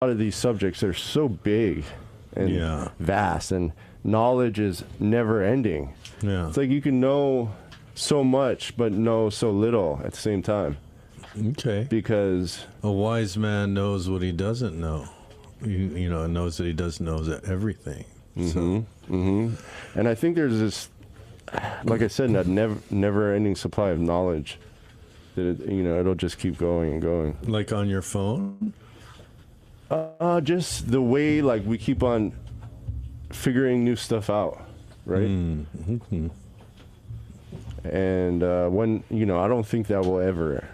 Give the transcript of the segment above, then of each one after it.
of these subjects are so big and vast, and knowledge is never ending. Yeah. It's like you can know so much but know so little at the same time. Okay. Because a wise man knows what he doesn't know. You know, knows that he doesn't know everything. So. And I think there's this, like I said, a never-ending supply of knowledge that it'll just keep going and going. Like on your phone? Just the way like we keep on figuring new stuff out, right? Mm-hmm. And when I don't think that will ever.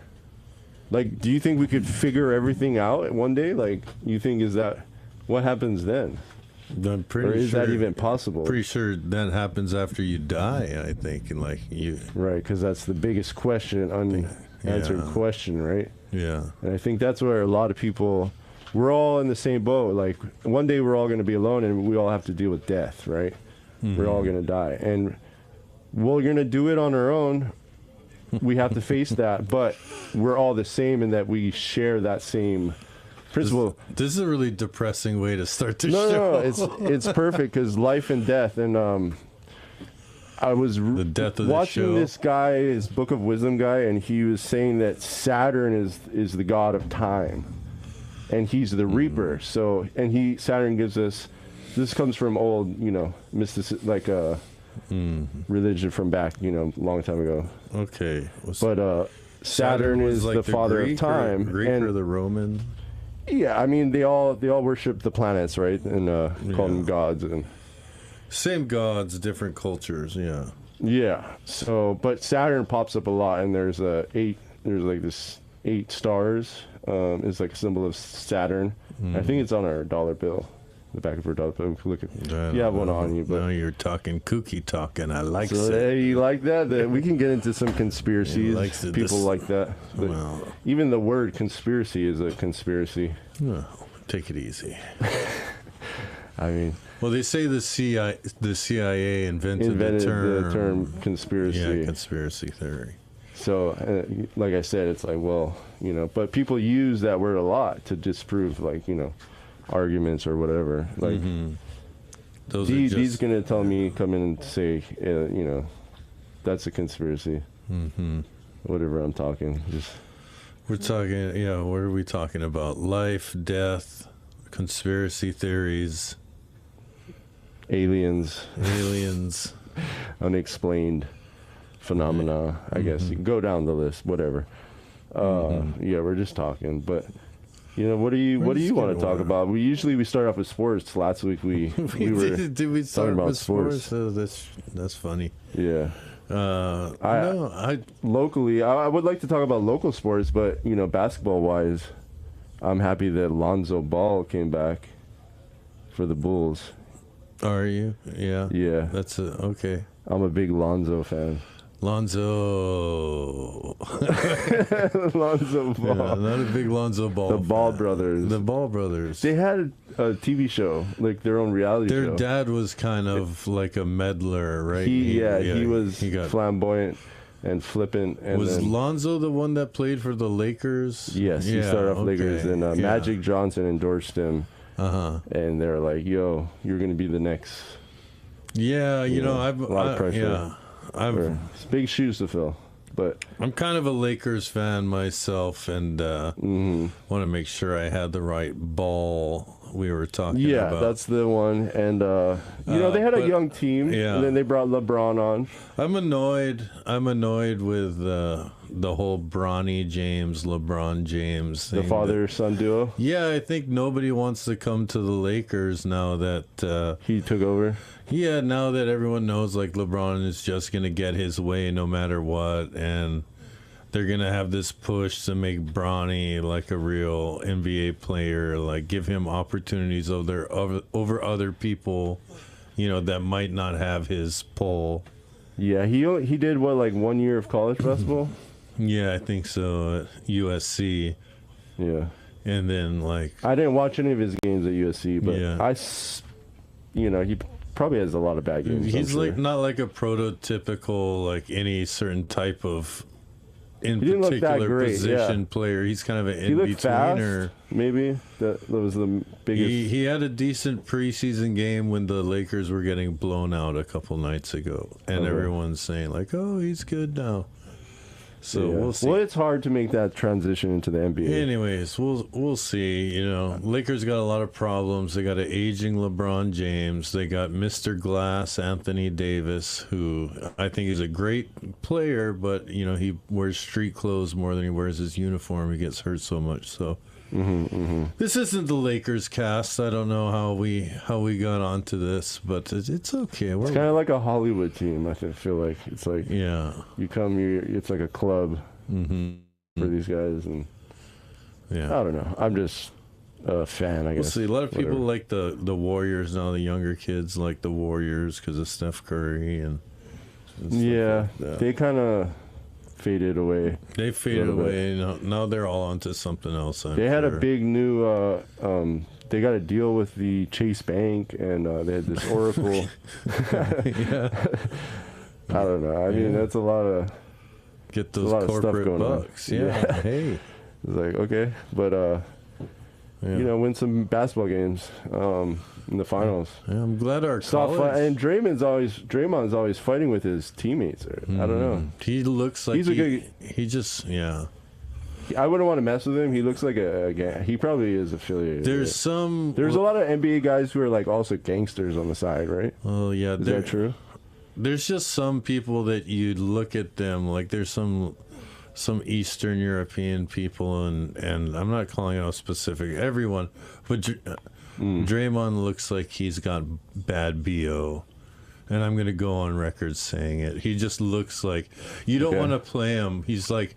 Like, do you think we could figure everything out one day? Like, you think what happens then? I'm pretty or is sure, that even possible? Pretty sure that happens after you die, I think. And like you. Right, because that's the biggest question, unanswered question, right? Yeah. And I think that's where a lot of people, we're all in the same boat. Like, one day we're all going to be alone and we all have to deal with death, right? Mm-hmm. We're all going to die. And we're going to do it on our own. We have to face that, but we're all the same in that we share that same principle. This is a really depressing way to start the show. No, it's perfect because life and death. And I was the death of watching this guy, his Book of Wisdom guy, and he was saying that Saturn is the god of time, and he's the reaper. So, and Saturn gives us. This comes from old, mysticism, like religion from back, long time ago. Okay. But Saturn is like the father of time. Greek or the Roman? Yeah, I mean they all worship the planets, right? And call them gods and same gods, different cultures. Yeah. Yeah. So, but Saturn pops up a lot, and there's like this 8 stars. Is like a symbol of Saturn. I think it's on our dollar bill. The back of our dollar bill. Look at. You have one on you, but now you're talking kooky talk, and I like it. Hey, you like that? We can get into some conspiracies. People like that. But even the word conspiracy is a conspiracy. Oh, take it easy. I mean, well, they say the CIA invented the term conspiracy. Yeah, conspiracy theory. So, like I said, it's like, well, but people use that word a lot to disprove, like, arguments or whatever. Like, he's going to tell me, come in and say, that's a conspiracy. Mm-hmm. Whatever I'm talking. We're talking, what are we talking about? Life, death, conspiracy theories. Aliens. Unexplained phenomena, I guess. You can go down the list, whatever. Yeah, we're just talking, but what do you want to talk about? We start off with sports. Last week we were did we start talking about with sports? Oh, that's funny. Yeah. Locally, I would like to talk about local sports, but basketball wise, I'm happy that Lonzo Ball came back for the Bulls. Are you? Yeah. Yeah. That's okay. I'm a big Lonzo fan. Lonzo Ball. Yeah, not a big Lonzo Ball. The Ball brothers. The Ball brothers. They had a TV show, like their own reality show. Their dad was kind of like a meddler, right? He was flamboyant and flippant. And was Lonzo the one that played for the Lakers? Yes, he started off Lakers, and Magic Johnson endorsed him. And they're like, "Yo, you're gonna be the next." Yeah, I've a lot of pressure. It's big shoes to fill, but I'm kind of a Lakers fan myself, and want to make sure I had the right ball we were talking about. Yeah, that's the one. And they had a young team, and then they brought LeBron on. I'm annoyed with the whole LeBron James thing. The father-son duo. Yeah, I think nobody wants to come to the Lakers now that he took over. Yeah, now that everyone knows like LeBron is just gonna get his way no matter what, and they're gonna have this push to make Bronny like a real NBA player, like give him opportunities over other people, that might not have his pull. Yeah, he did what, like 1 year of college basketball? Yeah, I think so. At USC. Yeah. And then like I didn't watch any of his games at USC, but he probably has a lot of bad games. He's like not like a prototypical like any certain type of in particular position player. He's kind of an in-betweener. maybe that was the biggest. He had a decent preseason game when the Lakers were getting blown out a couple nights ago, and everyone's saying like, "Oh, he's good now." So we'll see. Well, it's hard to make that transition into the NBA. Anyways, we'll see. You know, Lakers got a lot of problems. They got an aging LeBron James. They got Mr. Glass, Anthony Davis, who I think is a great player, but you know he wears street clothes more than he wears his uniform. He gets hurt so much. So this isn't the Lakers cast. I don't know how we got onto this, but it's okay. It's kind of like a Hollywood team. I feel like it's like you come, it's like a club for these guys, and I don't know. I'm just a fan. I guess. We'll see. A lot of people like the Warriors now. The younger kids like the Warriors because of Steph Curry and stuff like that. They kind of faded away. They faded away. Now they're all onto something else. They had a big new. They got a deal with the Chase Bank, and they had this Oracle. I don't know. I mean, that's a lot of get those corporate bucks. Yeah. Hey. It's like okay, but you know, win some basketball games in the finals. Yeah, I'm glad our college... And Draymond's always fighting with his teammates. I don't know. He looks like I wouldn't want to mess with him. He looks like he probably is affiliated. There's a lot of NBA guys who are like also gangsters on the side, right? Oh yeah, is that true? There's just some people that you look at them like there's some Eastern European people, and I'm not calling out specific everyone, but Draymond looks like he's got bad BO, and I'm gonna go on record saying it. He just looks like you don't want to play him. He's one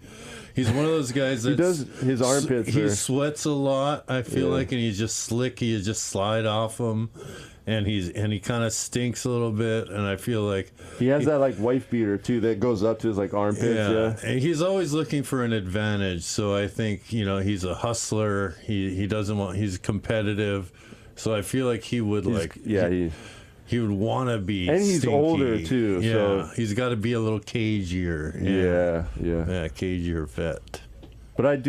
of those guys that he does his armpits. He sweats a lot. I feel like, and he's just slick. You just slide off him. And he kind of stinks a little bit, and I feel like he has that like wife beater too that goes up to his like armpits. Yeah, and he's always looking for an advantage. So I think he's a hustler. He doesn't want. He's competitive. So I feel like he would he would want to be. And he's stinky. Older too. Yeah, so he's got to be a little cagier. Yeah, cagier vet. But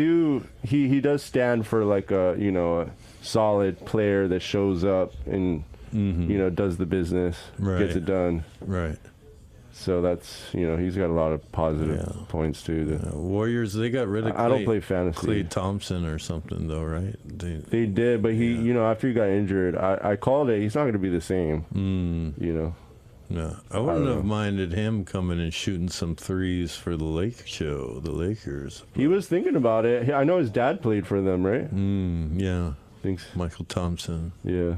he does stand for like a solid player that shows up and. Does the business, gets it done. Right. So that's, he's got a lot of positive points too. Warriors, they got rid of I don't play fantasy. Clay Thompson or something though, right? They did, but he, after he got injured, I called it. He's not going to be the same. No, I wouldn't have minded him coming and shooting some threes for the Lakers. He was thinking about it. I know his dad played for them, right? Yeah. Thanks. Michael Thompson. Yeah.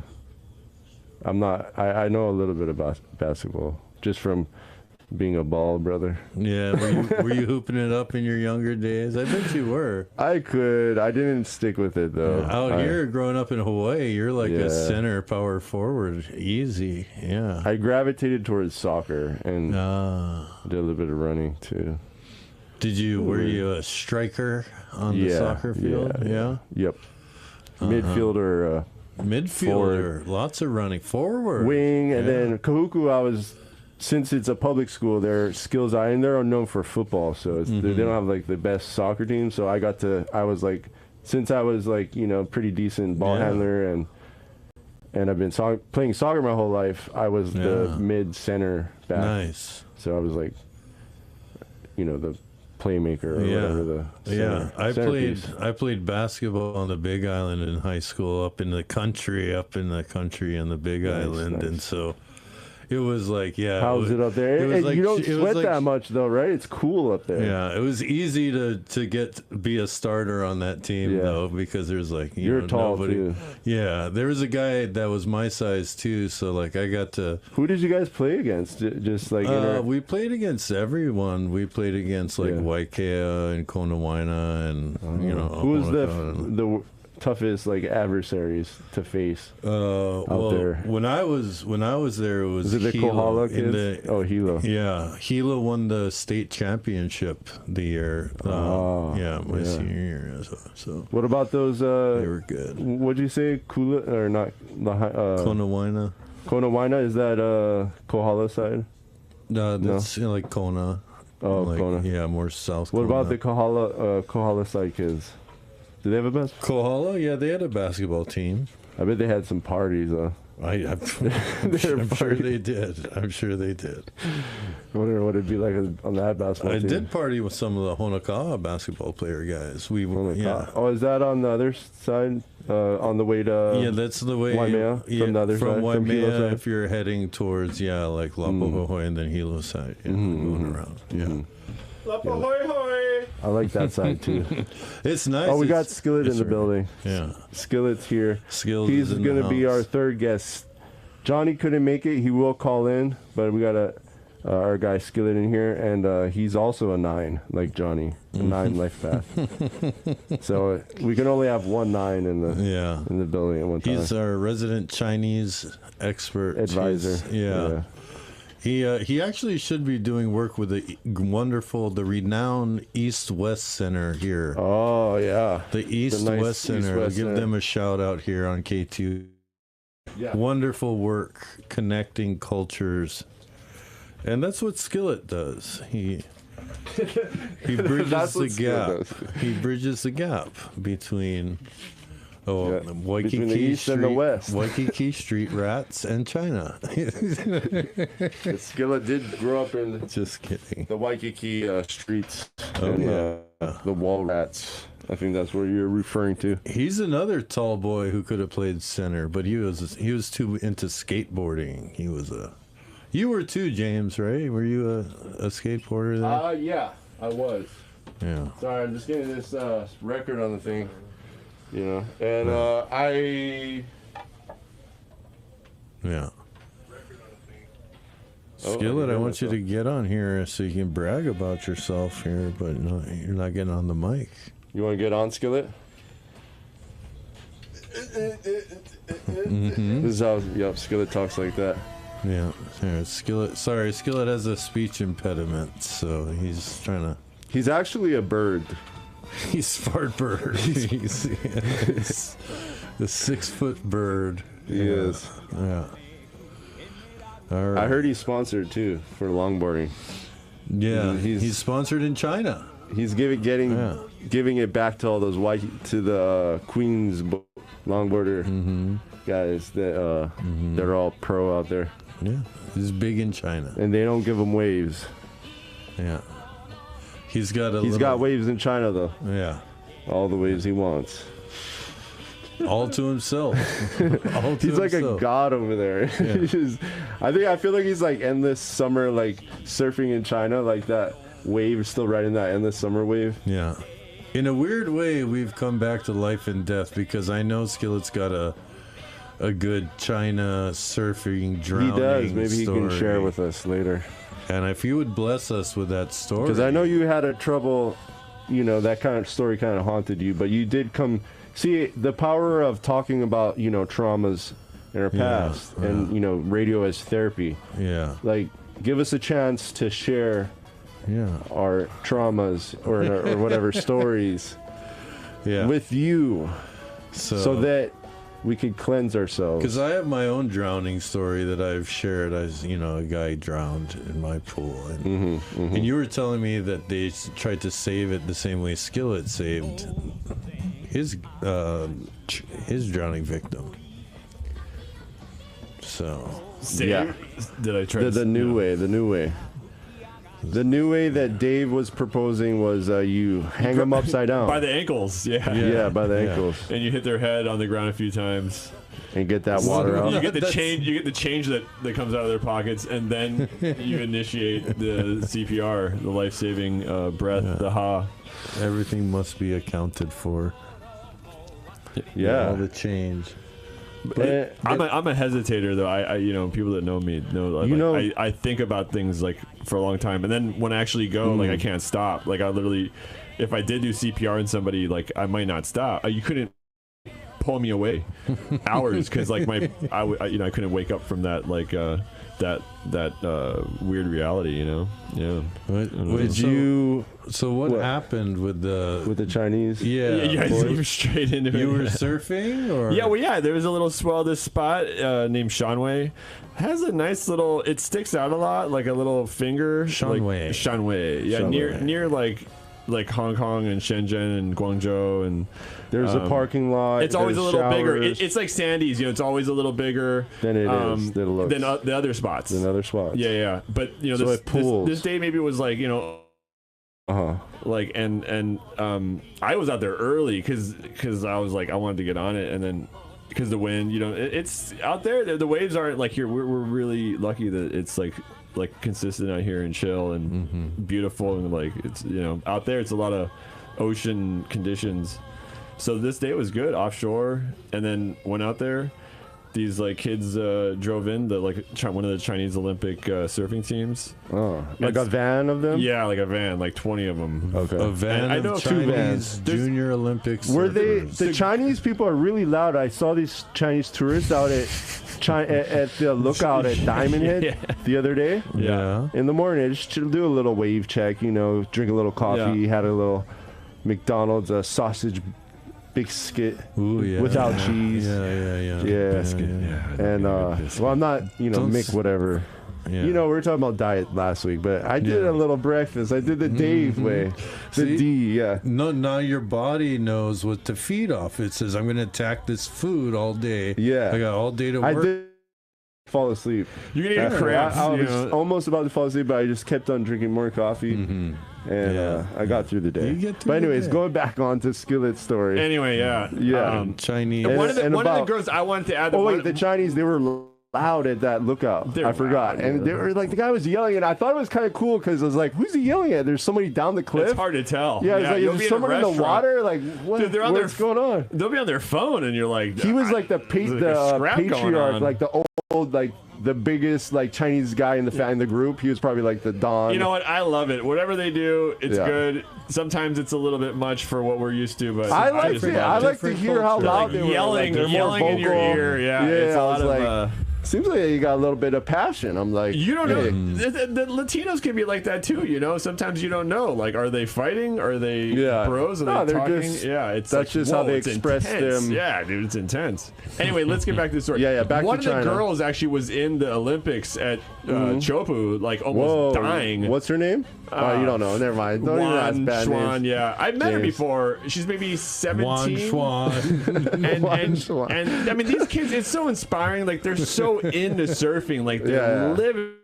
I'm not. I know a little bit about basketball just from being a ball brother. Yeah, were you hooping it up in your younger days? I bet you were. I could. I didn't stick with it though. Yeah, out here, growing up in Hawaii, you're like a center, power forward, easy. Yeah. I gravitated towards soccer and did a little bit of running too. Were you a striker on the soccer field? Yeah. Yep. Midfielder. Midfielder, forward. Lots of running forward, wing, and then Kahuku. Since it's a public school, their skills they're known for football, so they don't have like the best soccer team. So I was pretty decent ball handler, and I've been playing soccer my whole life. I was the mid center back. Nice. So I was like, the playmaker or whatever I played basketball on the Big Island in high school, up in the country on the Big Island, and so it was like how's it up there? You don't sweat that much though, right? It's cool up there. Yeah, it was easy to be a starter on that team though, because there's you're tall nobody. Too. Yeah, there was a guy that was my size too, so like I got to. Who did you guys play against? Just like we played against everyone. We played against like Waikea and Konawaina and who was the toughest like adversaries to face out there? When I was there, it was it the Kohala kids? Hilo. Yeah, Hilo won the state championship the year. My senior year. So what about those? They were good. What'd you say? Kula or not? Konawaina. Konawaina, is that Kohala side? That's like Kona. Oh, Kona. Yeah, more south. What about the Kohala side kids? Do they have a basketball? Kohala, yeah, they had a basketball team. I bet they had some parties, though. I'm sure they did. I'm sure they did. I wonder what it'd be like on that basketball I team. did party with some of the Honikawa basketball player guys. Yeah. Oh, is that on the other side? On the way to Yeah, that's the way. Waimea? Yeah, From the other from side? From Waimea, Hilo side? if you're heading towards like Lapahoe and then Hilo side, going around. Yeah, I like that side too. it's nice. Oh, we got It's- Skillet in it's the right. building. Yeah, Skillet's here. Skills. He's is in going the to be our house. third guest. Johnny couldn't make it. He will call in, but we got our guy Skillet in here, and he's also a 9, like Johnny, a 9 life path. So we can only have one 9 in the building at one time. He's our resident Chinese expert Advisor. Yeah. He actually should be doing work with the renowned East-West Center here. Oh yeah, The East-West nice Center. East-West I'll give Center. them a shout out here on KTUH. Yeah. Wonderful work connecting cultures. And that's what Skillet does. He bridges That's the what Skillet gap. He bridges the gap between Waikiki Between the East Street, and the West. Waikiki Street rats and China. Skillet did grow up in Just kidding. the Waikiki streets Oh, and yeah. the wall rats. I think that's what you're referring to. He's another tall boy who could have played center, but he was too into skateboarding. You were too, James, right? Were you a skateboarder there? Yeah, I was. Yeah. Sorry, I'm just getting this record on the thing, and Yeah. Oh, Skillet, I I want you to myself. get on here so you can brag about yourself here, but no, you're not getting on the mic. You want to get on, Skillet? This is how Skillet talks like that. Yeah, here, Skillet. Sorry, Skillet has a speech impediment, so he's trying to. He's actually a bird. He's fart bird. He's a 6-foot bird. He is. Yeah. All right. I heard he's sponsored too for longboarding. Yeah, he's- he's sponsored in China. He's giving it back to all those to the Queens longboarder guys that they're all pro out there, Yeah, he's big in China. and they don't give him waves. Yeah, he's got Waves in China though. Yeah, All the waves he wants. all to himself. All to He's like a himself. god over there. I feel like he's like endless summer, like surfing in China, like that wave still riding that endless summer wave. Yeah. In a weird way, we've come back to life and death because I know Skillet's got a good China surfing drowning He does. Maybe he can story. share with us later. And if you would bless us with that story. Because I know you had a trouble, that kind of story kind of haunted you, but you did come see the power of talking about, traumas in our past and, radio as therapy. Yeah. Like, give us a chance to share Yeah. our traumas or whatever stories Yeah. with you so that we could cleanse ourselves. Because I have my own drowning story that I've shared as, a guy drowned in my pool. And, and you were telling me that they tried to save it the same way Skillet saved his drowning victim. So, Yeah. Did I try The new way. The new way that Dave was proposing was you hang them upside down. by the ankles? Yeah. yeah, by the ankles. And you hit their head on the ground a few times. And get that water out. You get the change. You get the change that comes out of their pockets, and then you initiate the CPR, the life-saving breath, the ha. everything must be accounted for. All Yeah. the change. I'm a hesitator though. I people that know me know I think about things like for a long time, and then when I actually go, like I can't stop. Like I literally, if I did do CPR on somebody, like I might not stop. You couldn't pull me away hours because like I couldn't wake up from that like that weird reality. Yeah. So what What? happened with the Chinese? Yeah, You guys came straight into it. you were surfing, or Yeah, there was a little swell. This spot named Shanwei has a nice little. It sticks out a lot, like a little finger. Shanwei. Like, Shanwei. Yeah, Shanwei. near like like Hong Kong and Shenzhen and Guangzhou, and there's a parking lot. It's always a little showers. bigger. It's like Sandy's, it's always a little bigger than it is. Than the other spots. Than other spots. Yeah. But so this day maybe it was like like and I was out there early because I was like I wanted to get on it, and then because the wind, it's out there. The waves aren't like here. We're really lucky that it's like consistent out here and chill and beautiful, and like it's out there it's a lot of ocean conditions. So this day was good offshore, and then went out there. These like kids drove in one of the Chinese Olympic surfing teams. Oh, like a van of them? Yeah, like a van, like 20 of them. Okay, a van. I know of two Chinese Junior Olympics. Were they the Chinese people are really loud? I saw these Chinese tourists out at the lookout at Diamond Head the other day. Yeah. In the morning, just do a little wave check. Drink a little coffee. Had a little McDonald's sausage biscuit without cheese. Yeah. Biscuit. And well, I'm not Mick whatever. Yeah. We were talking about diet last week, but I did a little breakfast. I did the Dave way. The D, yeah. No, now your body knows what to feed off. It says, I'm going to attack this food all day. Yeah. I got all day to work. I did fall asleep. You're going to get cramps. I was almost about to fall asleep, but I just kept on drinking more coffee. And I got through the day. But anyways, going back on to Skillet's story. Anyway, Chinese. One of the girls I wanted to add. The Chinese, they were loud at that lookout. I forgot. And they were like, the guy was yelling, and I thought it was kind of cool because I was like, who's he yelling at? There's somebody down the cliff. It's hard to tell. Yeah, it's like, is there someone in the water? Like, what? Dude, what's going on? They'll be on their phone, and you're like, he was like the patriarch, like the old, like the biggest like Chinese guy in the group. He was probably like the Don. You know what? I love it. Whatever they do, it's good. Sometimes it's a little bit much for what we're used to, but I like to hear how loud they were. Yelling in your ear. Yeah, it's a lot of. Seems like you got a little bit of passion. I'm like, you don't know. The Latinos can be like that too. Sometimes you don't know. Like, are they fighting? Are they bros? Are they talking? That's like, just how they express them. Yeah, dude, it's intense. Anyway, let's get back to the story. Back One to China. One of the girls actually was in the Olympics at Chopu, like almost dying. What's her name? You don't know. Never mind. Don't even ask bad names. Yeah, I've met her before. She's maybe 17. And I mean, these kids, it's so inspiring. Like, they're so into surfing, like they're living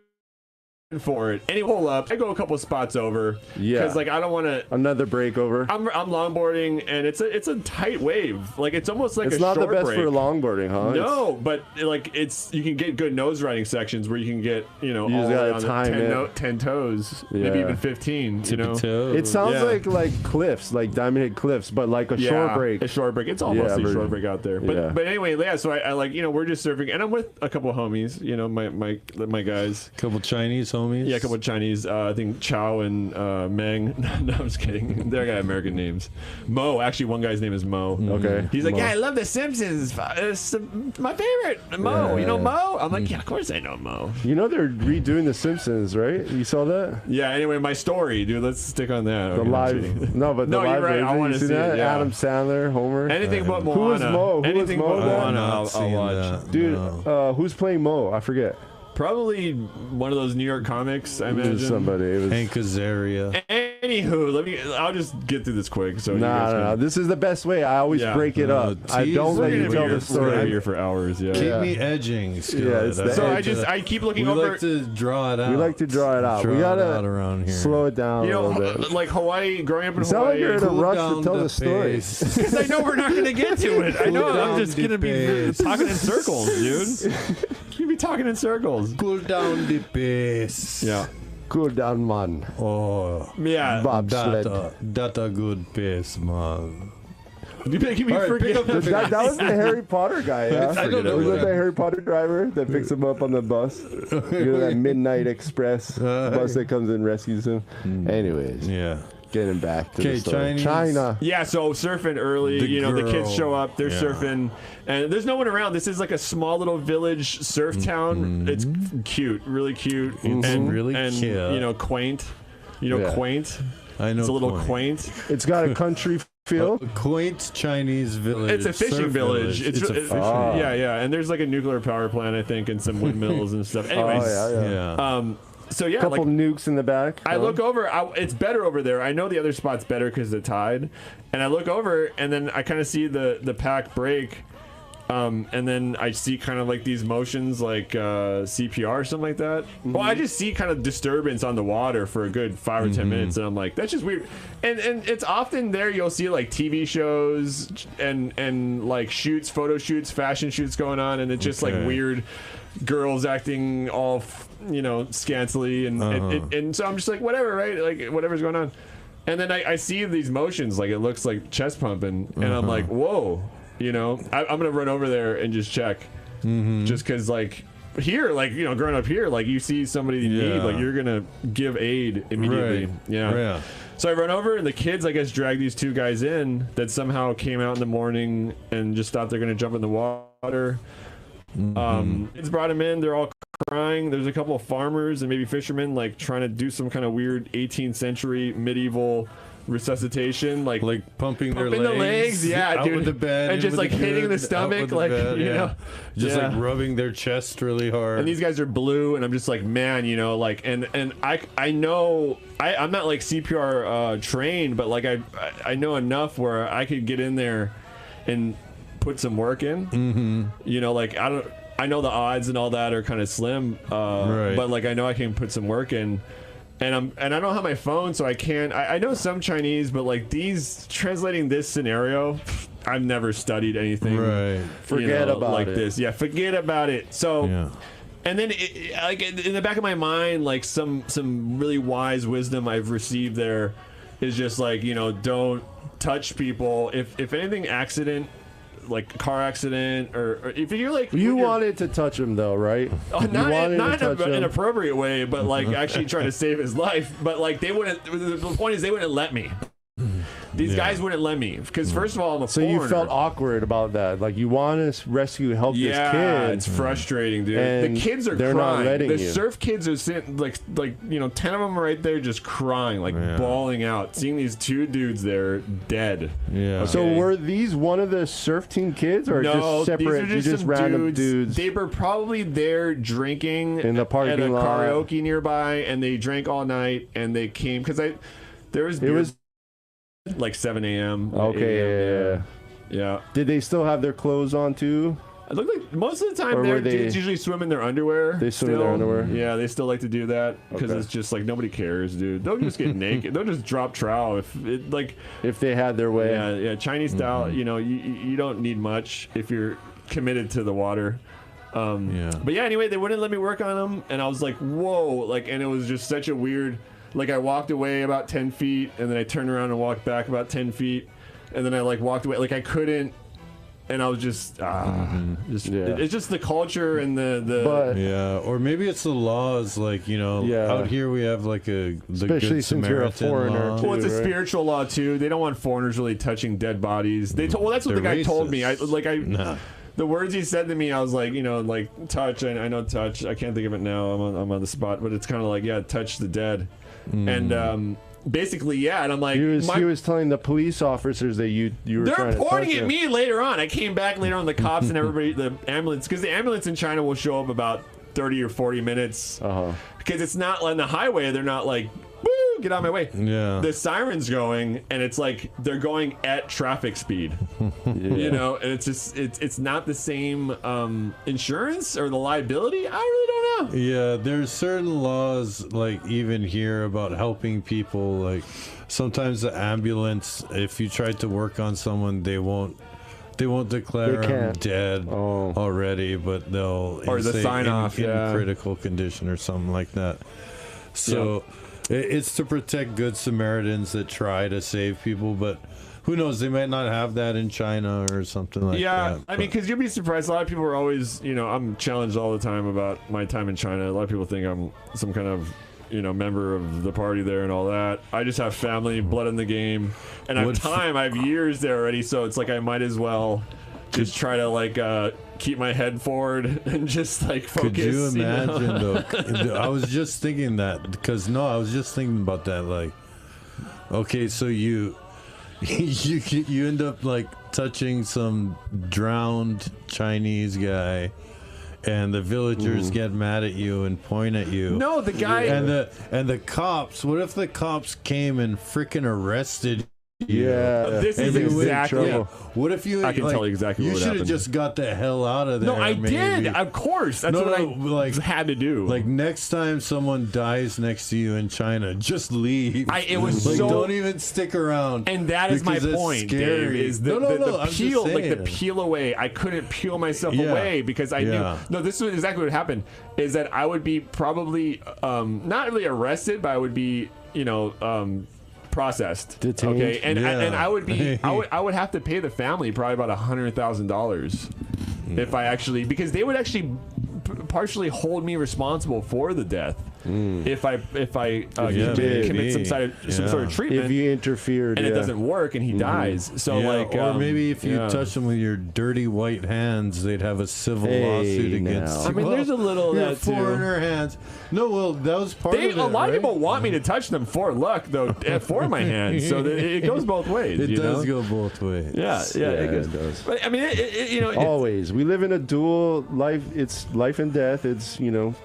for it. Any hole up, I go a couple spots over. Because like I don't want to another break over. I'm longboarding, and it's a tight wave. Like it's almost like it's a not short the best break. for longboarding, huh? No, but like you can get good nose riding sections where you can get all the way on the 10 toes, maybe even 15. It sounds like cliffs, like Diamond Head cliffs, but like a short break. A short break. It's almost a short break out there. But anyway, so I like we're just surfing, and I'm with a couple homies. My guys. Couple Chinese homies. Yeah, a couple of Chinese. I think Chow and Meng. No, I'm just kidding. They got American names. Mo. Actually, one guy's name is Mo. Okay. He's like, I love The Simpsons. It's my favorite. Mo. You know Mo? I'm like, of course I know Mo. They're redoing The Simpsons, right? You saw that? Yeah. Anyway, my story, dude. Let's stick on that. The live. No, but the live. You're right. I want to see that. It, yeah. Adam Sandler, Homer. Anything but Moana. Who was Mo? Anything but Moana. I'll watch. Dude, who's playing Mo? I forget. Probably one of those New York comics, I imagine. Somebody. It was Hank Azaria. Anywho, I'll just get through this quick. So no. This is the best way. I always break it up. I don't let you tell the story. We're here for hours. Yeah. Keep me edging. I keep looking over. We like to draw it out. We gotta around here. Slow it down a little bit. Like Hawaii, growing up in Hawaii. Sound like you're in a rush to tell the story. Because I know we're not going to get to it. I know I'm just going to be talking in circles, dude. You be talking in circles. Cool down the pace. Yeah. Cool down, man. Oh. Yeah. Bobsled. That a good pace, man. You making me forget. That was the Harry Potter guy, yeah? I don't know. Was that the Harry Potter driver that picks him up on the bus? That Midnight Express bus that comes and rescues him? Anyways. Yeah. Getting back to the story. China. Yeah, so surfing early, the kids show up, they're surfing, and there's no one around. This is like a small little village surf town. It's cute, really cute, and cute. Quaint. Quaint. I know. It's a little quaint. It's got a country feel. A quaint Chinese village. It's a fishing village. It's a fishing. Yeah, and there's like a nuclear power plant, I think, and some windmills and stuff. Anyways, So yeah, couple nukes in the back. I look over. It's better over there. I know the other spot's better because of the tide, and I look over, and then I kind of see the pack break, and then I see kind of like these motions, like CPR or something like that. Mm-hmm. Well, I just see kind of disturbance on the water for a good 5 or 10 minutes, and I'm like, that's just weird. And it's often there you'll see like TV shows and like shoots, photo shoots, fashion shoots going on, and it's just like weird girls acting all scantily, and so I'm just like, whatever, right? Like whatever's going on. And then I see these motions, like it looks like chest pumping, and I'm like, whoa, I'm gonna run over there and just check, just because like here, like growing up here, like you see somebody in need, like you're gonna give aid immediately. Right. Yeah. So I run over, and the kids, I guess, drag these two guys in that somehow came out in the morning and just thought they're gonna jump in the water. Kids brought them in. They're all crying. There's a couple of farmers and maybe fishermen like trying to do some kind of weird 18th century medieval resuscitation, like pumping the legs, out dude, with the bed, and just like hitting the stomach, like just like rubbing their chest really hard. And these guys are blue, and I'm just like, man, like, and I know I'm not like CPR trained, but like I know enough where I could get in there and put some work in. Like I know the odds and all that are kind of slim, but like I know I can put some work in, and I don't have my phone, so I can't. I know some Chinese, but like translating this scenario, I've never studied anything. Right. Forget about like it. this. Yeah, forget about it. So. And then, like in the back of my mind, like some really wise wisdom I've received there is just like, don't touch people. If anything, accident, like car accident, or if you're like you wanted to touch him though, right? Not in an inappropriate way, but like actually trying to save his life. But like they wouldn't. The point is they wouldn't let me. These guys wouldn't let me because first of all, I'm a foreigner. So you felt awkward about that, like you want to help this kid. Yeah, it's frustrating, dude. And the kids are they're crying. not letting the you. surf kids are sitting like 10 of them are right there just crying, like bawling out, seeing these two dudes there dead. Yeah. Okay. So were these one of the surf team kids, or no, just separate? These are just some random dudes. They were probably there drinking in the parking at a lot, karaoke nearby, and they drank all night, and they came because there was beer. It was like 7 a.m. Okay, yeah. Did they still have their clothes on too? It looked like most of the time Or dudes usually swim in their underwear. They swim in their underwear? Yeah, they still like to do that because it's just like nobody cares, dude. They'll just get naked. They'll just drop trow if they had their way. Yeah, Chinese style. You don't need much if you're committed to the water. But yeah, anyway, they wouldn't let me work on them, and I was like, whoa, and it was just such a weird. Like I walked away about 10 feet, and then I turned around and walked back about 10 feet, and then I walked away. Like I couldn't, and I was just it's just the culture and the or maybe it's the laws, out here we have like the especially good since you're a Samaritan foreigner law. too, well, it's a right? spiritual law too. They don't want foreigners really touching dead bodies. That's what the guy told me. The words he said to me, I was like, touch. I know touch. I can't think of it now. I'm on the spot, but it's kind of like, touch the dead. And basically, and I'm like, he was telling the police officers that you were they're trying to pointing touch at me later on. I came back later on, the cops and everybody, the ambulance, because the ambulance in China will show up about 30 or 40 minutes. Because it's not on the highway. They're not like, woo, get out of my way. Yeah. The siren's going, and it's like they're going at traffic speed. And it's just it's not the same insurance or the liability. I really don't know. Yeah, there's certain laws, like even here, about helping people. Like sometimes the ambulance, if you try to work on someone, they won't declare them dead already, but they'll the sign off in critical condition or something like that. So it's to protect good Samaritans that try to save people, but who knows? They might not have that in China or something like that. Yeah, I mean, because you'll be surprised. A lot of people are always, I'm challenged all the time about my time in China. A lot of people think I'm some kind of, member of the party there and all that. I just have family, blood in the game, and I have time. I have years there already, so it's like I might as well just try to keep my head forward and just focus. Could you imagine though? I was just thinking that because I was just thinking about that. Okay, so you end up touching some drowned Chinese guy, and the villagers get mad at you and point at you. No, the guy and the cops. What if the cops came and freaking arrested? Yeah, this is exactly. Yeah. What if you? I can tell you exactly what you should have happened. just got the hell out of there. No, I did. Of course, that's what I had to do. Like next time someone dies next to you in China, just leave. It was like, so. Don't even stick around. And that is my point, Dave. Is the peel, like the peel away? I couldn't peel myself away because I knew. No, this is exactly what happened. Is that I would be probably not really arrested, but I would be, processed. Detained. Okay, and I would be I would have to pay the family probably about $100,000 if I actually, because they would actually partially hold me responsible for the death if I commit some sort of treatment. If you interfered and it doesn't work and he dies. So or maybe if you touch them with your dirty white hands, they'd have a civil lawsuit against you. I mean, there's a little your that foreigner hands. No, well, that was part of it. A lot of people want me to touch them for luck, though, for my hands. So it goes both ways. It does go both ways. Yeah, it does. But I mean, always. We live in a dual life. It's life and death. It's there's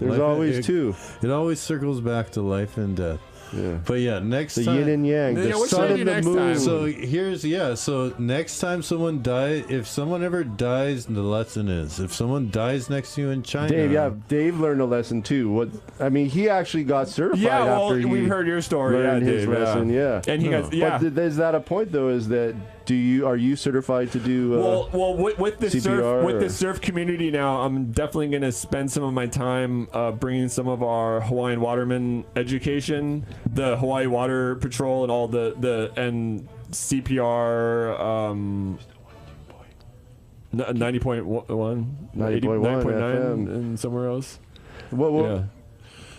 life, always two. It always circles back to life and death. Yeah. But next the time, yin and yang, the sun and the moon. So next time someone dies, if someone ever dies, the lesson is if someone dies next to you in China. Dave learned a lesson too. He actually got certified after we've heard your story. Learned his lesson. And he got But is that a point though? Is that are you certified to do? With the CPR with the surf community now, I'm definitely going to spend some of my time bringing some of our Hawaiian waterman education, the Hawaii Water Patrol, and all and CPR 90.1, 90.9, and somewhere else.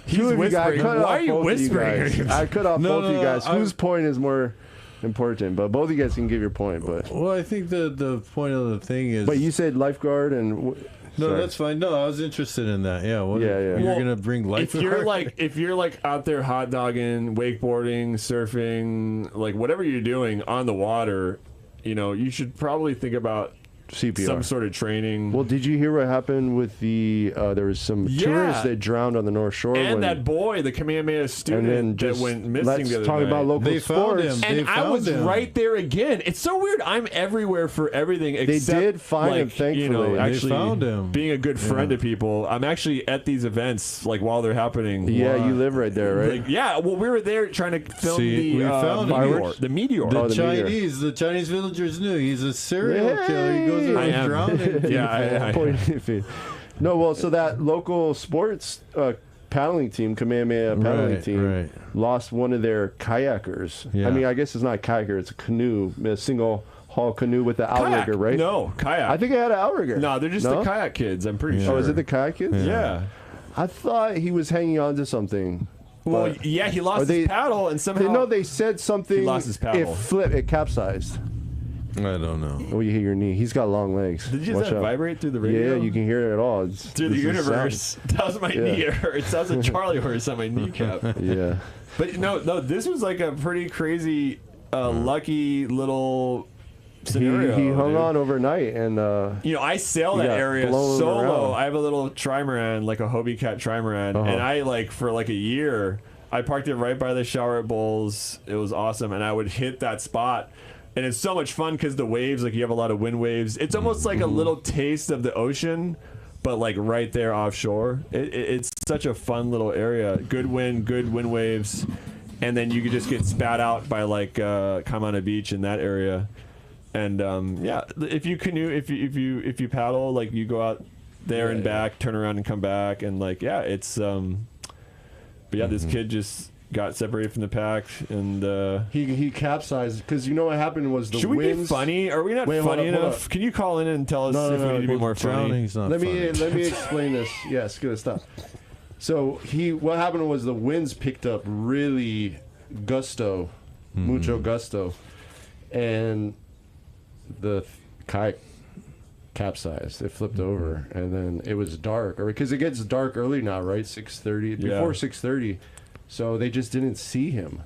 He's whispering. Why are you whispering? I cut off both of you guys. Whose point is more important? But both of you guys can give your point. But I think the point of the thing is. But you said lifeguard and. No, that's fine. No, I was interested in that. Yeah. You're gonna bring lifeguard. If you're out there hot dogging, wakeboarding, surfing, whatever you're doing on the water, you should probably think about CPR. Some sort of training. Well, did you hear what happened with there was some tourists that drowned on the North Shore? And that boy, the Kamehameha student that went missing the other night. Let's talk about local sports. Found him. And I was right there again. It's so weird. I'm everywhere for everything except they did find him, thankfully. Actually they found him. Being a good friend to people. I'm actually at these events while they're happening. Yeah, you live right there, right? Well, we were there trying to film the meteor. The Chinese villagers knew he's a serial killer. He goes around drowning. So that local sports paddling team, Kamehameha paddling team, lost one of their kayakers. Yeah. I mean, I guess it's not a kayaker; it's a canoe, a single hull canoe with the outrigger, right? No, kayak. I think it had an outrigger. No, they're just the kayak kids. I'm pretty sure. Oh, is it the kayak kids? Yeah. I thought he was hanging on to something. Well, he lost his paddle and somehow. They said something. He lost his paddle. It capsized. I don't know. Oh, you hit your knee. He's got long legs. Did you just vibrate through the radio? Yeah, you can hear it at all. Through the universe. That was my knee. It sounds like Charlie horse on my kneecap. Yeah. But no, this was a pretty crazy, lucky little scenario. He hung on overnight, and I sail that area solo. I have a little trimaran, like a Hobie Cat trimaran, and I for a year, I parked it right by the shower at Bowls. It was awesome, and I would hit that spot. And it's so much fun because the waves, you have a lot of wind waves. It's almost like a little taste of the ocean, but right there offshore. It's such a fun little area. Good wind waves, and then you could just get spat out by Kaimana Beach in that area. And if you canoe, if you paddle, you go out there and back, turn around and come back, and it's this kid just got separated from the pack, and he capsized because what happened was the winds. Should we be funny? Are we not funny enough? Can you call in and tell us if we need to be more funny? Let me explain this. Yes, good stuff. So what happened was the winds picked up really mucho gusto, and the kayak capsized. It flipped over, and then it was dark, because it gets dark early now, right? 6:30 before 6:30. So they just didn't see him.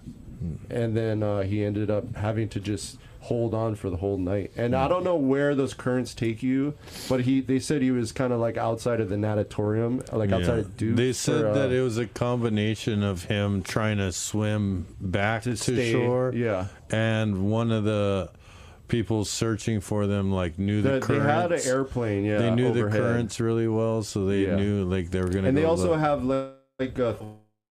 and then he ended up having to just hold on for the whole night. And I don't know where those currents take you, but they said he was kind of like outside of the natatorium, like outside of Duke. They said that it was a combination of him trying to swim back to shore, and one of the people searching for them like knew the currents. They had an airplane, they knew overhead. the currents really well, so they knew like they were gonna. And they also have like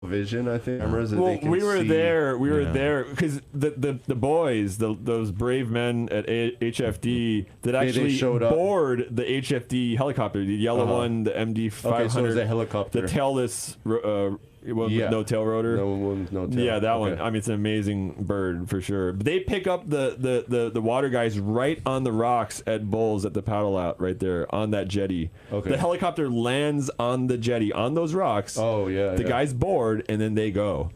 vision, I think. Cameras that they can we were see. there. We were there because the boys, those brave men at HFD that actually showed up. board the HFD helicopter, the yellow one, the MD 500. Okay, so it was a helicopter. The tailless. With no tail rotor. No tail. Yeah, that one. I mean, it's an amazing bird for sure. But they pick up the water guys right on the rocks at Bulls at the paddle out right there on that jetty. Okay. The helicopter lands on the jetty on those rocks. Oh yeah. The guys board and then they go.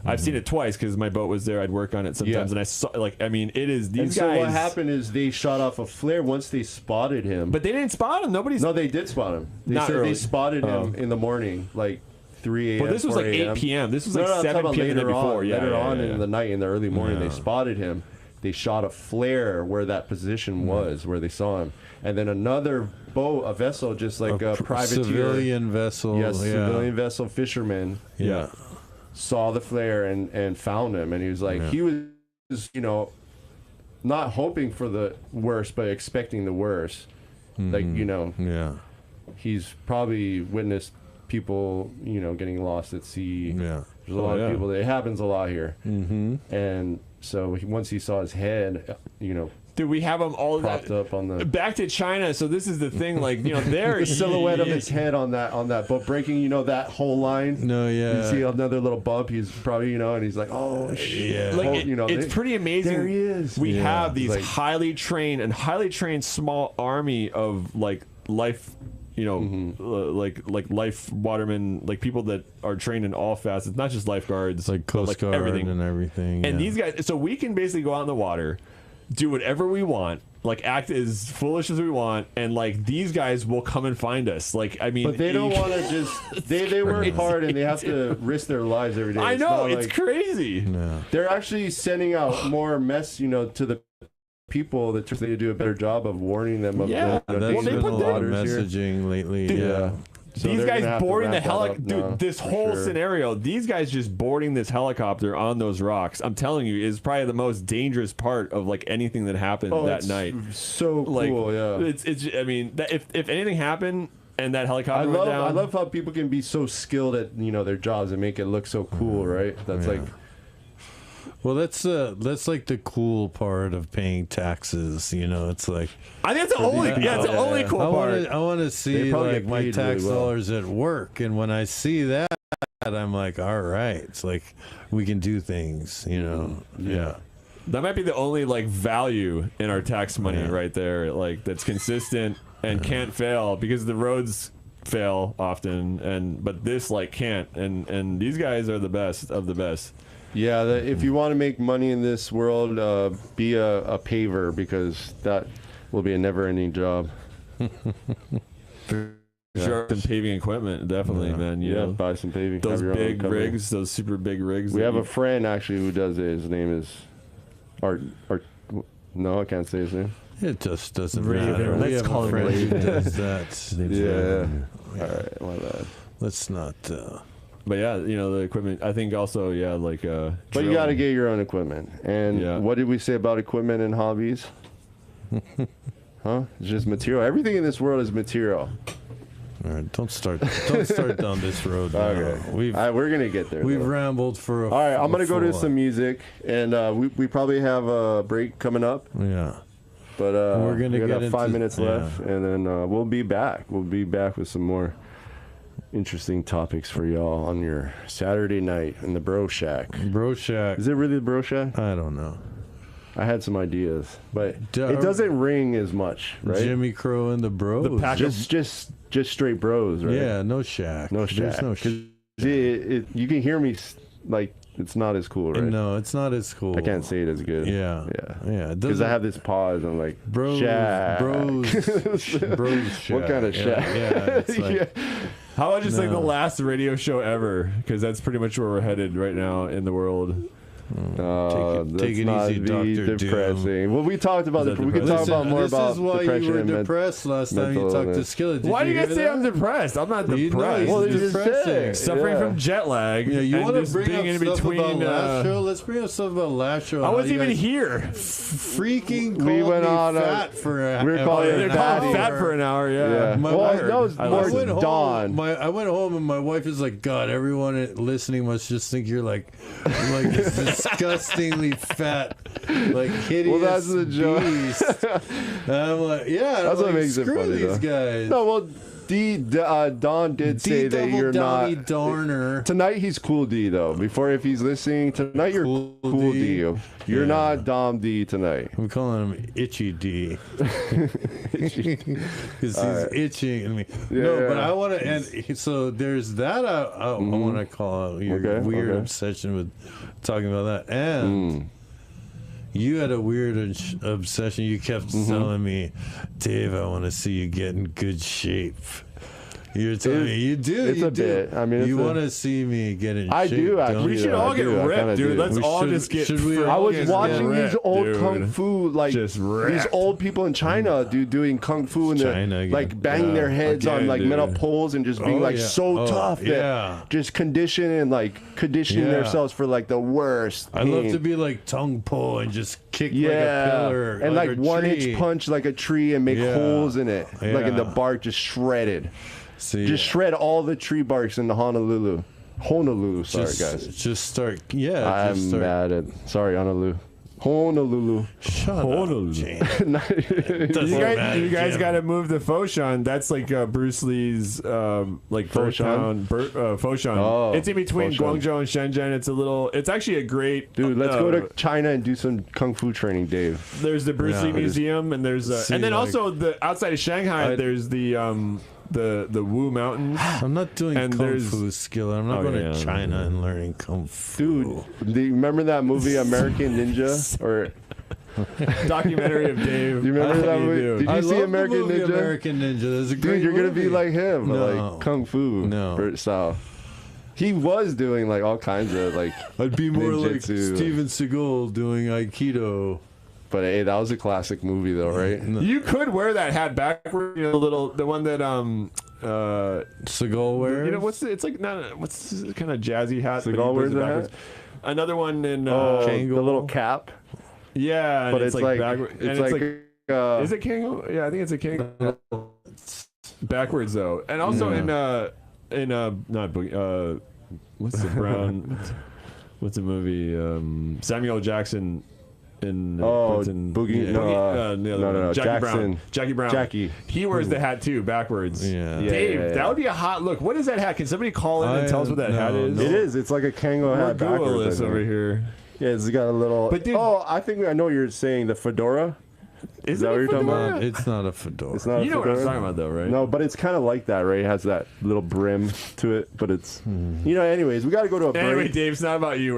I've seen it twice because my boat was there. I'd work on it sometimes, and I saw it is these guys. So what happened is they shot off a flare once they spotted him. But they didn't spot him. No, they did spot him. They Not said early. they spotted him in the morning, like 3 a.m. But this was like 8 p.m. This was like 7 p.m. the night before. Later on in the night, in the early morning, they spotted him. They shot a flare where that position was, where they saw him. And then another boat, a vessel, just like a privateer. Civilian vessel. Yes, civilian vessel fisherman. Yeah. Saw the flare and found him. And he was like, he was, not hoping for the worst, but expecting the worst. Like, he's probably witnessed people, getting lost at sea. Yeah. There's a lot of people. It happens a lot here. And so once he saw his head, Dude, we have them all propped up on the back to China. So this is the thing, like there the silhouette of his head on that boat breaking. That whole line. No, yeah. You see another little bump. He's probably and he's like, oh shit. Like it's pretty amazing. There he is. We have these highly trained small army of like life. Like life watermen, like people that are trained in all facets, not just lifeguards, like Coast Guard and everything. And these guys, so we can basically go out in the water, do whatever we want, like act as foolish as we want, and like these guys will come and find us. Like, I mean, but they don't want to just they work hard and they have to risk their lives every day. I know, it's crazy. No. They're actually sending out more mess, to the people that they do a better job of warning them of that's the been a lot of messaging here. lately. Dude, So these guys boarding the helicopter, dude. This whole scenario, these guys just boarding this helicopter on those rocks, I'm telling you, is probably the most dangerous part of like anything that happened that night. So cool, It's I mean, if anything happened and that helicopter went down, I love how people can be so skilled at their jobs and make it look so cool, right? That's like. Well, that's like the cool part of paying taxes. It's like I think it's the only it's the only cool part. I want to see like my tax dollars at work, and when I see that, I'm like, all right, it's like we can do things. Yeah. That might be the only like value in our tax money right there, like that's consistent and can't fail because the roads fail often, but this like can't, and these guys are the best of the best. Yeah, if you want to make money in this world, be a paver, because that will be a never-ending job. Sure, and paving equipment, definitely, man. Yeah, buy some paving. Those big rigs, those super big rigs. We have a friend actually who does it. His name is Art. No, I can't say his name. It just doesn't matter. Let's call him Ray. Who does that? Yeah. All right, my bad. Let's not. But yeah, the equipment. I think also, like. But you got to get your own equipment. And what did we say about equipment and hobbies? Huh? It's just material. Everything in this world is material. All right, don't start down this road. Okay, we're gonna get there. We've rambled for a. All right, I'm gonna go to some music, and we probably have a break coming up. Yeah. But we're gonna have 5 minutes left, and then we'll be back. We'll be back with some more interesting topics for y'all on your Saturday night in the Bro Shack. Bro Shack. Is it really the Bro Shack? I don't know. I had some ideas, but it doesn't ring as much, right? Jimmy Crow and the Bros. The pack just straight bros, right? Yeah, no shack. No shack. There's no shack. You can hear me like it's not as cool, right? No, it's not as cool. I can't say it as good. Yeah. Because I have this pause. I'm like, bros, shack. bros, shack. What kind of shack? Yeah, it's like, how about just like the last radio show ever? Because that's pretty much where we're headed right now in the world. Take it not easy, be Dr. depressing. Doom. Well, we talked about it. We could talk about more about This is why depression you were and depressed last time you mental talked to illness. Skillet. Why do you guys say I'm depressed? I'm not You know depressed. he's Well, you just depressing. said. Suffering Yeah. from jet lag. Yeah, you and want to just bring being up in stuff between. about last show? Let's bring up stuff about last show. I How wasn't you even guys here. Freaking called We went me on a- fat for a we were calling for it They're an calling hour. fat for an hour. Yeah. My Well, wife- that was I more listened. Dawn. I went home and my wife is like, God, everyone listening must just think you're like this disgustingly fat, like hideous Well, that's the joke. beast. And I'm like, yeah, That's what makes it screw funny, these though. guys. No, well, Don did say that you're Downy not. Darner. Tonight he's Cool D though. Before, if he's listening tonight, you're Cool Cool D. D. You're not Dom D tonight. I'm calling him Itchy D because he's itching at me. No, but I want to end. So there's that. I want to call out your weird obsession with talking about that, and you had a weird obsession. You kept telling me, Dave, I want to see you get in good shape. You're telling me you do. It's you a do. bit. I mean, you want to see me get in shape. I do don't actually. We you? should all get ripped, dude. Let's We all should- just get. should we I was Yes, watching ripped, these old dude. kung fu, like Just these ripped. old people in China, dude, doing kung fu and China again. like banging their heads on Again, like dude. metal poles and just being Oh, like yeah. so Oh, tough that yeah. just conditioning Yeah. themselves for like the worst. I love pain. to be like tongue pull and just kick Yeah, like a pillar and like a one tree. inch punch like a tree and make Yeah. holes in it, like in the Yeah. bark, just shredded. See, Just shred all the tree barks in the Honolulu. Sorry, guys. Just start. Yeah, I'm just start. mad at. Sorry, Honolulu. Shut Honolulu. up, Jane. You matter, guys Jim. got to move the Foshan. That's like Bruce Lee's like Foshan? Foshan. Oh, It's in between Foshan. Guangzhou and Shenzhen. It's a little. It's actually a great. Dude, let's go to China and do some kung fu training, Dave. There's the Bruce Lee Yeah. Museum, and there's See, and then like- also the outside of Shanghai. There's the Wu Mountains. I'm not doing And kung there's- fu skill. I'm not Oh, going yeah. to China and learning kung fu. Dude, do you remember that movie American Ninja? Or Documentary of Dave. do you remember that movie? Dude. Did you I see love American the movie Ninja? American Ninja. There's a great Dude, you're gonna be movie. like him, but No. like kung fu No. style. He was doing like all kinds of like, I'd be more like ninjutsu. Steven Seagal doing Aikido. but hey, that was a classic movie though, right? You could wear that hat backward. You know, the one that Seagal wears. you know it's like not what's this kind of jazzy hat. but he Seagal wears wears it that hat? backwards. Another one in Oh, Kangol. the little cap, yeah, and but it's like backward. And it's like is it Kangol? Yeah, I think it's a Kangol. Backwards though, and also in not Boogie. What's the brown? What's the movie? Samuel Jackson. In Oh, in, Boogie- yeah, no, the other no, one. Jackie Jackson. Brown. Jackie Brown. Jackie. He wears the hat too, backwards. Yeah. Dave, Yeah. that would be a hot look. What is that hat? Can somebody call in and tell us what that hat is? It is. It's like a Kango We're hat Google backwards. this I think. over here. Yeah, it's got a little. But dude- oh, I think I know what you're saying. The fedora. Is that it what a you're talking fedora? about? It's not a fedora. It's not. You a know what I'm fedora? talking about, though, right? No, but it's kind of like that, right? It has that little brim to it, but it's. You know. Anyways, we got to go to a break. Anyway, Dave, it's not about you.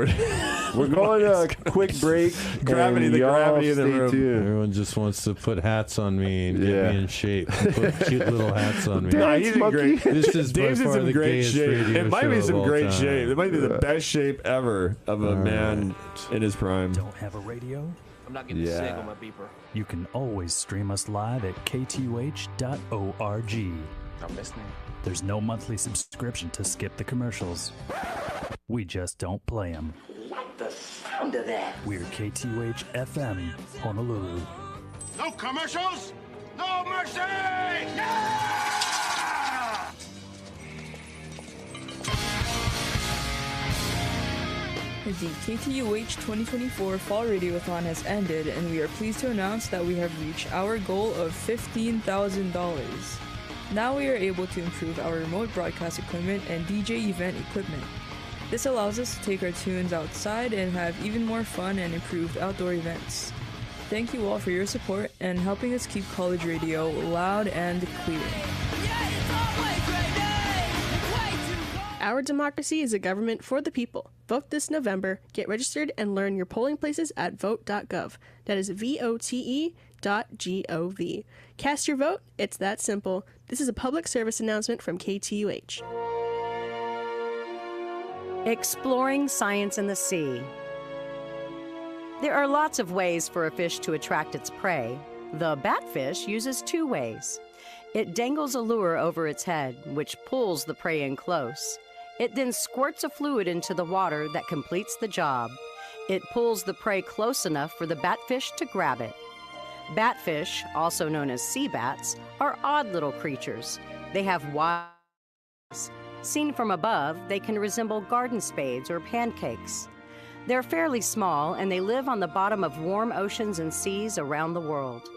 We're going to a quick break. Gravity, and the y'all gravity of the stay room. tuned. Everyone just wants to put hats on me and get Yeah. me in shape. And put cute little hats on me. Nah, he's in monkey. great. This is Dave's by in far some the great gayest shape. radio It might show be of some all great time. shape. It might be the best shape ever of a man in his prime. Don't have a radio? I'm not getting Yeah. sick on my beeper. You can always stream us live at ktuh.org. I'm listening. There's no monthly subscription to skip the commercials. We just don't play them. Like the sound of that. We're KTUH FM, Honolulu. No commercials, no mercy! Yeah! The KTUH 2024 Fall Radiothon has ended, and we are pleased to announce that we have reached our goal of $15,000. Now we are able to improve our remote broadcast equipment and DJ event equipment. This allows us to take our tunes outside and have even more fun and improved outdoor events. Thank you all for your support and helping us keep college radio loud and clear. Our democracy is a government for the people. Vote this November. Get registered and learn your polling places at vote.gov. That is vote.gov. Cast your vote. It's that simple. This is a public service announcement from KTUH. Exploring science in the sea. There are lots of ways for a fish to attract its prey. The batfish uses 2 ways. It dangles a lure over its head, which pulls the prey in close. It then squirts a fluid into the water that completes the job. It pulls the prey close enough for the batfish to grab it. Batfish, also known as sea bats, are odd little creatures. They have wide eyes. Seen from above, they can resemble garden spades or pancakes. They're fairly small, and they live on the bottom of warm oceans and seas around the world.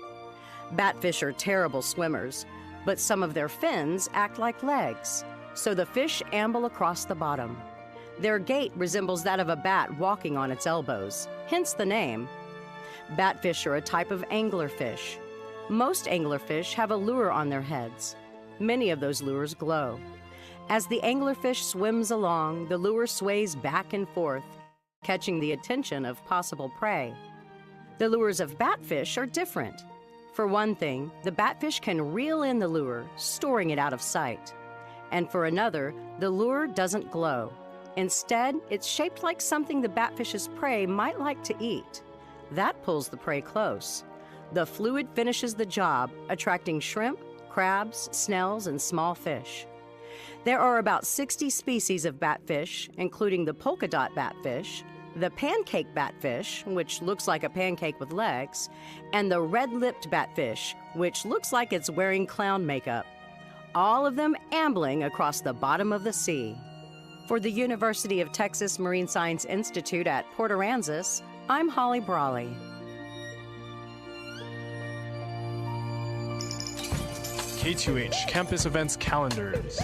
Batfish are terrible swimmers, but some of their fins act like legs, so the fish amble across the bottom. Their gait resembles that of a bat walking on its elbows, hence the name. Batfish are a type of anglerfish. Most anglerfish have a lure on their heads. Many of those lures glow. As the anglerfish swims along, the lure sways back and forth, catching the attention of possible prey. The lures of batfish are different. For one thing, the batfish can reel in the lure, storing it out of sight. And for another, the lure doesn't glow. Instead, it's shaped like something the batfish's prey might like to eat. That pulls the prey close. The fluid finishes the job, attracting shrimp, crabs, snails, and small fish. There are about 60 species of batfish, including the polka dot batfish, the pancake batfish, which looks like a pancake with legs, and the red-lipped batfish, which looks like it's wearing clown makeup. All of them ambling across the bottom of the sea. For the University of Texas Marine Science Institute at Port Aransas, I'm Holly Brawley. KTUH Campus Events Calendars.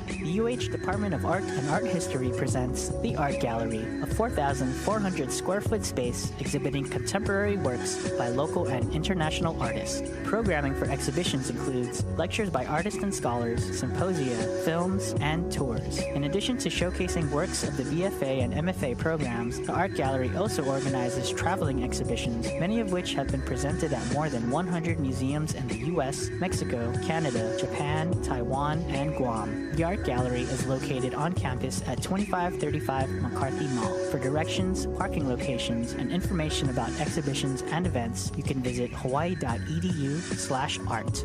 The UH Department of Art and Art History presents The Art Gallery, a 4,400 square foot space exhibiting contemporary works by local and international artists. Programming for exhibitions includes lectures by artists and scholars, symposia, films, and tours. In addition to showcasing works of the BFA and MFA programs, the Art Gallery also organizes traveling exhibitions, many of which have been presented at more than 100 museums in the US, Mexico, Canada, Japan, Taiwan, and Guam. The Art Gallery is located on campus at 2535 McCarthy Mall. For directions, parking locations, and information about exhibitions and events, you can visit hawaii.edu/art.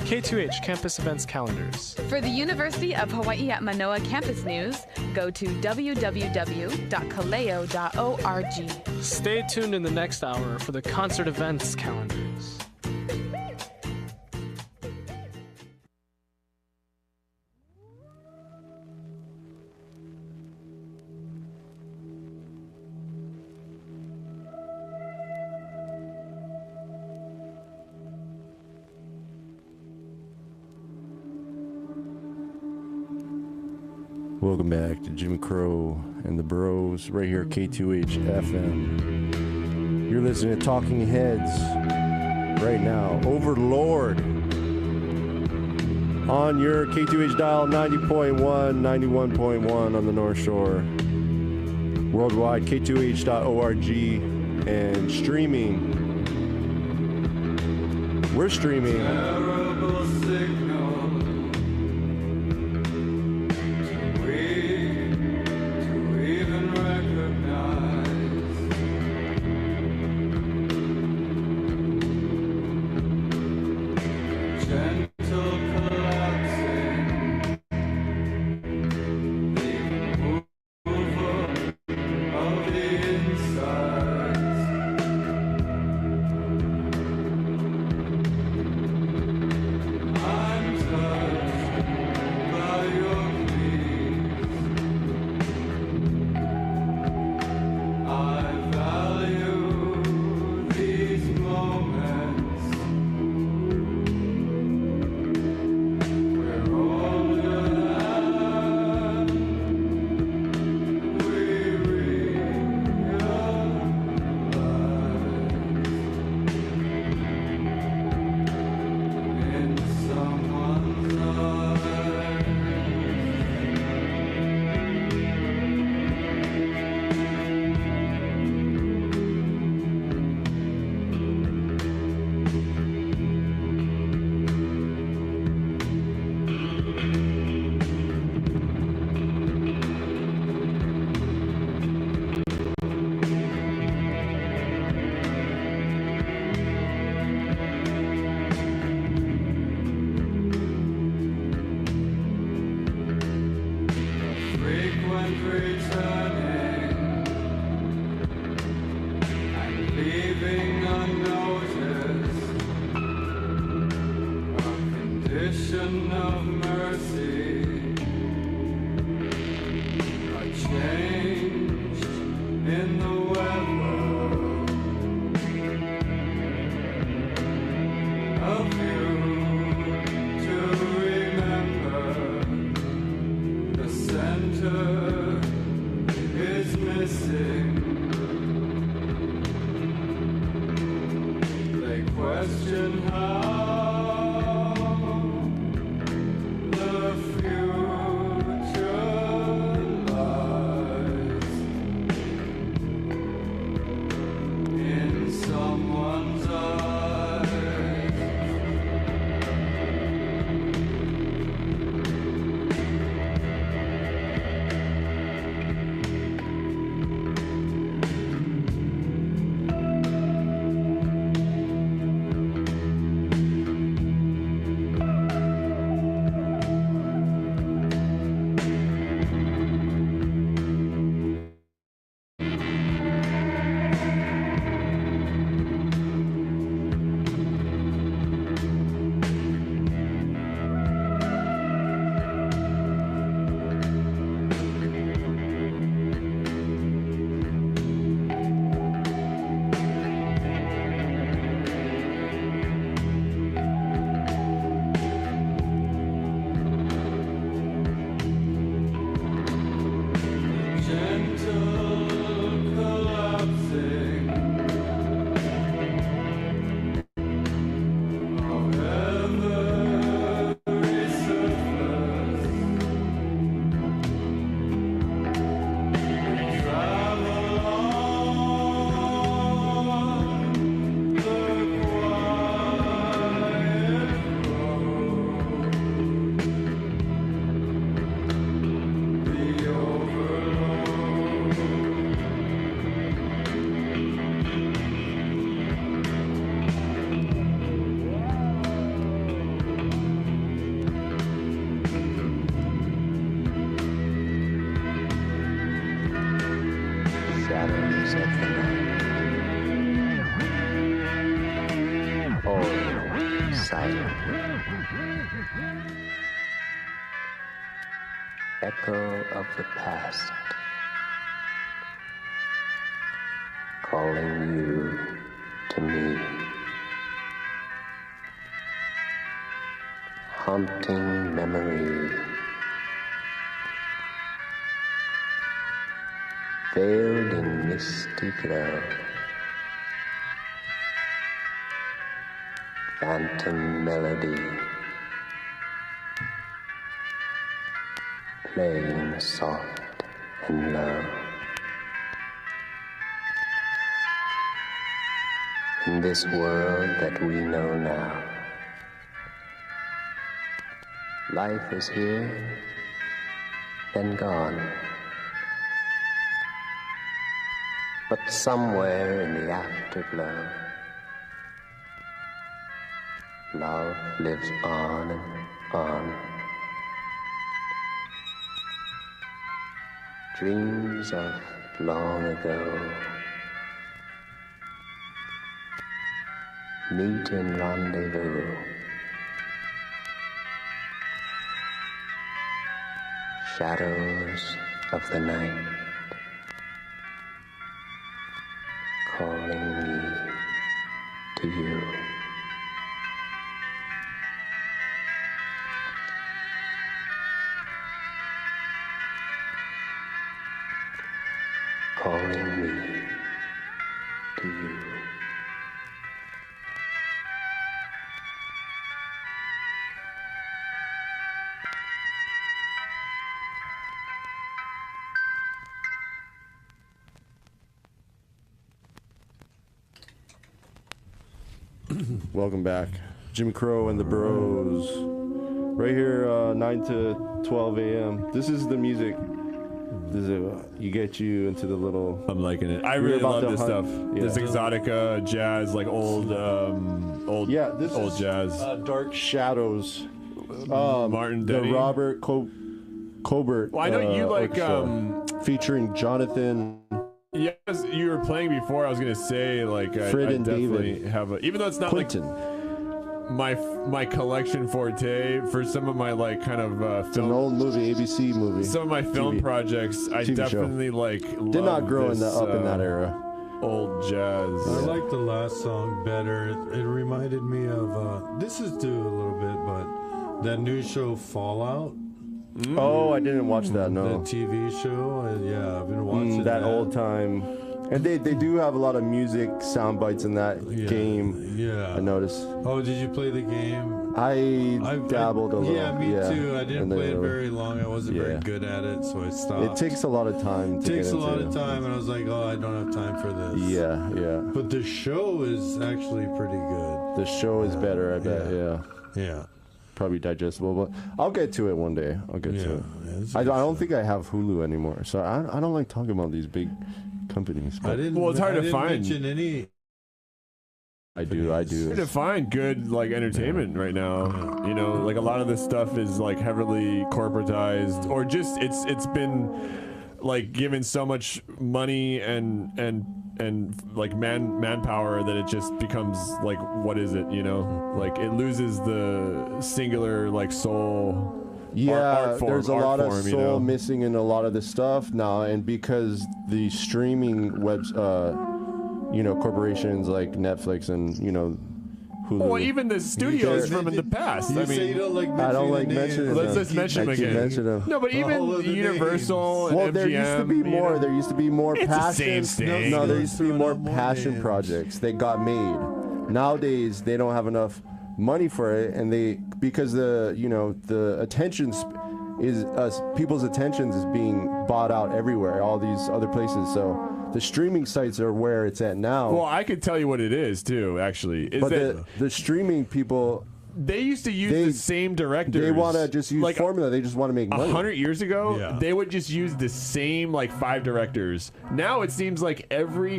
KTUH Campus Events Calendars. For the University of Hawaii at Manoa campus news, go to www.kaleo.org. Stay tuned in the next hour for the concert events calendars. Welcome back to Jim Crow and the Bros right here at KTUH FM. You're listening to Talking Heads right now. Overlord on your KTUH dial 90.1, 91.1 on the North Shore. Worldwide, KTUH.org and streaming. We're streaming. I'm and returning and leaving unnoticed a condition of mercy, a change in the weather, a view to remember. The center is missing. They question how the future lies in someone's eyes. Shadows of the night, all silent, echo of the past, calling you to me, haunting memory, veiled in misty glow, phantom melody, playing soft and low. In this world that we know now, life is here, then gone. But somewhere in the afterglow, love lives on and on. Dreams of long ago meet in rendezvous. Shadows of the night, calling me to you. Calling me to you. Welcome back. Jim Crow and the Bros. Right here, 9 to 12 a.m. This is the music. This is you get you into the little... I'm liking it. I really love this stuff. Yeah. This exotica jazz, like old this old is, jazz. Dark Shadows. Martin Denny. The Robert Colbert. Well, I know you like featuring Jonathan. Yes, you were playing before. I was gonna say like Fred I and definitely David. have a, even though it's not Quentin. like my collection forte for some of my like kind of It's an old movie, ABC movie. some of my film TV. projects. I TV show. definitely like Did not love grow this, up in that era. Old jazz. I like the last song better. It reminded me of this is due a little bit, but that new show Fallout. Oh, I didn't watch that. No, the TV show. Yeah, I've been watching that old time. And they do have a lot of music sound bites in that game. Yeah, I noticed. Oh, did you play the game? I dabbled a little. Yeah, me too. I didn't play it really. very long. I wasn't very good at it, so I stopped. It takes a lot of time. It takes a lot of time, and I was like, oh, I don't have time for this. Yeah, yeah. But the show is actually pretty good. The show is better, I bet. Yeah. Probably digestible, but I'll get to it one day. I'll get to it. I don't think I have Hulu anymore, so I don't like talking about these big companies. I didn't. Well, it's hard I to didn't find. mention any. I do. Hard to find good like entertainment right now. You know, like a lot of this stuff is like heavily corporatized, or just it's been like given so much money and like manpower that it just becomes like, what is it? You know, like it loses the singular like soul. Art form, there's a lot of soul you know? missing in a lot of the stuff now, and because the streaming webs, corporations like Netflix and Hulu. Well, even the studios from in the past. You I say mean, you don't like I don't like mentioning mentioning let's them. just mention them I keep again. mentioning them. No, but even Universal and Well, MGM, there used to be more. you know? There used to be more It's the passion. same thing. No, there used to be more More passion names. projects that got made. Nowadays, they don't have enough money for it, and because the attention people's attentions is being bought out everywhere, all these other places. So the streaming sites are where it's at now. Well, I could tell you what it is too. Actually, is but that the streaming people, they used to use the same directors. they want to just use like formula. They just want to make money. 100 years ago, Yeah. they would just use the same like 5 directors. Now it seems like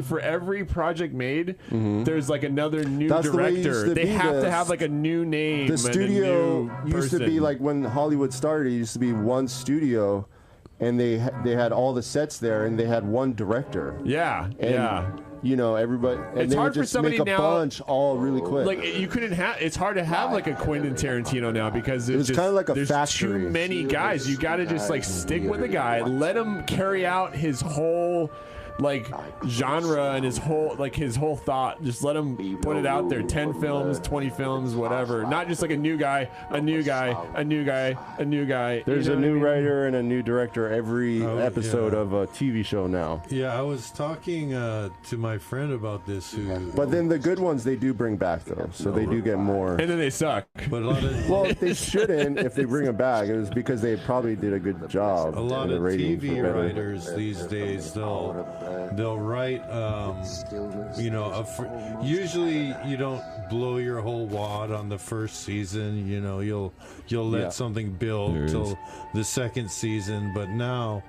for every project made, there's like another new That's the way it used director. to They be. have to have like a new name. The and studio a new used to be person. like when Hollywood started. It used to be one studio, and they had all the sets there, and they had one director. Yeah, And, yeah. Everybody, and It's they hard would for just somebody make a now- bunch all really quick. Like you couldn't have. It's hard to have like a Quentin Tarantino now because It's just, kinda like a there's factory. too many guys. You got to just like stick with a guy, let him carry out his whole like genre and his whole thought. Just let him put it out there. 10 films, 20 films, whatever. Not just like a new guy. There's You a know new what I mean? writer and a new director every episode of a TV show now. Yeah, I was talking to my friend about this. But then the good ones they do bring back though, so they do get more. And then they suck. But a lot of Well, they shouldn't if they bring them back. It was because they probably did a good job. a lot and the of ratings TV were better. writers these days they'll write usually you don't blow your whole wad on the first season. You'll let something build till the second season. But now,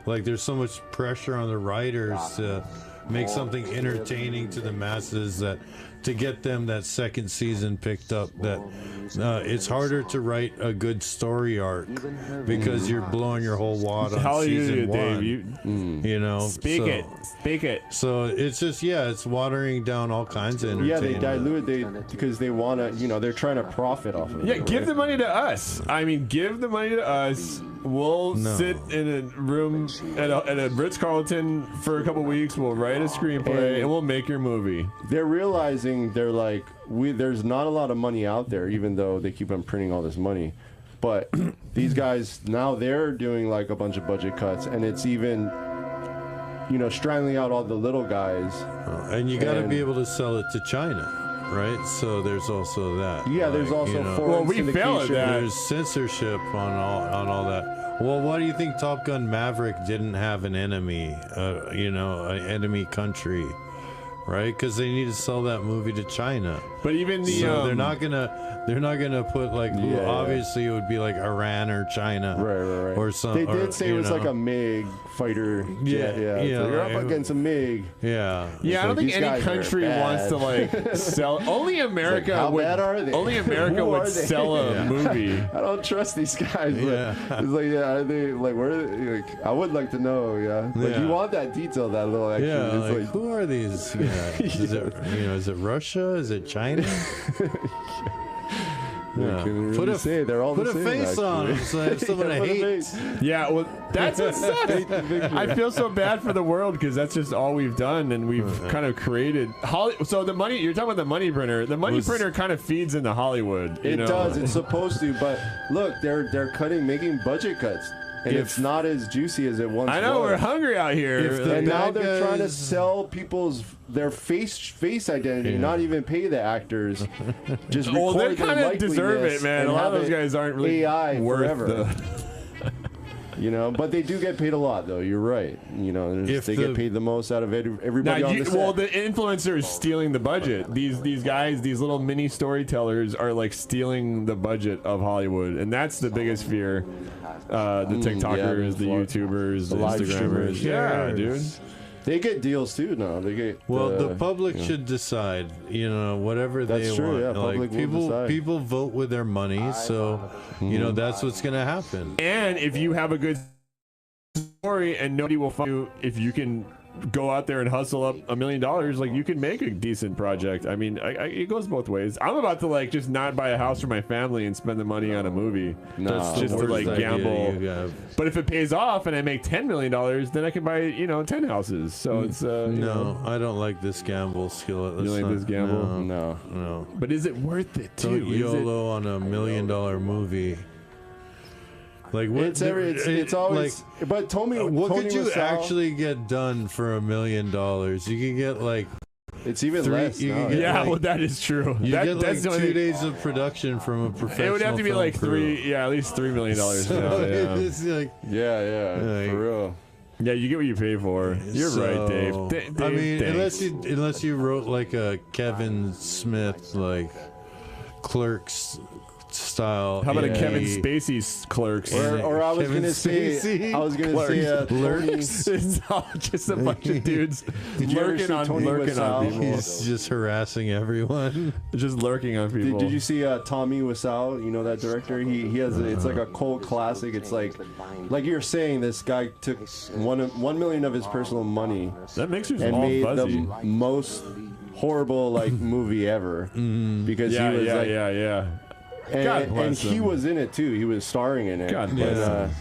like, there's so much pressure on the writers to make something entertaining to the masses that to get them that second season picked up, that it's harder to write a good story arc because you're blowing your whole wad on Hallelujah, season one. Dave. Speak it. So it's just it's watering down all kinds of Yeah, entertainment. they dilute it because they want to. They're trying to profit off of it. Yeah, give the money to us. I mean, give the money to us. We'll sit in a room at a Ritz-Carlton for a couple weeks. We'll write a screenplay and we'll make your movie. They're realizing there's not a lot of money out there, even though they keep on printing all this money. But these guys now they're doing like a bunch of budget cuts, and it's even strangling out all the little guys. And you got to be able to sell it to China. Right, so there's also that. Yeah, there's also foreign Well, we fail at syndication. that. There's censorship on all that. Well, why do you think Top Gun Maverick didn't have an enemy? An enemy country, right? Because they need to sell that movie to China. But even the so they're not gonna put like obviously it would be like Iran or China, right. or some. They did say it was like a MiG fighter. Yeah. You're up against a MiG. Yeah. I don't think any country wants to like sell. Only America how would. bad are they? Only America would sell a movie. I don't trust these guys. It's like, are they like where? Are they, like, I would like to know. Like you want that detail, that little extra. Yeah, it's like, who are these guys? Is it Russia? Is it China? Put a face on them so if someone hates. Yeah, well, that's what sucks. I feel so bad for the world because that's just all we've done, and we've kind of created. So the money you're talking about, the money printer. The money printer kind of feeds into Hollywood. It does. It's supposed to, but look, they're making budget cuts. And it's not as juicy as it once was. I know, we're hungry out here. And now they're trying to sell their face identity, not even pay the actors. Just record they kind of deserve it, man. A lot of those guys aren't really AI worth forever. But they do get paid a lot, though. You're right. They get paid the most out of everybody on the set. Well, the influencer is stealing the budget. These guys, these little mini storytellers, are like stealing the budget of Hollywood, and that's the biggest fear. The TikTokers, the YouTubers, the live Instagrammers. streamers. Yeah, dude. They get deals too now. They get the public should decide. Whatever they want. Yeah, public people vote with their money, so that's what's gonna happen. And if you have a good story and nobody will find you, if you can go out there and hustle up $1 million, like you can make a decent project. I mean, it goes both ways. I'm about to like just not buy a house for my family and spend the money on a movie, just to like gamble. But if it pays off and I make $10 million, then I can buy 10 houses. So it's no, I don't like this gamble skill. You like this gamble? No. But is it worth it too? Don't YOLO on $1 million movie. Like what? It's always. Like, but Tony, what Tony could you Wiseau, actually get done for $1 million? You can get like. It's even less. Well, that is true. You get that's like 2 days of production from a professional. It would have to be like crew. at least $3 million. It's like, for real. Yeah, you get what you pay for. You're right, Dave. I mean, thanks. unless you wrote like a Kevin Smith like Clerks style. How about a Kevin Spacey's Clerks? Or I was gonna say Clerks. It's all just a bunch of dudes lurking on people. He's just harassing everyone. Just lurking on people. Did you see Tommy Wiseau? You know that director? He has it's like a cult classic. It's like you're saying, this guy took $1 million of his personal money. That makes you and all made fuzzy. the most horrible movie ever because he was and he was in it too. He was starring in it. God bless him.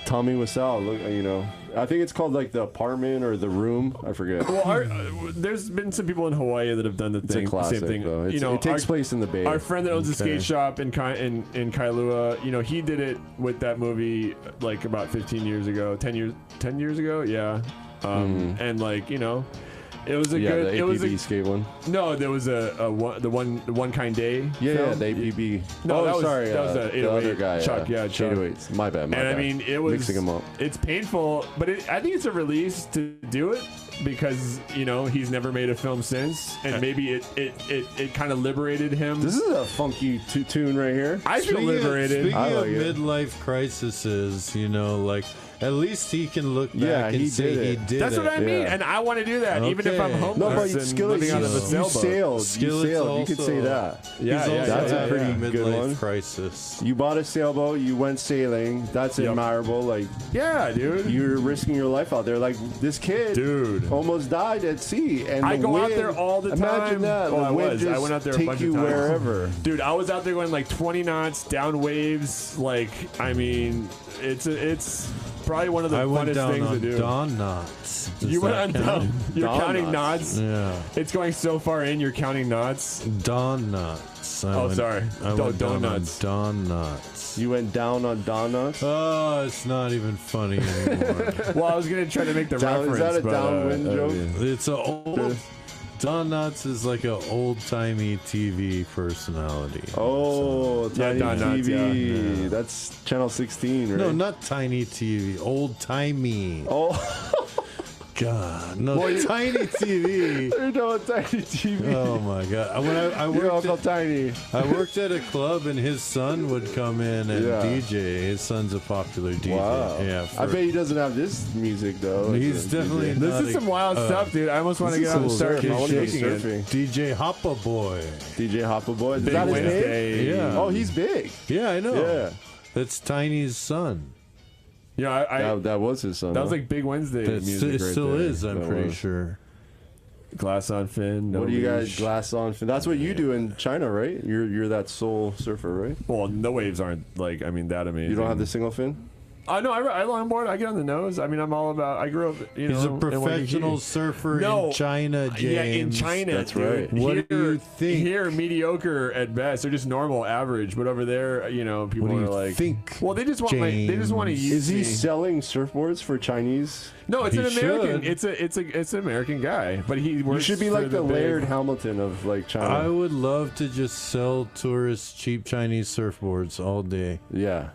Tommy Wiseau, I think it's called like The Apartment or The Room. I forget. Well, there's been some people in Hawaii that have done the same thing. Though. It takes place in the Bay. Our friend that owns a skate shop in Kailua, he did it with that movie like about 15 years ago, 10 years ago, yeah. And it was a good. The it was APB skate one. No, there was the one kind day. Yeah, the APB. No, that was the other guy. Chuck. Yeah, Chuck. 808s. My bad. I mean, it was mixing them up. It's painful, but I think it's a release to do it because he's never made a film since, and maybe it kind of liberated him. This is a funky tune right here. I feel liberated. Speaking of midlife crises, at least he can look back and say he did it. That's what I mean, and I want to do that, even if I'm homeless. No, but living out of a sailboat. You sailed. You could say that. Yeah, that's a pretty good one. Crisis. You bought a sailboat. You went sailing. That's admirable. Yeah, dude. You're risking your life out there. Like this kid, almost died at sea. And I go out there all the time. Imagine that. I went out there a bunch of times. Wherever. Dude, I was out there going like 20 knots down waves. It's probably one of the funnest things to do. Dawn knots. You went on down. You're counting knots. Yeah. It's going so far in. You're counting knots. Dawn nuts. Sorry. Dawn nuts. You went down on Dawn nuts. Oh, it's not even funny anymore. Well, I was gonna try to make the reference. Is that a downwind joke? It's a old. Don Knotts is like an old-timey TV personality. Oh, Tiny TV. Yeah. That's Channel 16, right? No, not Tiny TV. Old-timey. Oh. God, no, tiny TV. There's no tiny TV. Oh my God! When I worked tiny. I worked at a club, and his son would come in and DJ. His son's a popular DJ. Wow. Yeah, I bet he doesn't have this music though. He's definitely. This is some wild stuff, dude. I almost want to get out and start shaking it. DJ Hoppa Boy. DJ Hoppa Boy. Is Big that his name? Wednesday. Yeah. Oh, he's big. Yeah, I know. Yeah. That's Tiny's son. Yeah, that was his son. That was like Big Wednesday music. It right still there. is. I'm pretty sure. Glass on fin. No what do you guys leash. glass on? That's what you do in China, right? You're that soul surfer, right? Well, no waves aren't like that amazing. You don't have the single fin? No, I longboard. I get on the nose. I mean, I'm all about. I grew up. He's a professional surfer in China, James. Yeah, in China. That's right. What do you think? Here, mediocre at best. They're just normal, average. But over there, people What do are you like. think, Well, they just want. They just want to use. Is he me. selling surfboards for Chinese? No, it's He an American. should. It's an American guy, but he works. You should be for like the big- Laird Hamilton of like China. I would love to just sell tourists cheap Chinese surfboards all day. Yeah.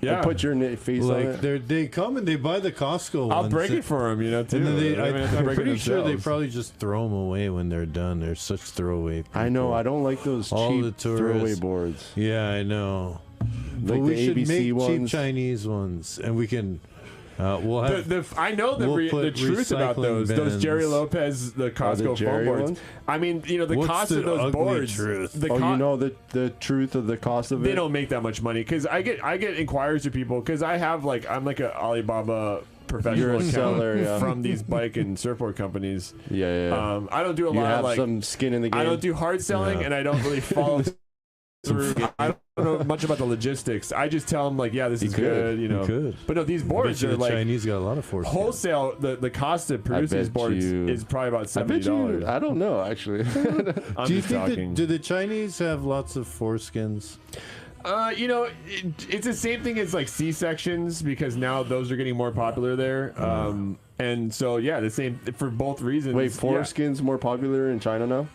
Yeah. And put your face on it. They come and they buy the Costco ones. I'll break it for him, too. And then I'm break it pretty sure they themselves. probably just throw them away when they're done. They're such throwaway people. I know. I don't like those All cheap the throwaway tourists. boards. Yeah, I know. But Like we the should ABC make cheap ones. Chinese ones, and we can. We'll have. I know we'll the put truth about recycling those Jerry bins. Lopez, the Costco foam Jerry boards. ones? I mean, the What's cost the of those ugly boards. truth? The You know the truth of the cost of it? they don't make that much money because I get inquiries to people because I have I'm like a Alibaba professional You're a account seller, yeah. from these bike and surfboard companies. Yeah. I don't do a You lot have of some skin in the game. I don't do hard selling and I don't really follow through. I don't know much about the logistics. I just tell them this is good, could. But no, these boards Bet you are the Chinese got a lot of force. wholesale. The cost to produce these bet boards you- is probably about I bet $70. you. I don't know actually. I'm Do you just think talking. do the Chinese have lots of foreskins? It's the same thing as C-sections because now those are getting more popular there. And so the same for both reasons. Wait, foreskin's more popular in China now?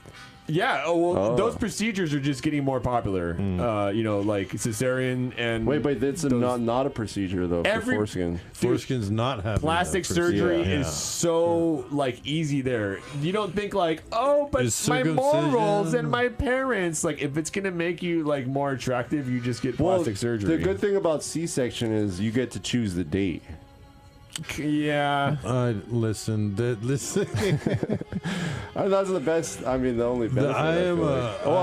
Yeah. Those procedures are just getting more popular. Like cesarean and Wait, but it's not a procedure though for foreskin. Foreskin's not having plastic that procedure. surgery Yeah. is so easy there. You don't think but Is my morals circumcision- and my parents if it's gonna make you more attractive, you just get plastic surgery. The good thing about C-section is you get to choose the date. Yeah. Listen. That's the best. I mean, the only benefit.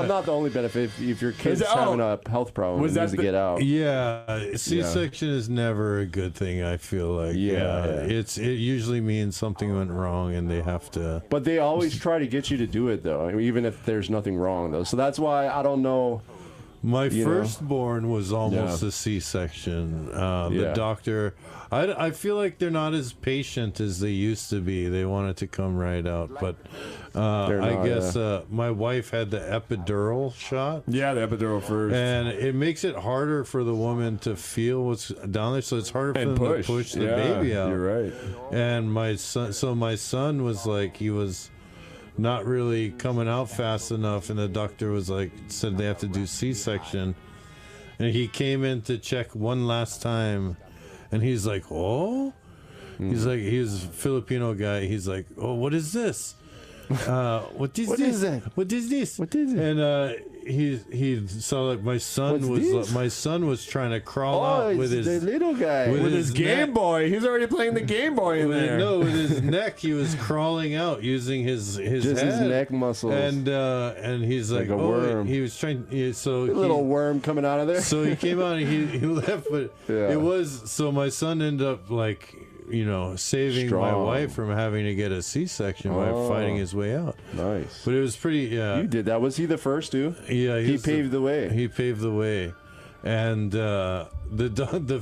Not the only benefit. If your kid's having a health problem, was and needs that to get out. Yeah, C-section is never a good thing. I feel like. It usually means something went wrong and they have to. But they always try to get you to do it though, even if there's nothing wrong though. So that's why I don't know. My firstborn was almost a C-section. The doctor, I feel like they're not as patient as they used to be. They want it to come right out, but I guess my wife had the epidural shot. Yeah, the epidural first, and it makes it harder for the woman to feel what's down there, so it's harder for them to push the baby out. You're right. And my son was he was not really coming out fast enough, and the doctor was said they have to do C-section, and he came in to check one last time, and he's like, he's a Filipino guy, he's like, what is this? What is this? What is this? And he saw my son was trying to crawl out with his the little guy with his Game Boy. He's already playing the Game Boy in there. No, with his neck, he was crawling out using his just head. his neck muscles, and he's like a worm. He was trying. A little worm coming out of there. So he came out and he left, but it was so my son ended up saving my wife from having to get a C-section by fighting his way out. Nice. But it was pretty. Yeah, you did that. Was he the first too? Yeah, he paved the way. He paved the way, and the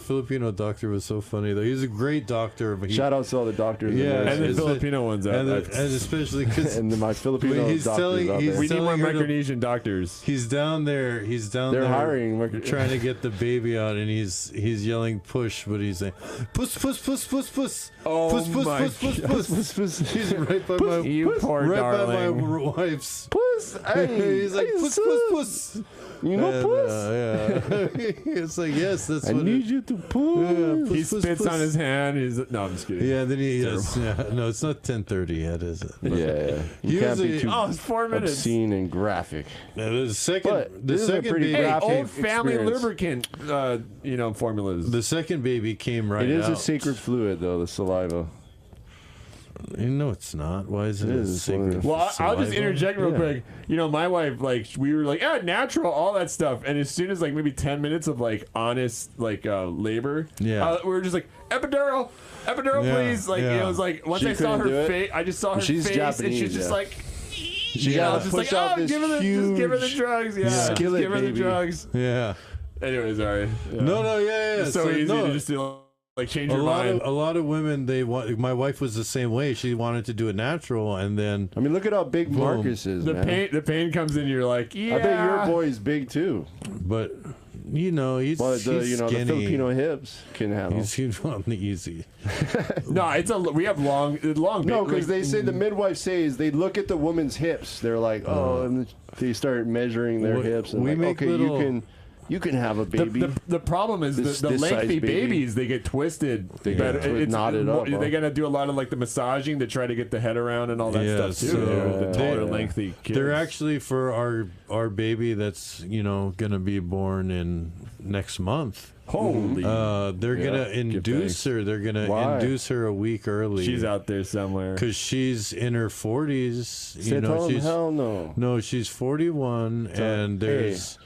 Filipino doctor was so funny though. He was a great doctor. But shout out to all the doctors. Yeah, and the Filipino ones, and especially because and my Filipino doctors out there. We need more Micronesian doctors. He's down there. They're hiring. Trying to get the baby out, and he's yelling push, but he's saying puss puss puss puss puss. Oh puss, puss, my puss, puss, puss, puss, puss. He's right by my darling. by my wife's. Puss. Hey, he's like puss puss puss. You know puss. Yeah. It's yes, That's I what need you to push. He spits on his hand. No, I'm just kidding. Yeah, then he no, it's not 10:30 yet, is it? Yeah, you can't be too it's 4 minutes. obscene and graphic. The second pretty baby, graphic Old family experience. lubricant, formulas. the second baby came right It is out. a sacred fluid, though, the saliva. No, it's not. Why is it, It a is. sacred? Well, I'll just saliva? interject real quick. My wife, we were like, natural, all that stuff. And as soon as, maybe 10 minutes of, honest, labor, we were just like, epidural, please. It was like, once She I saw couldn't do her it? face, I just saw her She's face, Japanese, and she's just yeah. like, She I gotta was just push like, out this just give her the huge drugs. Yeah, just skillet, give her the baby. drugs. Yeah. Anyways, sorry. Yeah. No, yeah. It's so easy to just change your mind. A lot of women, they want. My wife was the same way. She wanted to do it natural, and then I mean, look at how big boom. Marcus is. Man. The pain comes in. You're like, yeah. I bet your boy's big too. But he's But he's the skinny. Filipino hips can handle. He's on the easy. No, we have long. No, because they say the midwife says they look at the woman's hips. They're like, and they start measuring their hips. And we make little. you can have a baby. The problem is the lengthy babies, they get twisted. They get knotted up. They got to do a lot of the massaging to try to get the head around and all that stuff too. So the taller, lengthy kids. They're actually for our baby that's gonna be born in next month. Holy! They're gonna induce her. They're gonna induce her a week early. She's out there somewhere because she's in her 40s. She's hell no. No, she's 41, and there's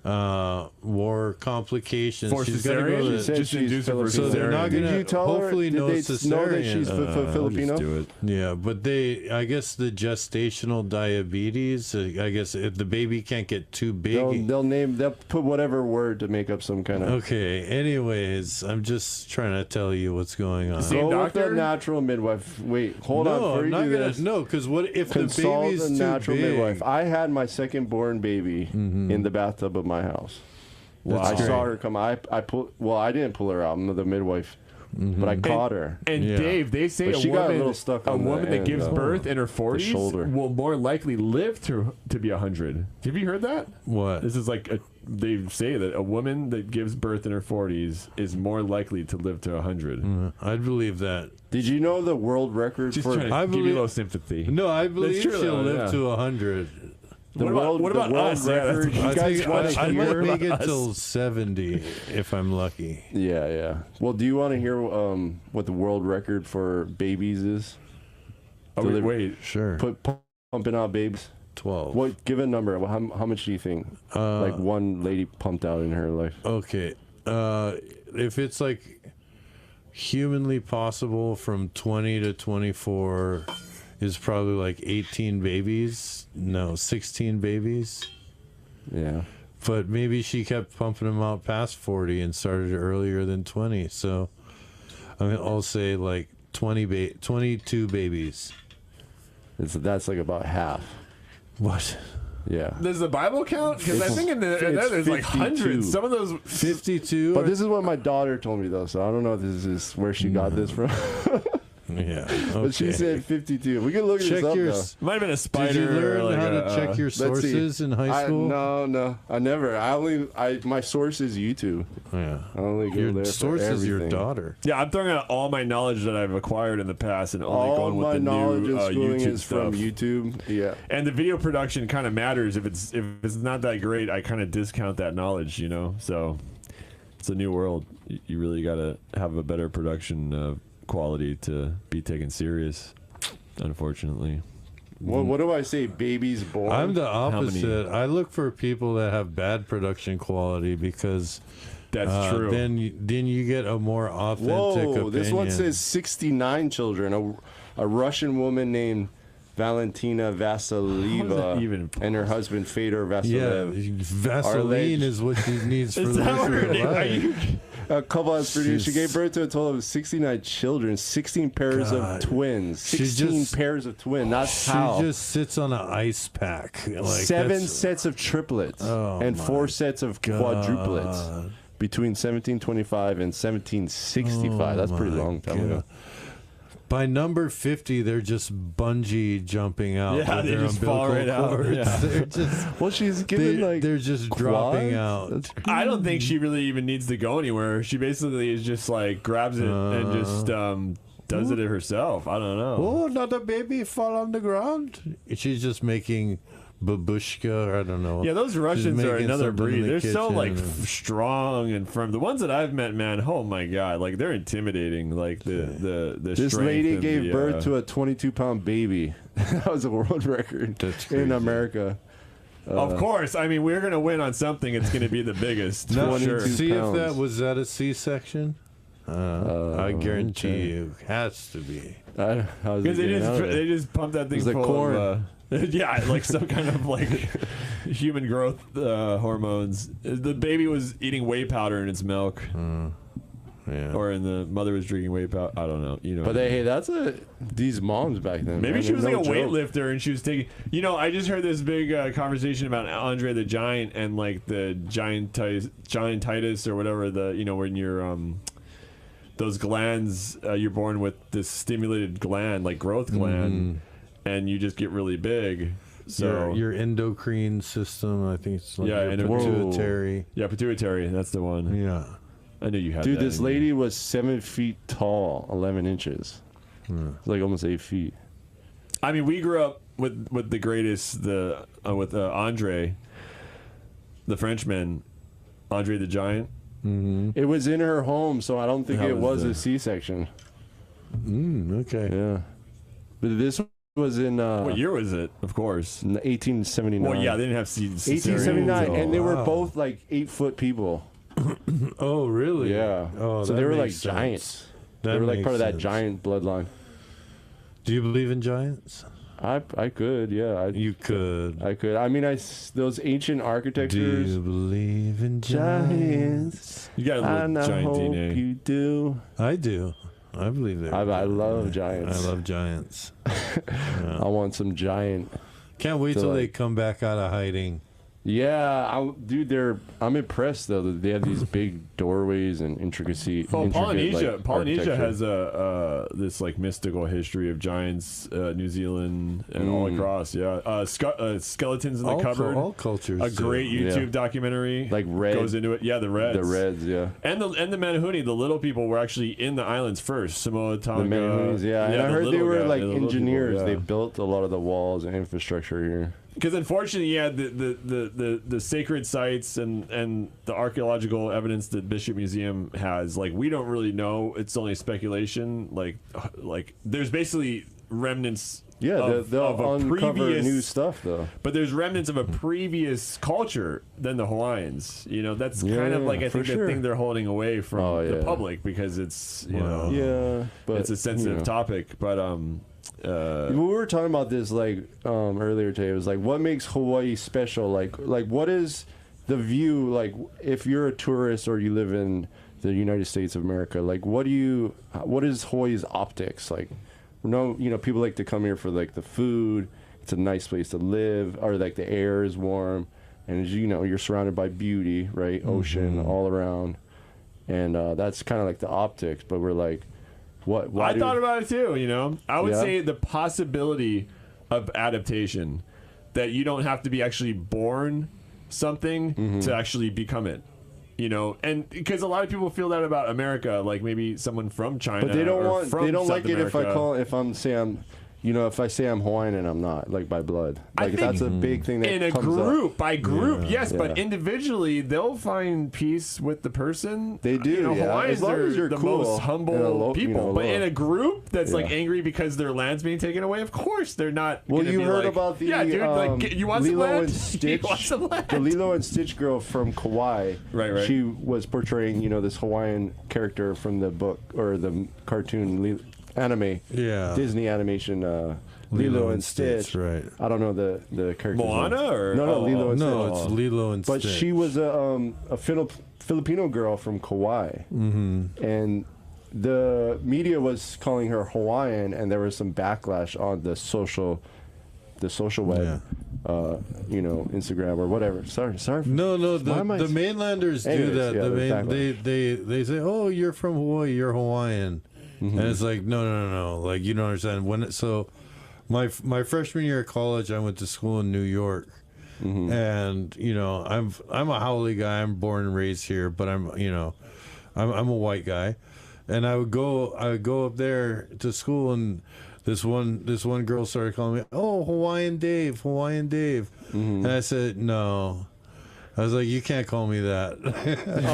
more complications. For She's got to cesarean? go She to. said just induce her for So they're not Did gonna. you tell her? Hopefully, Did no they cesarean. know that she's Filipino? Just do it. Yeah, but I guess the gestational diabetes. I guess if the baby can't get too big, they'll put whatever word to make up some kind of. Okay. Anyways, I'm just trying to tell you what's going on. Go with the natural midwife. Wait, hold on. Before I'm you not do gonna. this, No, because what if the consult baby's a too natural big? midwife. I had my second born baby in the bathtub of my house. I saw her come. I didn't pull her out. I'm the midwife, but I caught her. And Dave, they say But she got a little stuck on a the woman that end, gives though. birth in her The 40s shoulder. will more likely live to be 100. Have you heard that? What? This is they say that a woman that gives birth in her 40s is more likely to live to 100. I'd believe that. Did you know the world record Just for trying to give you a little sympathy. No, I believe true, she'll though, live to 100. the world us? Yeah, record? that's- You guys want to I might hear? make it till 70 if I'm lucky. Yeah. Well, do you want to hear what the world record for babies is? Oh, wait. Sure. Pumping out babies. 12. What? Give a number. How much do you think? One lady pumped out in her life. Okay. If it's humanly possible from 20 to 24 is probably 18 babies. No, 16 babies. Yeah. But maybe she kept pumping them out past 40 and started earlier than 20. So I'll say 22 babies. That's about half. What? Yeah. Does the Bible count? Because I think there's 52. hundreds. Some of those 52. But this is what my daughter told me though, so I don't know if this is where she got this from. Yeah. But she said 52. We can look at Check this up your. though. might have been a spider. Did you learn how to check your Let's see. sources in high school? No, I never. My source is YouTube. Yeah. I only go Your there source for is your everything. daughter. Yeah, I'm throwing out all my knowledge that I've acquired in the past and only All going with my the knowledge new and schooling YouTube is from stuff. YouTube. Yeah. And the video production kind of matters. If it's not that great, I kind of discount that knowledge, So it's a new world. You really got to have a better production quality to be taken serious, unfortunately. What do I say? Babies born. I'm the opposite. I look for people that have bad production quality because that's true. Then you get a more authentic opinion. This one says 69 children. A Russian woman named Valentina Vasilieva and her husband Fedor Vasilev. Yeah, Vaseline is what she needs for the rest of her life. A couple has produced. She gave birth to a total of 69 children, 16 pairs of twins. 16 pairs of twins. That's how. She just sits on an ice pack. 7 sets of triplets and 4 sets of quadruplets between 1725 and 1765. That's pretty long time ago. By number 50, they're just bungee jumping out. Yeah, with they their just fall right out. cords. Yeah. They're just, well, she's giving they're just dropping out. I don't think she really even needs to go anywhere. She basically is just like grabs it and just does it herself. I don't know. Oh, not a baby fall on the ground. She's just making babushka. I don't know. Yeah, those Russians are another breed. They're so like kitchen. strong and firm. The ones that I've met, man, oh my god, like they're intimidating. Like the This strength lady and gave the, birth to a 22-pound baby. That was a world record in America. Of course, I mean we're gonna win on something. It's gonna be the biggest. No, for sure. see if that was that a C-section. I guarantee you, has to be. Because they just pump that thing It's like full corn. of yeah, like some kind of like human growth hormones. The baby was eating whey powder in its milk, yeah, or in the mother was drinking whey powder. I don't know, you know. But hey, that's these moms back then. Maybe man, she was no like a joke. weightlifter and she was taking. You know, I just heard this big conversation about Andre the Giant and like the giantitis or whatever, the when you're those glands you're born with this stimulated gland, like growth gland, and you just get really big. So your endocrine system, I think it's like yeah, your pituitary. Yeah, pituitary. That's the one. Yeah, I knew you had. Dude, that this in lady you. was 7 feet tall, 11 inches. It's like almost 8 feet. I mean, we grew up with the greatest, with Andre, the Frenchman, Andre the Giant. It was in her home, so I don't think How it was was a C-section. Okay. Yeah. But this was in... What year was it? Of course. 1879. Well, yeah, they didn't have cesareans. 1879, and they were wow. both like 8-foot people. Oh, really? Yeah. Oh, so that they were like makes sense. giants. That They were like makes part of that sense. giant bloodline. Do you believe in giants? I could, yeah. You could. I could. I mean, those ancient Do architectures. you believe in giants? You got a And little I giant hope DNA. you do. I do. I believe that. I love giants. I love giants. I want some giant. Can't wait to, till they like- come back out of hiding. Yeah, dude, I'm impressed though that they have these big doorways and intricacy. Oh, intricate, Polynesia architecture. has this like mystical history of giants, New Zealand and all across. Yeah, skeletons in the cupboard. All cultures. A great YouTube documentary Like Red. goes into it. Yeah, the Reds. The Reds, yeah. And the Manahuni, the little people were actually in the islands first. Samoa, Tonga. The Manahoonis, yeah. And I the heard they little were guy- like the little engineers. people, yeah. They built a lot of the walls and infrastructure here. Because unfortunately, yeah, the sacred sites and the archaeological evidence that Bishop Museum has, like, we don't really know. It's only speculation. Like there's basically remnants. Yeah, of they'll a uncover previous new stuff though. But there's remnants of a previous culture than the Hawaiians. You know, that's Yeah, kind of like I for think the sure. thing they're holding away from Oh, the yeah. public because it's know Yeah, but it's a sensitive you know. topic. But We were talking about this like earlier today. It was like, what makes Hawaii special? Like what is the view? Like, if you're a tourist or you live in the United States of America, like what is Hawaii's optics like? No, people like to come here for like the food. It's a nice place to live, or like the air is warm, and you're surrounded by beauty, right? Ocean all around, and that's kind of like the optics. But we're like, what? I thought about it too. I would Yeah? say the possibility of adaptation, that you don't have to be actually born something to actually become it. And because a lot of people feel that about America, like maybe someone from China, But they don't or from like South it if America. if I say I'm Hawaiian and I'm not, like by blood. I Like think that's a big thing that in a comes group, up. by group, yes, Yeah. but individually, they'll find peace with the person. They do, yeah. Hawaiians As long are as you're the cool most and humble people. But low. in a group that's like Yeah. angry because their land's being taken away, of course they're not. Well, gonna you be heard like, about the yeah, dude, like, you want some Lilo land? and You Stitch, want some land? the Lilo and Stitch girl from Kauai. Right. She was portraying, this Hawaiian character from the book or the cartoon anime. Yeah. Disney animation. Lilo and Stitch. Right. I don't know the character. Moana or no, Lilo and Stitch. No, it's Lilo and But Stitch. she was a Filipino girl from Kauai, and the media was calling her Hawaiian, and there was some backlash on the social web, Instagram or whatever. Sorry. No, Why am I- the mainlanders do Anyways, that. yeah, The there's backlash. they say, "Oh, you're from Hawaii. You're Hawaiian." and it's like no, like you don't understand so my freshman year of college, I went to school in New York, and I'm a Howley guy. I'm born and raised here, but I'm a white guy, and I would go up there to school, and this one girl started calling me, "Oh, Hawaiian Dave," and I said no. I was like, you can't call me that.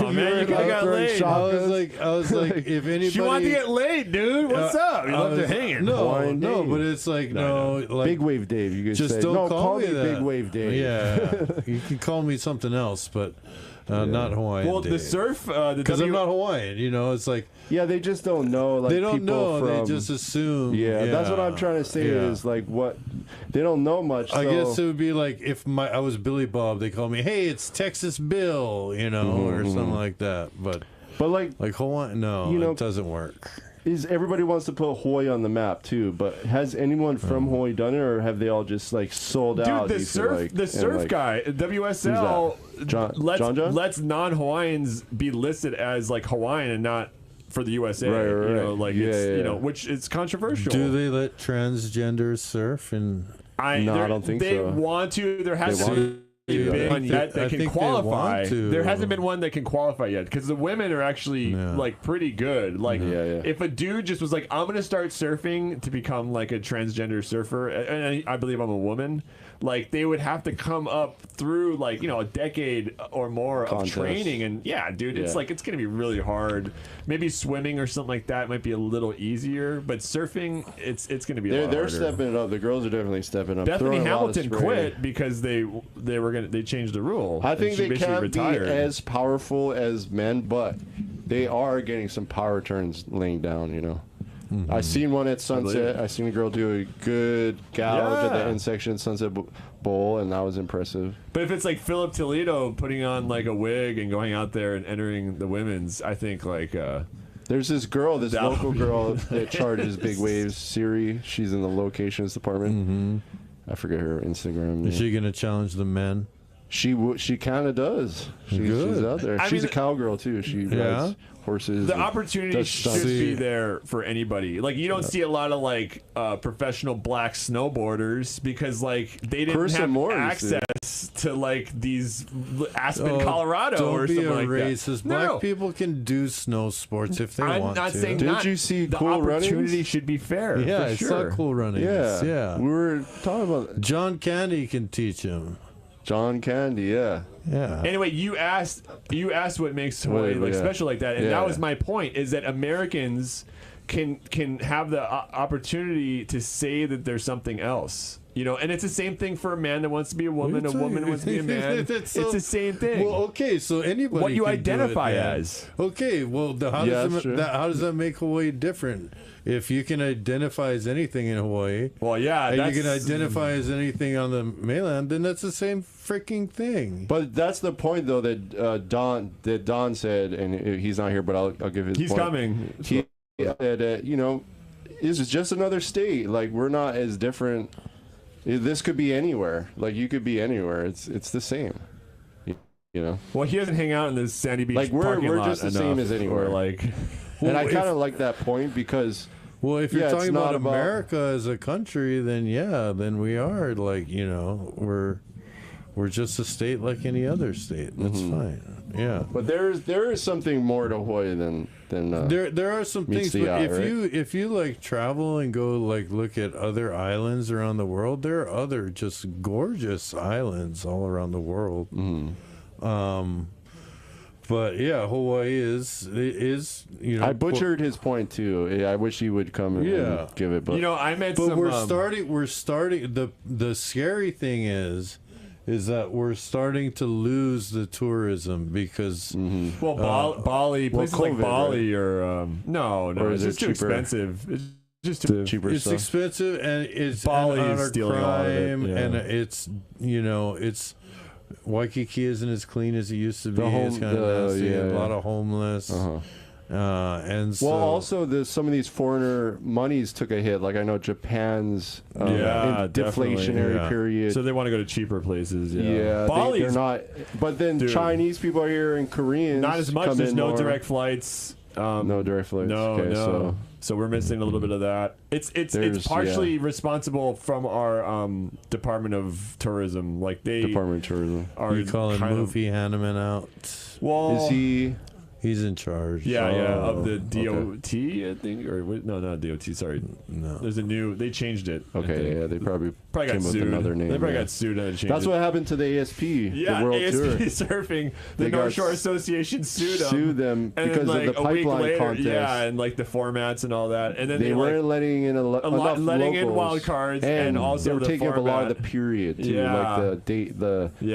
Oh man, you got laid. I was like, if anybody, she wanted to get laid, dude. What's up? You left her hanging. No, but it's like like Big Wave Dave. You could just say, don't call me that. Big Wave Dave. Yeah, you can call me something else, but not Hawaiian. Well, Dave. the surf, because I'm not Hawaiian. It's like they just don't know. Like they don't know. From, they just assume. Yeah, that's what I'm trying to say. Is like what they don't know much. I guess it would be like if I was Billy Bob, they call me, hey, it's Texas Bill, or something like that. But like Hawaii, no, it doesn't work. Everybody wants to put Hawaii on the map too, but has anyone from Hawaii done it, or have they all just like sold out? Dude, the surf guy, WSL, John? lets non-Hawaiians be listed as like Hawaiian and not for the USA. Right. Which is controversial. Do they let transgenders surf? I don't think they so. They want to. There has to be one yet that can qualify. There hasn't been one that can qualify yet because the women are actually like pretty good. Like if a dude just was like, I'm gonna start surfing to become like a transgender surfer, and I believe I'm a woman. Like they would have to come up through like a decade or more of training, and it's like it's gonna be really hard. Maybe swimming or something like that might be a little easier, but surfing it's gonna be. They're stepping it up. The girls are definitely stepping up. Bethany Hamilton quit because they changed the rule. I think they can't retired. be as powerful as men, but they are getting some power turns laying down. I seen one at Sunset. I seen a girl do a good gouge at the end section Sunset Bowl, and that was impressive. But if it's like Philip Toledo putting on like a wig and going out there and entering the women's, I think like there's this girl, this local girl that charges big waves. Siri, she's in the locations department. I forget her Instagram name. Is she gonna challenge the men? She kind of does. She's out there. She's a cowgirl too. She rides horses. The opportunity should be there for anybody. Like you don't see a lot of like professional black snowboarders because like they didn't have access to like these Aspen, Colorado or something like that. Don't be a racist. Black people can do snow sports if they want to. I'm not saying Did you see the Cool opportunity Runnings? should be fair. Yeah, for I sure. saw Cool Runnings. Yeah. We were talking about John Candy can teach him. John Candy, yeah. Anyway, you asked what makes Hawaii special like that, and that was my point: is that Americans can have the opportunity to say that there's something else. And it's the same thing for a man that wants to be a woman, a woman wants to be a man. It's the same thing. Well, okay, so anybody what you can identify do it, as. Okay, well, how does that make Hawaii different? If you can identify as anything in Hawaii, well, yeah, and you can identify as anything on the mainland, then that's the same freaking thing. But that's the point, though, that Don said, and he's not here, but I'll give his. He's point. coming. He said, this is just another state. Like we're not as different. This could be anywhere. Like you could be anywhere. It's the same. Well, he doesn't hang out in this Sandy Beach. Like we're parking lot just the same as anywhere. And I kind of like that point because. Well, if you're talking about America as a country, then we are like we're just a state like any other state. That's fine. Yeah. But there is something more to Hawaii than there are some things. But if you like travel and go like look at other islands around the world, there are other just gorgeous islands all around the world. But yeah, Hawaii is I butchered his point too. I wish he would come and give it. But I meant. But we're starting. The scary thing is that we're starting to lose the tourism because Bali, places like Bali, right? Or no, it's just too expensive. It's just too cheaper. It's expensive, and it's Bali is stealing crime, all of it, and it's. Waikiki isn't as clean as it used to be. It's kind of nasty. A lot of homeless. And so, also some of these foreigner monies took a hit. Like I know Japan's deflationary period. So they want to go to cheaper places. Bali, they're not. But then Chinese people are here and Koreans. Not as much. There's no direct flights. No direct flights. No, okay, no. So we're missing a little bit of that. It's partially responsible from our Department of Tourism. Like Department of Tourism. You calling Mufi Hanneman out? Well, is he? He's in charge. Yeah, of the DOT, I think, or no, not DOT. Sorry, no. There's a new. They changed it. Okay, yeah, they probably got came sued. with another name. They probably got sued and changed. That's what happened to the ASP. Yeah, the World ASP Tour. Surfing. The North Shore Association sued them because then, of the pipeline contest. Yeah, and like the formats and all that. And then they weren't letting in enough in wild cards, and also they were taking up a lot of the period too, like the date,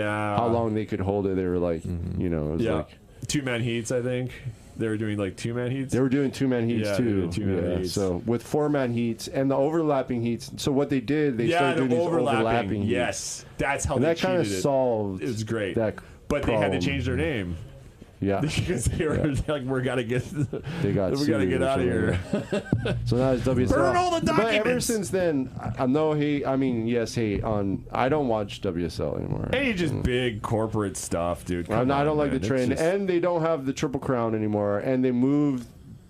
how long they could hold it. They were like, it was like 2-man heats, I think. They were doing like 2-man heats. They were doing 2-man heats too. Heats. So with 4-man heats and the overlapping heats. So what they did, they started doing these overlapping heats. Yes, that's how. And they that kind of cheated solved. It was great. That but problem. they had to change their name. Yeah, because they were like, we gotta get out of here. So now it's WSL. Burn all the documents. But ever since then, I know hate. I mean, yes, hate on. I don't watch WSL anymore. Any just big corporate stuff, dude. I don't like the trend, and they don't have the Triple Crown anymore, and they moved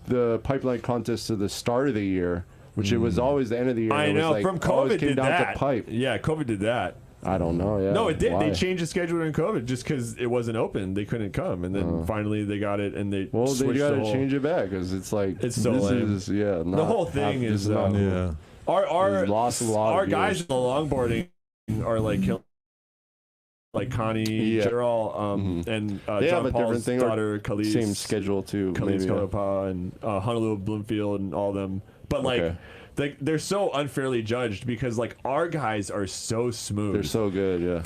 the pipeline contest to the start of the year, which it was always the end of the year. I know. Like, From COVID came did down that. To pipe. Yeah, COVID did that. I don't know. Yeah. No, it did. Why? They changed the schedule during COVID just because it wasn't open. They couldn't come, and then finally they got it, and they they got to the change it back because it's like it's so lame. The whole thing is not cool. Our guys in the longboarding are like like Connie Gerald and they John have a Paul's different thing. daughter Khalees, Same schedule too. Khalees Kolopa and Honolulu Bloomfield and all them, but like. They're so unfairly judged because like our guys are so smooth. They're so good, yeah.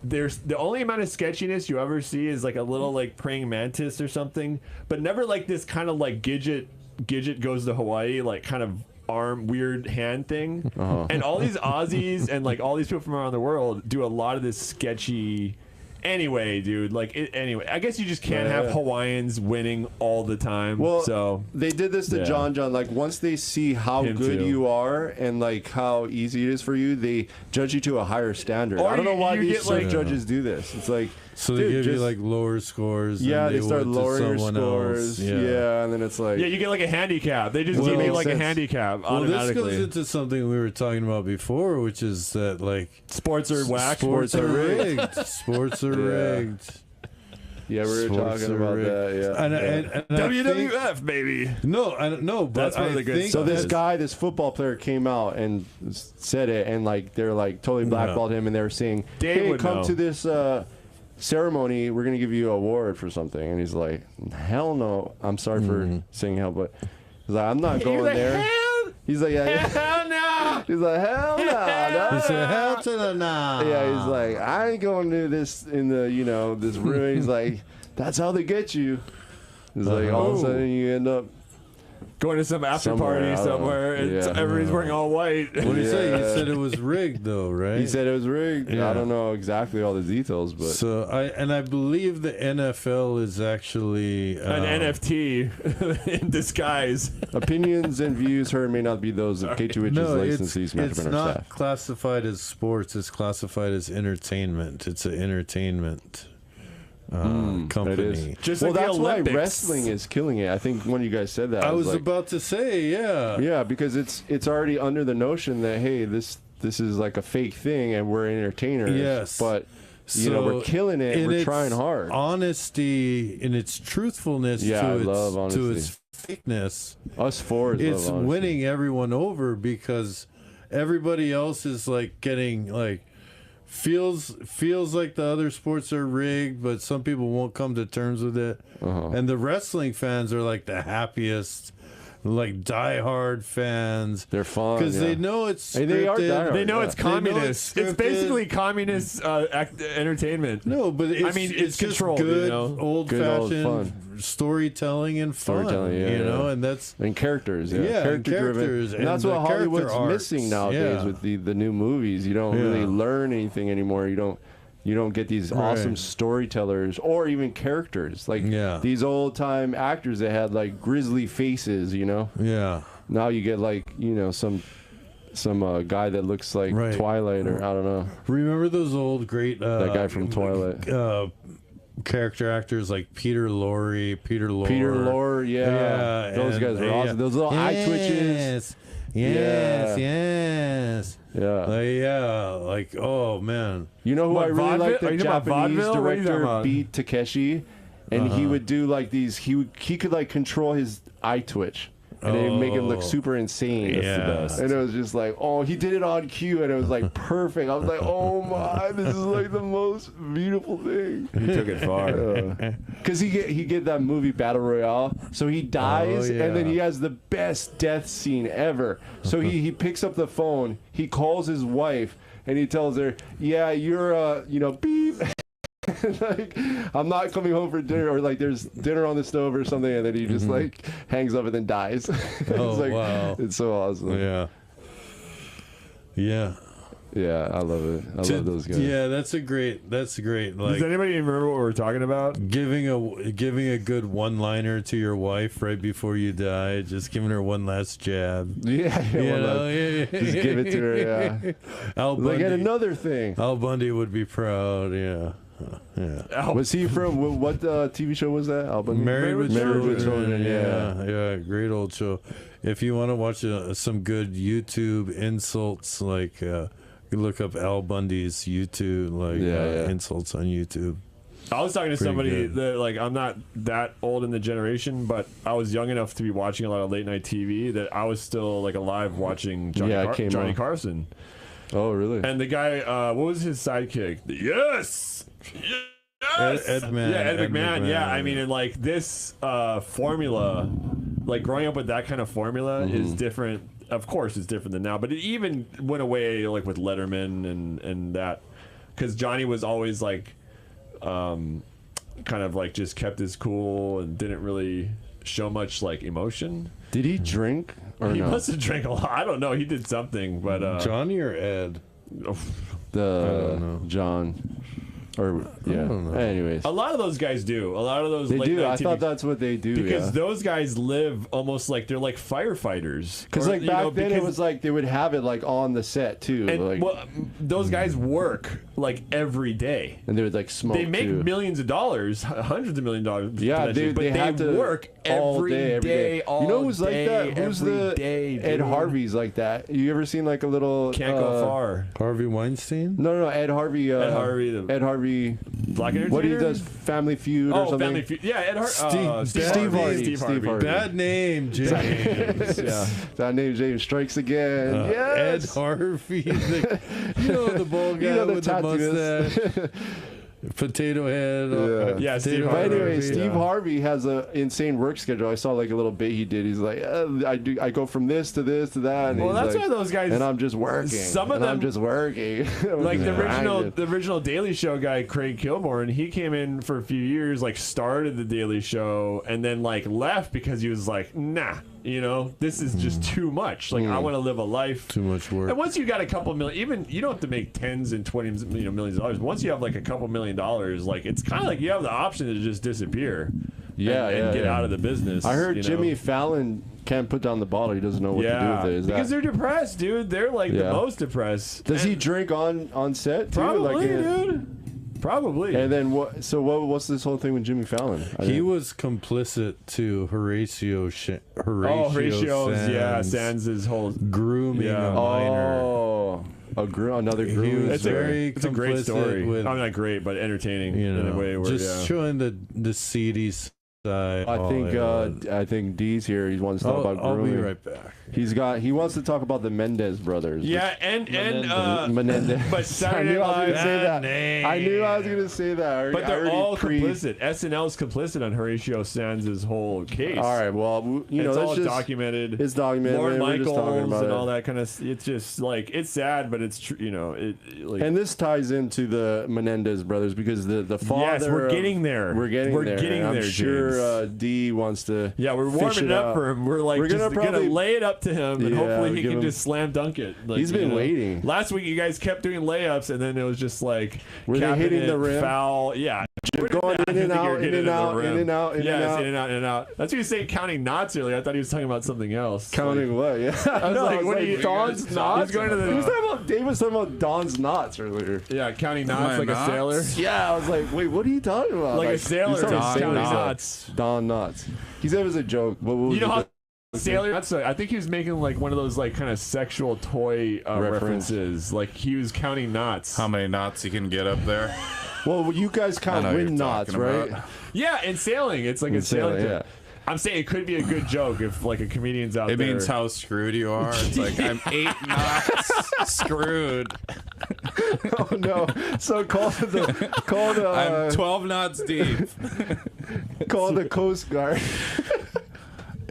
There's the only amount of sketchiness you ever see is like a little like praying mantis or something, but never like this kind of like Gidget goes to Hawaii like kind of arm weird hand thing. And all these Aussies and like all these people from around the world do a lot of this sketchy. Anyway, dude, anyway, I guess you just can't have Hawaiians winning all the time. Well, so they did this to John. Like once they see how good you are and like how easy it is for you, they judge you to a higher standard. I don't know why these surf judges do this. It's like so they give you like lower scores. Yeah, they start lowering your scores. Else. Yeah, and then it's like you get like a handicap. They just give you like a handicap automatically. This goes into something we were talking about before, which is that like sports are whack. Sports are rigged. Sports are rigged. Yeah, we were talking about that. Yeah, and WWF baby. No, but that's one of the good. So this football player came out and said it, and like they're like totally blackballed him, and they were saying, "Hey, come to this ceremony. We're gonna give you an award for something." And he's like, "Hell no! I'm sorry for saying hell, but he's like, I'm not going there." He's like, hell no. He's like, hell no. He said, hell to the no. Yeah, he's like, I ain't going to this in the, this room. He's like, that's how they get you. He's like, all of a sudden you end up going to some after party somewhere, and everybody's wearing all white. What did he say? He said it was rigged, though, right? He said it was rigged. Yeah. I don't know exactly all the details, but so I believe the NFL is actually an NFT in disguise. Opinions and views heard may not be those of K2H's licensees. It's not classified as sports. It's classified as entertainment. It's an entertainment company. Just well, like that's the why Olympics. Wrestling is killing it. I think one of you guys said that. I was like, about to say, yeah, because it's already under the notion that hey, this is like a fake thing and we're entertainers. Yes, but we're killing it. We're trying hard. Honesty in its truthfulness to its fakeness. Us fours, it's winning everyone over because everybody else is like getting like. Feels like the other sports are rigged, but some people won't come to terms with it. And the wrestling fans are like the happiest, like diehard fans. They're fun because they know it's scripted. They are diehard. They know it's communist. It's basically communist entertainment. No, but it's controlled. Good, old-fashioned storytelling and fun. And characters. Character-driven. And that's what Hollywood's arcs. missing nowadays with the new movies. You don't really learn anything anymore. You don't get these awesome storytellers or even characters like these old time actors that had like grisly faces. Now you get like some guy that looks like Twilight or I don't know. Remember those old great that guy from Twilight. character actors like Peter Lorre, yeah. Those guys are awesome. Those little eye twitches. Yes. Yeah. Like, oh man. You know who I really like? The Japanese director Beat Takeshi, and he would do like these. He could like control his eye twitch. And they make it look super insane. That's the best. And it was just like, oh, he did it on cue, and it was like perfect. I was like, oh my, this is like the most beautiful thing. He took it far. Because he get that movie Battle Royale, so he dies, and then he has the best death scene ever. So he picks up the phone, he calls his wife, and he tells her, yeah, you're beep. Like, I'm not coming home for dinner, or like there's dinner on the stove or something, and then he just like hangs up and then dies. It's like, wow, it's so awesome. Yeah, I love it. I love those guys. Yeah, that's great. Like, does anybody even remember what we're talking about? Giving a good one-liner to your wife right before you die, just giving her one last jab. Yeah, just give it to her. Yeah. Al Bundy, like another thing. Al Bundy would be proud. Yeah. Was he from what TV show was that? Al Bundy? Married with Children. Yeah, great old show. If you want to watch some good YouTube insults, like you look up Al Bundy's YouTube, insults on YouTube. I was talking to somebody that, like, I'm not that old in the generation, but I was young enough to be watching a lot of late night TV that I was still like alive watching Johnny Carson. Oh, really? And the guy, what was his sidekick? Yes. Ed McMahon. Yeah, I mean, and like this formula, like growing up with that kind of formula is different. Of course, it's different than now, but it even went away like with Letterman and that, because Johnny was always like, kind of like just kept his cool and didn't really show much like emotion. Did he drink? Or he no? must have drank a lot. I don't know. He did something, but Johnny or Ed? Oh, I don't know. John. Or anyways, a lot of those guys do. A lot of those they late do. night I TV, thought that's what they do because those guys live almost like they're like firefighters. Because like back then it was like they would have it like on the set too. And, like, well, those guys work like every day, and they would like smoke. They make millions of dollars, hundreds of millions of dollars. Yeah, they have to work every day. All you know who's like that? Who's the day, Ed Harvey's like that? You ever seen like a little? Can't go far. Harvey Weinstein? No, Ed Harvey. Ed Harvey. Black Entertainer? What he does, Family Feud or something? Family Feud. Yeah, Ed Harvey. Steve Harvey. Bad name, James. That name, James, strikes again. Ed Harvey. The bald guy with the mustache. Potato head. Yeah, Steve But Harvey. anyway, Steve Harvey has an insane work schedule. I saw like a little bit he did. He's like, I go from this to this to that. And well, that's like, why those guys. And I'm just working. Some of them, I'm just working. Like the original Daily Show guy, Craig Kilborn. He came in for a few years, like started the Daily Show, and then like left because he was like, nah. This is just too much. Like, I want to live a life. Too much work. And once you got a couple million, even you don't have to make tens and 20 millions of dollars. Once you have like a couple $1 million, like it's kind of like you have the option to just disappear. And get out of the business. I heard Jimmy Fallon can't put down the bottle. He doesn't know what to do with it. Because they're depressed, dude. They're like the most depressed. Does he drink on set too? Probably, dude. Probably. And then what? So what's this whole thing with Jimmy Fallon? He was complicit to Horatio Sands' whole grooming a minor. Oh, another groom. It's a great story. I'm not great, but entertaining in a way where showing the seedy side. I think D's here. He wants to talk about grooming. I'll be right back. He wants to talk about the Mendez brothers. Yeah, Menendez. But Saturday Night Live. I knew I was going to say that. But they're all complicit. SNL's complicit on Horatio Sands' whole case. All right, well, it's all documented. It's documented. Lorne Michaels and all that kind of. It's just like it's sad, but it's true. And this ties into the Menendez brothers because the father. Yes, we're getting there. We're getting there. I'm sure sure D wants to. Yeah, we're warming it up for him. We're like gonna lay it up to him, and hopefully he can just slam dunk it. Like, he's been waiting. Last week you guys kept doing layups, and then it was just like were they hitting the rim? Foul? Yeah, going in and out, in and out, in and out, in and out, in and out, in and out. That's what he was saying. Counting knots earlier. I thought he was talking about something else. Counting what? Yeah, I was like, what are you? Don's knots. He was talking about Dave was talking about Don's knots earlier. Yeah, counting knots like a sailor. Yeah, I was like, wait, what are you talking about? Like a sailor counting knots. Don knots. He said it was a joke, but what was you know how sailor? I think he was making like one of those like kind of sexual toy references. Like he was counting knots. How many knots he can get up there? Well, you guys count wind knots, right? Yeah, in sailing, it's like a sailing. Yeah. I'm saying it could be a good joke if like a comedian's out there. It means how screwed you are. It's like I'm 8 knots screwed. Oh no! So call the. I'm 12 knots deep. Call the Coast Guard.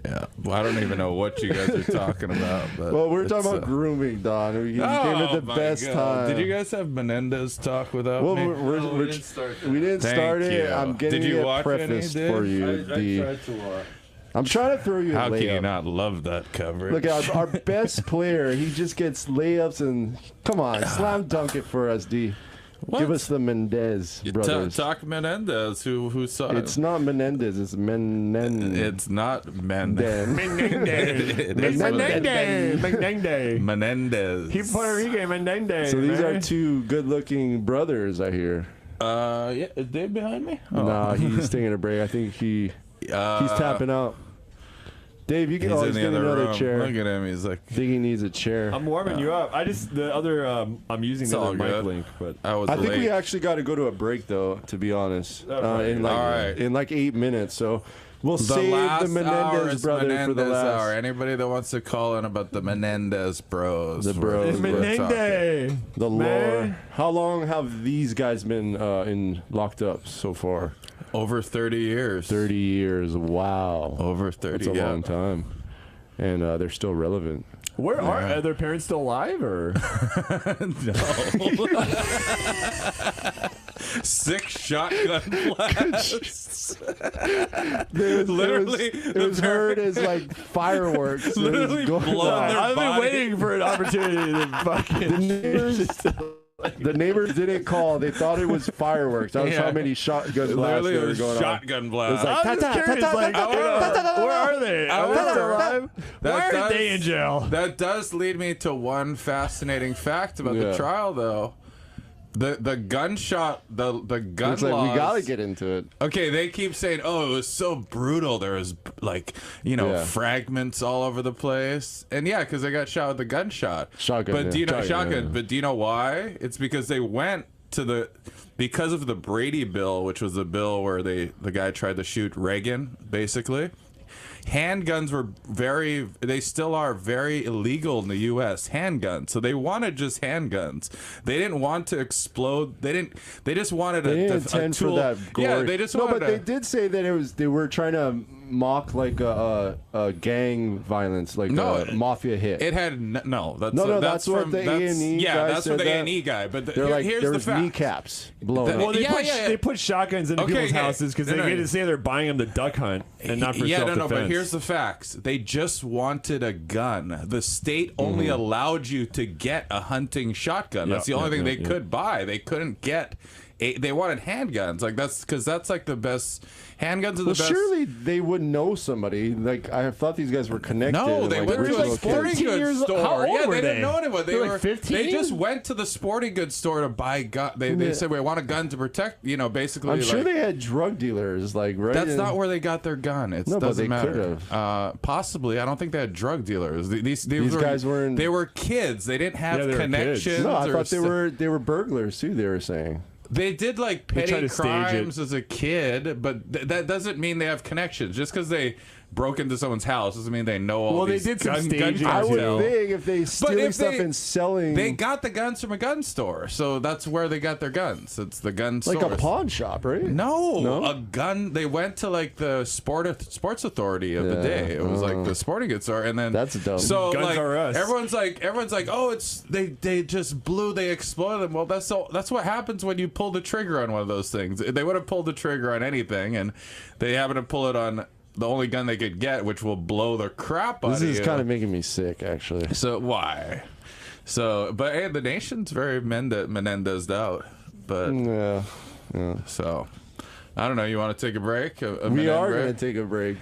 Yeah, well, I don't even know what you guys are talking about. But well, we're talking about grooming, Don. We came at the best time. Did you guys have Menendez talk without me? We didn't start it. I'm getting it prefaced for you. I tried to watch. I'm trying to throw you a layup. How can you not love that coverage? Look, our best player, he just gets layups and come on, slam dunk it for us, D. What? Give us the Mendez brothers. Talk Menendez. Who saw it? It's not Menendez. It's Menendez. It's not Menendez. Menendez. He's Puerto Rican Menendez. So these are two good-looking brothers, I hear. Yeah, is Dave behind me? Oh. Nah, he's taking a break. I think he's tapping out. Dave, you can always get another chair. Look at him. He's like, I think he needs a chair. I'm warming you up. I'm using the other mic link, but I think we actually got to go to a break though. To be honest, in like 8 minutes. So we'll save the Menendez brother for the last hour. Anybody that wants to call in about the Menendez bros, the bros, Menendez, the lore. How long have these guys been locked up so far? Over 30 years. 30 years. Wow. Over 30. That's a long time. And they're still relevant. Where are their parents still alive or? No. 6 shotgun blasts. Literally, it was heard as like fireworks. Literally blown their I've been waiting for an opportunity to fucking. The neighbors didn't call. They thought it was fireworks. That was how many shotgun blasts there were going shotgun blasts. It was like, where are they? Why are they in jail? That does lead me to one fascinating fact about the trial, though. The gunshot, the gun it's like, laws. we gotta get into it. Okay, they keep saying, "Oh, it was so brutal. There was like, fragments all over the place." And yeah, because they got shot with a gunshot. Shotgun. But do you know shotgun? But do you know why? It's because they went to because of the Brady bill, which was the bill where the guy tried to shoot Reagan, basically. Handguns were they still are very illegal in the U.S. Handguns, so they wanted just handguns. They didn't want to explode. They just wanted a tool. For that glory. Yeah, they just wanted. But they did say that they were trying to mock like a gang violence, like a mafia hit. It had no. That's what the A&E. Yeah, that's what the A&E guy. But here's there the was fact. kneecaps blown up. Well, they put shotguns into people's houses because they get to say they're buying them to duck hunt and not for self-defense. But here's the facts. They just wanted a gun. The state only allowed you to get a hunting shotgun. That's the only thing they could buy. They couldn't get. They wanted handguns. Like that's like the best. Handguns are the best. Surely they would know somebody. Like I thought these guys were connected. No, they went to a sporting goods store. How old were they didn't know anyone. They were like 15. They just went to the sporting goods store to buy gun. They said we want a gun to protect. Basically. I'm sure they had drug dealers. Like right. That's not where they got their gun. It doesn't matter. Possibly, I don't think they had drug dealers. These guys weren't. They were kids. They didn't have connections. No, I thought they were burglars too. They were saying. They did like petty crimes as a kid, but that doesn't mean they have connections. Just because they broke into someone's house doesn't mean they know all these they did some gun staging. I would detail. think if they stealing stuff and selling, they got the guns from a gun store, so that's where they got their guns. It's the gun store, like a pawn shop, right? No, a gun. They went to like the sports authority of the day. It was like the sporting goods store, and then that's dumb. So Guns like are us. everyone's like, oh, it's they just they exploded them. Well, that's what happens when you pull the trigger on one of those things. They would have pulled the trigger on anything, and they happen to pull it on the only gun they could get, which will blow the crap out of you. This is kind of making me sick, actually. So why? So, but hey, the nation's very Menendezed out. But yeah. So, I don't know. You want to take a break? We are going to take a break.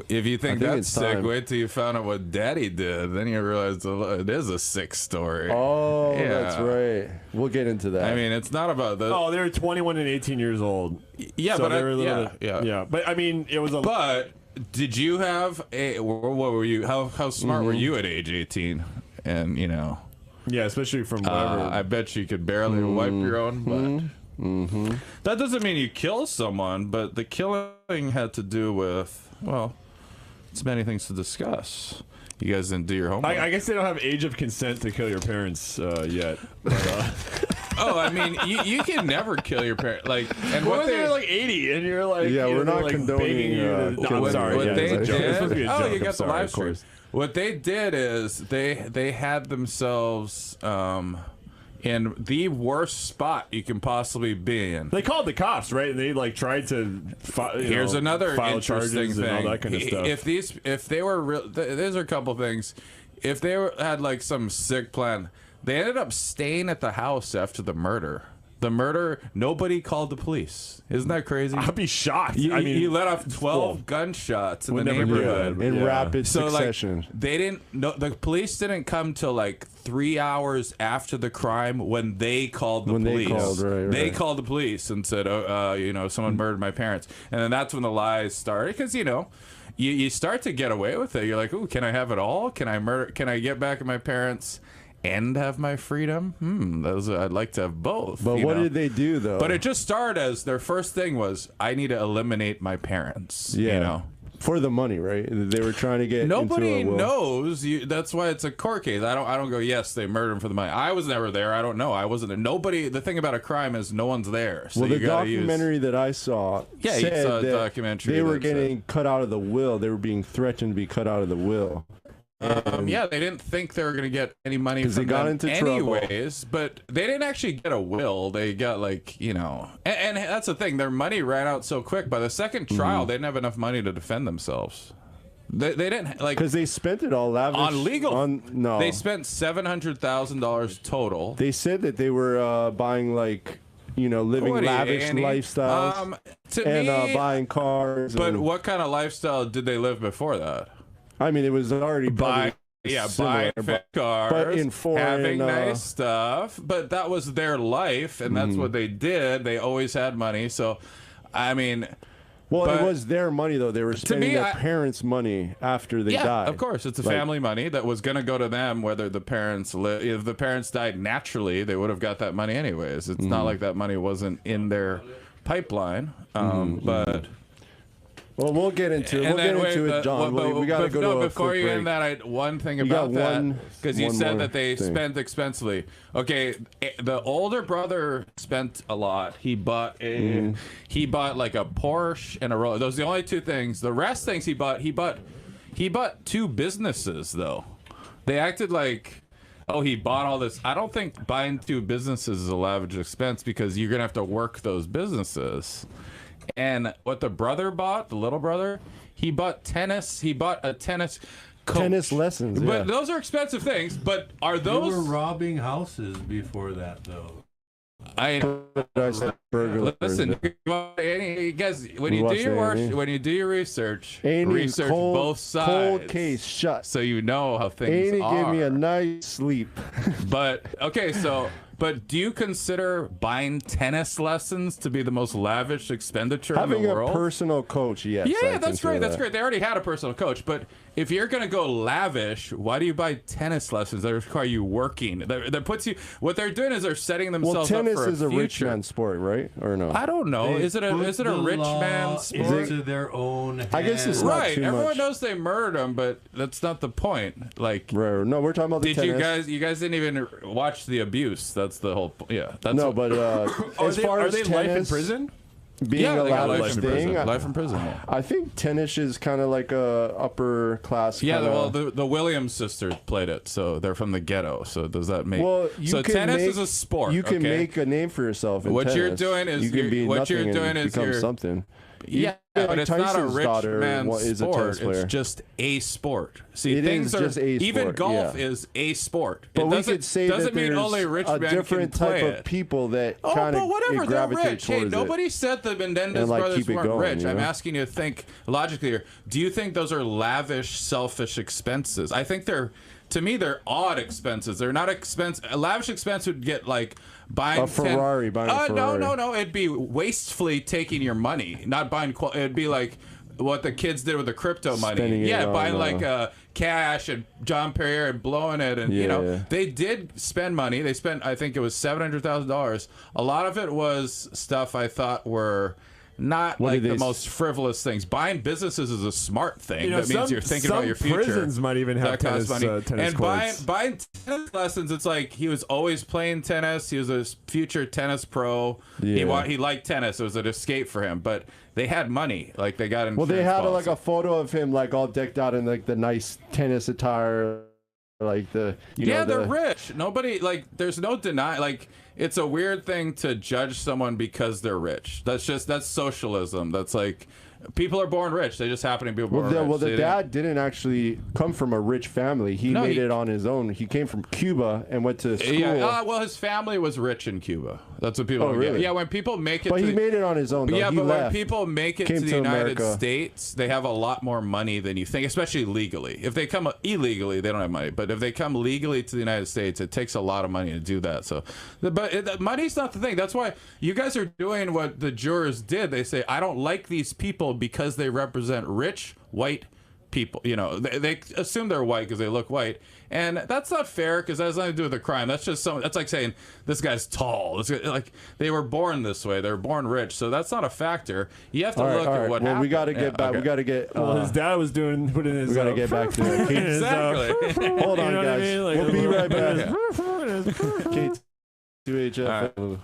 If you think that's sick, time. wait till you found out what Daddy did. Then you realize it is a sick story. Oh, yeah. that's right. We'll get into that. I mean, it's not about the. Oh, they were 21 and 18 years old. Yeah, so but they were yeah. But I mean, it was a. But did you have a? What were you? How smart were you at age 18? And Yeah, especially from whatever. I bet you could barely wipe your own butt. That doesn't mean you kill someone, but the killing had to do with, well, it's many things to discuss. You guys didn't do your homework. I guess they don't have age of consent to kill your parents yet. But, oh, I mean, you can never kill your parents. Like, and what if they're like 80 and you're like, yeah, we're not like condoning. No, I'm sorry. What Yeah, they it's a joke. It's supposed to did. be a Oh, joke. you I'm got the sorry, live of stream. course. What they did is they had themselves in the worst spot you can possibly be in. They called the cops, right? And they like tried to Here's another file interesting charges thing. and all that kind of stuff. If they were real, there's a couple things. If they had like some sick plan, they ended up staying at the house after the murder. The murder, nobody called the police. Isn't that crazy? I'd be shocked. I mean, he let off 12 well, gunshots in the never do neighborhood that. In rapid succession. Like, they didn't. No, the police didn't come till like 3 hours after the crime when they called the police. They called the police and said, someone murdered my parents, and then that's when the lies started. Because you start to get away with it. You're like, ooh, can I have it all? Can I murder? Can I get back at my parents and have my freedom? I'd like to have both. But what did they do, though? But it just started as their first thing was, I need to eliminate my parents. Yeah. For the money, right? They were trying to get. Nobody into a will. knows. That's why it's a court case. I don't go, yes, they murdered him for the money. I was never there. I don't know. I wasn't there. Nobody. The thing about a crime is no one's there. So Well, the documentary that I saw you said saw a that documentary they were that getting cut out of the will. They were being threatened to be cut out of the will. Yeah, they didn't think they were going to get any money from they got them into trouble. anyways, but they didn't actually get a will. They got and that's the thing. Their money ran out so quick. By the second trial, they didn't have enough money to defend themselves. They didn't because they spent it all lavish on legal. No, they spent $700,000 total. They said that they were buying living What are you, lavish Andy? lifestyles To and me, buying cars. But and, what kind of lifestyle did they live before that? I mean, it was already buying similar, cars, but in foreign, having nice stuff. But that was their life, and that's what they did. They always had money. So, I mean, it was their money though. They were spending their parents' money after they died. Of course, it's family money that was going to go to them. Whether the parents if the parents died naturally, they would have got that money anyways. It's not like that money wasn't in their pipeline. But. Well, we'll get into it. John. We got to go to a before quick you break. end that, one thing about that, because you said that they spent expensively. Okay, the older brother spent a lot. He bought like a Porsche and a Rolex. Those are the only two things. The rest things he bought 2 businesses though. They acted like, oh, he bought all this. I don't think buying 2 businesses is a lavish expense because you're gonna have to work those businesses. And what the brother bought, the little brother, he bought tennis. He bought a tennis coach. Tennis lessons. But those are expensive things. But are those? They were robbing houses before that, though. Listen, guys, when you do your work, when you do your research, research both sides. Cold case shut. So you know how things Andy are. gave me a nice sleep. But okay, but do you consider buying tennis lessons to be the most lavish expenditure in the world? Having a personal coach, yes. Yeah, that's great. That's great. They already had a personal coach, but if you're going to go lavish, why do you buy tennis lessons that require you working? That puts you. What they're doing is they're setting themselves up for a tennis is a rich future. man's sport, right? right? Or no? I don't know. They Is it a rich man's sport? into their own I guess it's not right. too Everyone much. knows they murdered him, but that's not the point. Like, Right. No, we're talking about the did tennis. you guys didn't even watch the abuse? That's the whole. Yeah. That's No, what- but as far are as they tennis, life in prison? being yeah, a they got lavish life in thing, prison. Life in prison. Yeah. I think tennis is kind of like a upper class. Yeah, kinda, well, the Williams sisters played it, so they're from the ghetto. So does that make? Well, you so can tennis make, is a sport. You can okay? make a name for yourself. In What tennis. you're doing is you can be what nothing you're doing and is become you're something. Yeah, Even but Mike it's not a Tyson's rich daughter man's is a sport. tennis player. It's just a sport. See, It things is are just a even sport, golf yeah. is a sport. But it we doesn't, could say doesn't that mean there's only rich a men different can play type it. of people that Oh, kind but of whatever, they're gravitate rich. Hey, towards nobody said the Menendez And, like, brothers keep it weren't going, rich. you I'm know? asking you to think logically here. Do you think those are lavish, selfish expenses? I think to me, they're odd expenses. They're not expense. A lavish expense would get like buying A Ferrari, buying a Ferrari. No. It'd be wastefully taking your money, not buying. It'd be like what the kids did with the crypto money. Spending it Yeah, on, buying like cash and John Perrier and blowing it, and Yeah. they did spend money. They spent, I think it was $700,000. A lot of it was stuff I thought were not What like did the they most frivolous things. Buying businesses is a smart thing. You know, That means you're thinking about your future. Prisons might even have That costs tennis, tennis and courts. buying tennis lessons, it's like he was always playing tennis. He was a future tennis pro. Yeah. He liked tennis. It was an escape for him. But they had money. Like they got Well, insurance they had policy. like a photo of him like all decked out in like the nice tennis attire, like the they're rich. Nobody like. There's no deny. Like it's a weird thing to judge someone because they're rich. That's socialism. That's like people are born rich. They just happen to be born rich. Well, the They dad didn't actually come from a rich family. He No, made he- it on his own. He came from Cuba and went to school. Yeah, well, his family was rich in Cuba. That's what people. Oh, don't get. really? Yeah, when people make it, But to he made it on his own. Though. Yeah, He but when left, people make it came to the to United America. States, they have a lot more money than you think, especially legally. If they come illegally, they don't have money. But if they come legally to the United States, it takes a lot of money to do that. So, money's not the thing. That's why you guys are doing what the jurors did. They say, I don't like these people because they represent rich white people. You know, they assume they're white because they look white. And that's not fair because that has nothing to do with the crime. That's just that's like saying this guy's tall. Like they were born this way. They were born rich. So that's not a factor. You have to look at what happened. We got to get back. Okay. We got to get. Well, his dad was putting his. We got to get back to that. Exactly. Hold on, You know what I guys. mean? Like, we'll be right back. Yeah. KTUH.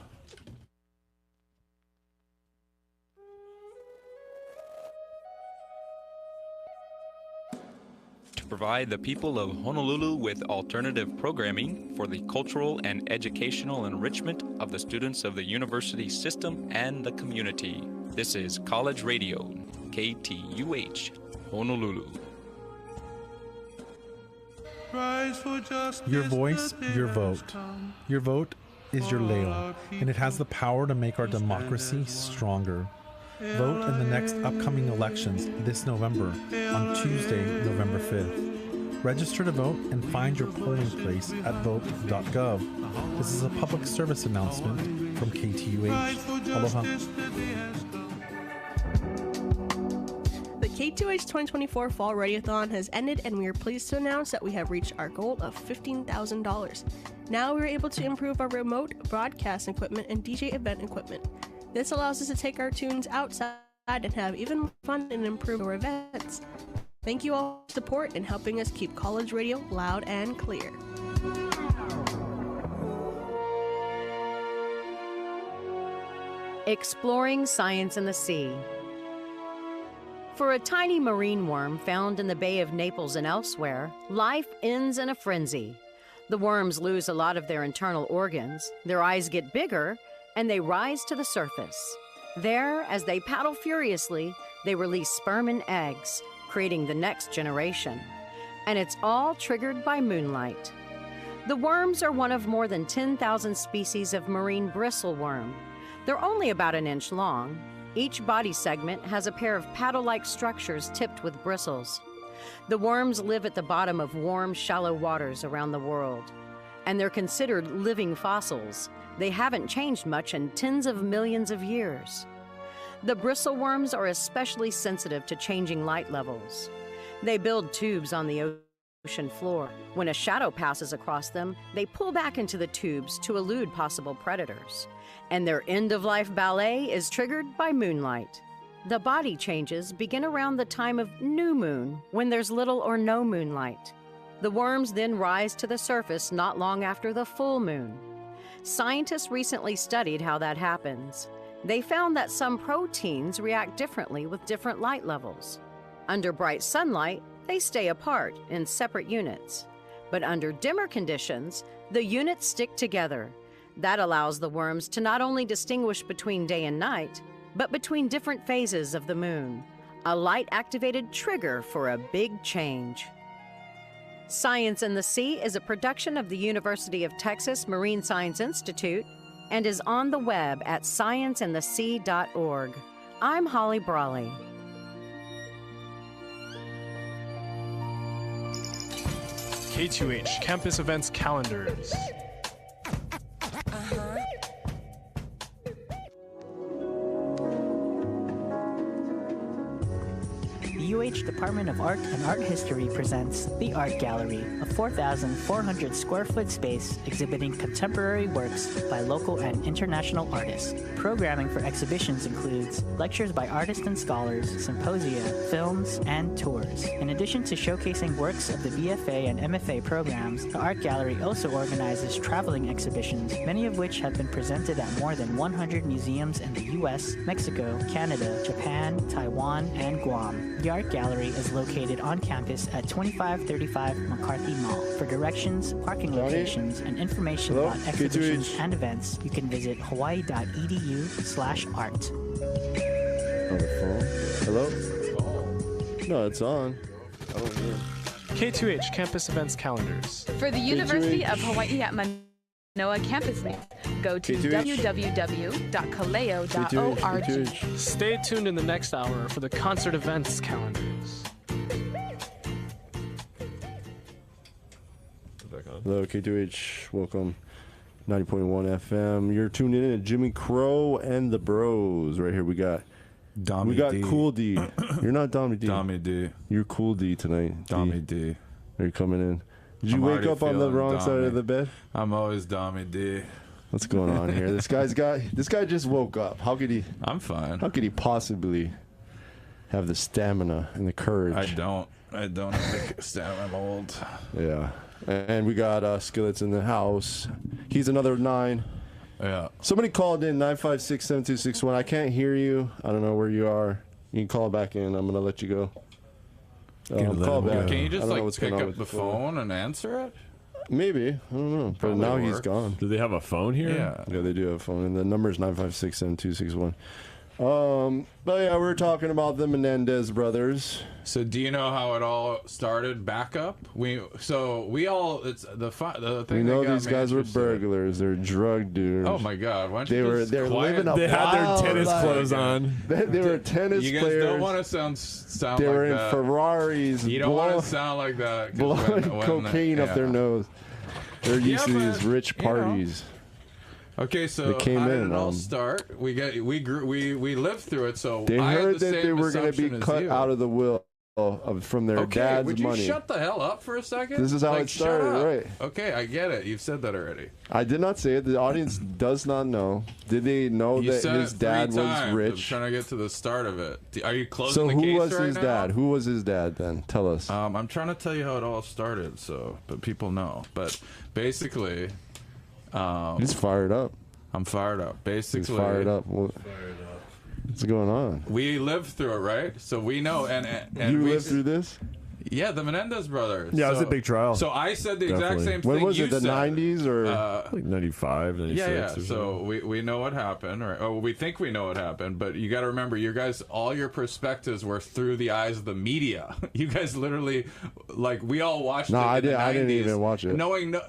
To provide the people of Honolulu with alternative programming for the cultural and educational enrichment of the students of the university system and the community. This is College Radio, KTUH, Honolulu. Your voice, your vote. Your vote is your leo, and it has the power to make our democracy stronger. Vote in the next upcoming elections this November, on Tuesday, November 5th. Register to vote and find your polling place at vote.gov. This is a public service announcement from KTUH. Aloha. The KTUH 2024 Fall Radiothon has ended, and we are pleased to announce that we have reached our goal of $15,000. Now we are able to improve our remote broadcast equipment and DJ event equipment. This allows us to take our tunes outside and have even more fun and improve our events. Thank you all for support in helping us keep college radio loud and clear. Exploring science in the sea. For a tiny marine worm found in the Bay of Naples and elsewhere, life ends in a frenzy. The worms lose a lot of their internal organs, their eyes get bigger, and they rise to the surface. There, as they paddle furiously, they release sperm and eggs, creating the next generation. And it's all triggered by moonlight. The worms are one of more than 10,000 species of marine bristleworm. They're only about an inch long. Each body segment has a pair of paddle-like structures tipped with bristles. The worms live at the bottom of warm, shallow waters around the world. And they're considered living fossils. They haven't changed much in tens of millions of years. The bristleworms are especially sensitive to changing light levels. They build tubes on the ocean floor. When a shadow passes across them, they pull back into the tubes to elude possible predators. And their end-of-life ballet is triggered by moonlight. The body changes begin around the time of new moon, when there's little or no moonlight. The worms then rise to the surface not long after the full moon. Scientists recently studied how that happens. They found that some proteins react differently with different light levels. Under bright sunlight, they stay apart in separate units. But under dimmer conditions, the units stick together. That allows the worms to not only distinguish between day and night, but between different phases of the moon. A light-activated trigger for a big change. Science in the Sea is a production of the University of Texas Marine Science Institute and is on the web at scienceinthesea.org. I'm Holly Brawley. KTUH Campus Events Calendars. The UH Department of Art and Art History presents The Art Gallery, a 4,400 square foot space exhibiting contemporary works by local and international artists. Programming for exhibitions includes lectures by artists and scholars, symposia, films, and tours. In addition to showcasing works of the BFA and MFA programs, the Art Gallery also organizes traveling exhibitions, many of which have been presented at more than 100 museums in the US, Mexico, Canada, Japan, Taiwan, and Guam. The Art Gallery is located on campus at 2535 McCarthy Mall. For directions, parking locations, and information about exhibitions and events, you can visit hawaii.edu/art. On the phone? Hello? No, it's on. I don't hear. KTUH Campus Events Calendars. For the University of Hawaii at Manoa campus name, go to www.kaleo.org. Stay tuned in the next hour for the concert events calendars. Hello, K2H. Welcome. 90.1 FM. You're tuned in to Jimmy Crow and the Bros. Right here we got Dommy we got D. Cool D. You're not Dommy D. Dommy D. You're Cool D tonight. Dommy D. Are you coming in? Did you I'm wake already up on the feeling wrong side Dommy. of the bed? I'm always Dommy D. What's going on here? This guy just woke up. How could he? I'm fine. How could he possibly have the stamina and the courage? I don't have the stamina. I'm old. Yeah. And we got Skillets in the house. He's another 9. Yeah. Somebody called in 956-7261. I can't hear you. I don't know where you are. You can call back in. I'm gonna let you go. Call back. Can you just I don't know like what's pick going on up with the phone and answer it? Maybe. I don't know. But Probably now he's works. gone. Do they have a phone here? Yeah. Yeah, they do have a phone, and the number is 956-7261. But yeah, we're talking about the Menendez brothers. So do you know how it all started? Back up. It's the thing. We know that got these me guys were interested. burglars. They're drug dealers. Oh my God! Why don't They you were just they're quiet- living a They had their wild tennis life. clothes on. They were tennis You guys players. don't want to sound They like were in that. Ferraris. You don't want to sound like that. 'cause blowing when cocaine up their nose. They're used to these rich you know. parties. Okay, so They came how did in, it all start? We lived through it. So They I had heard the that same they were going to be assumption as cut you. out of the will from their Okay, dad's would you money. shut the hell up for a second? This is how Like, it shut started, up. right? Okay, I get it. You've said that already. I did not say it. The audience does not know. Did they know You that said his it 3 dad was times. I'm rich? trying to get to the start of it. Are you closing So the who case was right his now? dad? Who was his dad then? Tell us. I'm trying to tell you how it all started, but people know. But basically, He's fired up. I'm fired up. Basically, He's fired up. What's going on? We lived through it, right? So we know. And You we lived through this? Yeah, the Menendez brothers. Yeah, it was a big trial. So I said the exact same thing. When was you it? The said. 90s or like 95, 96? Yeah. Or So we know what happened, right? Oh, we think we know what happened, but you got to remember, you guys, all your perspectives were through the eyes of the media. You guys literally, like, we all watched No, it. I in the did. 90s, I didn't even watch it.